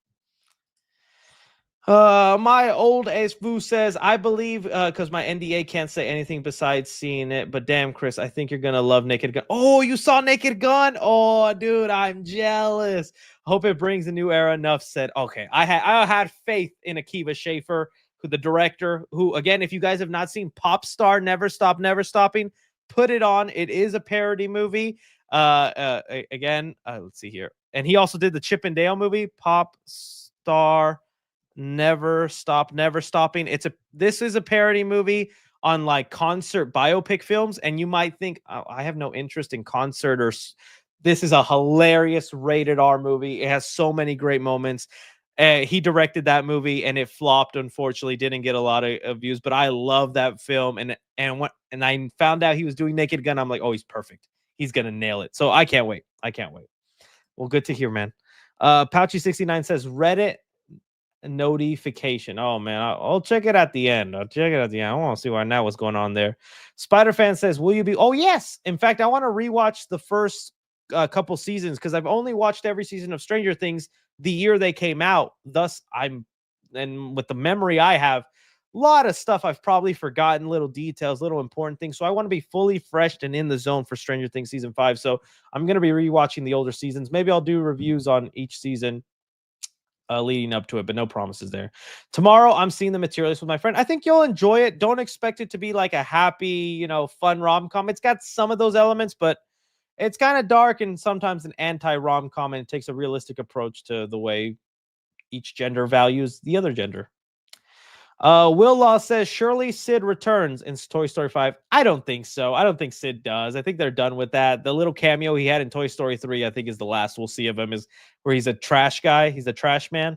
My old ace Vu says, I believe, because my NDA can't say anything besides seeing it, but damn, Chris, I think you're gonna love Naked Gun. Oh, you saw Naked Gun? Oh, dude, I'm jealous. Hope it brings a new era. Enough said. Okay, I had faith in Akiva Schaffer, who the director, who, again, if you guys have not seen Pop Star Never Stop Never Stopping, put it on. It is a parody movie. Again, let's see here, and he also did the Chip and Dale movie, Pop Star Never Stop Never Stopping. This is a parody movie on like concert biopic films, and you might think, oh, I have no interest in concert, or this is a hilarious rated R movie. It has so many great moments. He directed that movie and it flopped, unfortunately, didn't get a lot of views, but I love that film. And I found out he was doing Naked Gun. I'm like, oh, he's perfect. He's gonna nail it. So I can't wait. Well, good to hear, man. Pouchy69 says Reddit notification. Oh man, I'll check it at the end. I want to see what's going on there. Spider Fan says, will you be? Oh yes, in fact, I want to rewatch the first couple seasons, because I've only watched every season of Stranger Things the year they came out. Thus, and with the memory I have, a lot of stuff I've probably forgotten, little details, little important things. So I want to be fully fresh and in the zone for Stranger Things season 5. So I'm going to be rewatching the older seasons. Maybe I'll do reviews on each season leading up to it, but no promises there. Tomorrow, I'm seeing The Materialist with my friend. I think you'll enjoy it. Don't expect it to be like a happy, fun rom-com. It's got some of those elements, but it's kind of dark and sometimes an anti-rom-com, and it takes a realistic approach to the way each gender values the other gender. Will Law says, surely Sid returns in Toy Story 5. I don't think so. I don't think Sid does. I think they're done with that. The little cameo he had in Toy Story 3, I think, is the last we'll see of him, is where he's a trash guy. He's a trash man.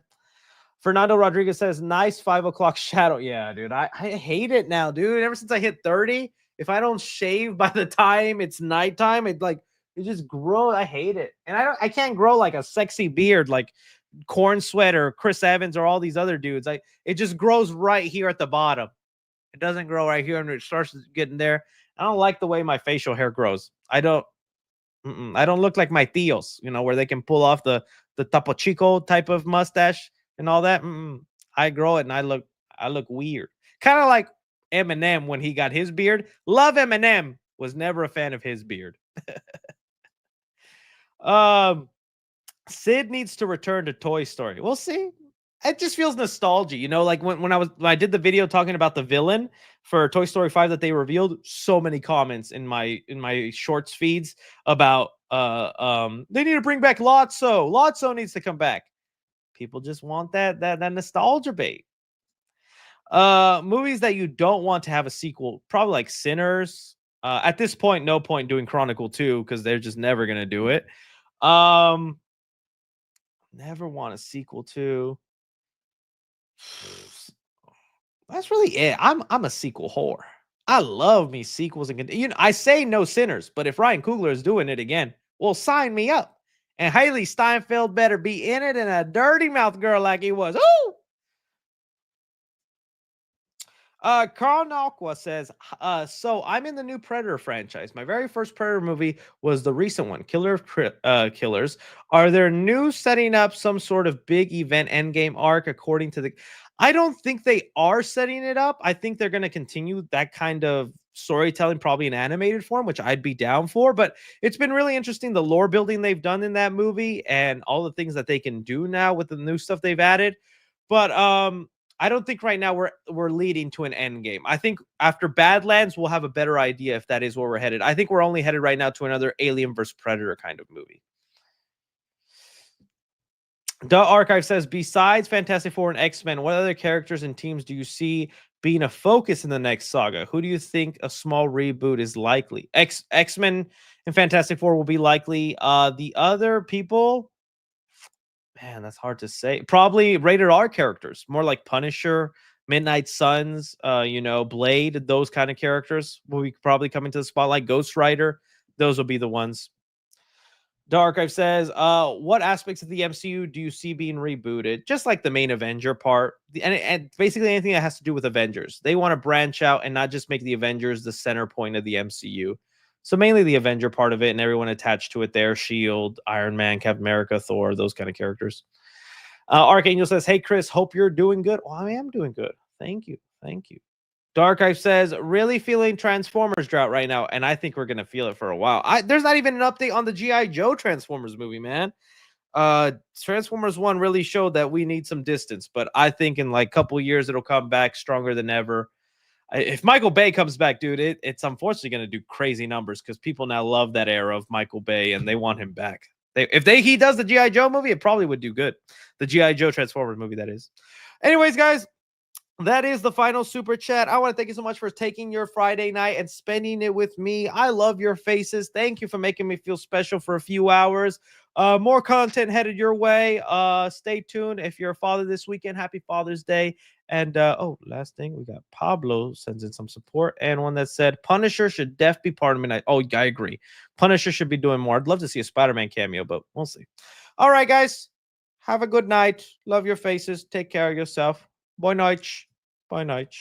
Fernando Rodriguez says, nice 5 o'clock shadow. Yeah, dude. I hate it now, dude. Ever since I hit 30, if I don't shave by the time it's nighttime, it just grows. I hate it. And I can't grow like a sexy beard like Corn Sweat or Chris Evans or all these other dudes. It just grows right here at the bottom. It doesn't grow right here, and it starts getting there. I don't like the way my facial hair grows. I don't look like my tios, where they can pull off the Topo Chico type of mustache and all that. I grow it and I look weird. Kind of like Eminem when he got his beard. Love Eminem, was never a fan of his beard. Sid needs to return to Toy Story. We'll see. It just feels nostalgia, like when I did the video talking about the villain for Toy Story 5 that they revealed. So many comments in my shorts feeds about they need to bring back Lotso. Lotso needs to come back. People just want that nostalgia bait. Movies that you don't want to have a sequel, probably like Sinners. At this point, no point doing Chronicle 2 because they're just never gonna do it. Never want a sequel to. That's really it. I'm a sequel whore. I love me sequels and I say no Sinners, but if Ryan Coogler is doing it again, well, sign me up. And Haley Steinfeld better be in it and a dirty mouth girl like he was. Ooh! Carl Nalqua says, so I'm in the new Predator franchise. My very first Predator movie was the recent one, Killer of Killers. Are there new setting up some sort of big event endgame arc according to the... I don't think they are setting it up. I think they're going to continue that kind of storytelling, probably in animated form, which I'd be down for. But it's been really interesting, the lore building they've done in that movie and all the things that they can do now with the new stuff they've added. But I don't think right now we're leading to an end game. I think after Badlands, we'll have a better idea if that is where we're headed. I think we're only headed right now to another Alien vs. Predator kind of movie. The Archive says, besides Fantastic Four and X-Men, what other characters and teams do you see being a focus in the next saga? Who do you think a small reboot is likely? X-Men and Fantastic Four will be likely. The other people... Man, that's hard to say. Probably rated R characters, more like Punisher, Midnight Suns, Blade. Those kind of characters will be probably coming to the spotlight. Ghost Rider, those will be the ones. The Archive says, what aspects of the MCU do you see being rebooted? Just like the main Avenger part, and basically anything that has to do with Avengers. They want to branch out and not just make the Avengers the center point of the MCU. So mainly the Avenger part of it and everyone attached to it there. Shield, Iron Man, Captain America, Thor, those kind of characters. Archangel says, hey, Chris, hope you're doing good. Well, I am doing good. Thank you. Thank you. Darkive says, really feeling Transformers drought right now. And I think we're going to feel it for a while. There's not even an update on the G.I. Joe Transformers movie, man. Transformers 1 really showed that we need some distance. But I think in like a couple years, it'll come back stronger than ever. If Michael Bay comes back, dude, it's unfortunately going to do crazy numbers because people now love that era of Michael Bay and they want him back. If he does the G.I. Joe movie, it probably would do good. The G.I. Joe Transformers movie, that is. Anyways, guys, that is the final super chat. I want to thank you so much for taking your Friday night and spending it with me. I love your faces. Thank you for making me feel special for a few hours. More content headed your way. Stay tuned. If you're a father this weekend, happy Father's Day. And last thing, we got Pablo sends in some support, and one that said Punisher should be part of Midnight. Oh, I agree. Punisher should be doing more. I'd love to see a Spider-Man cameo, but we'll see. All right, guys, have a good night. Love your faces. Take care of yourself. Boa noite. Boa noite.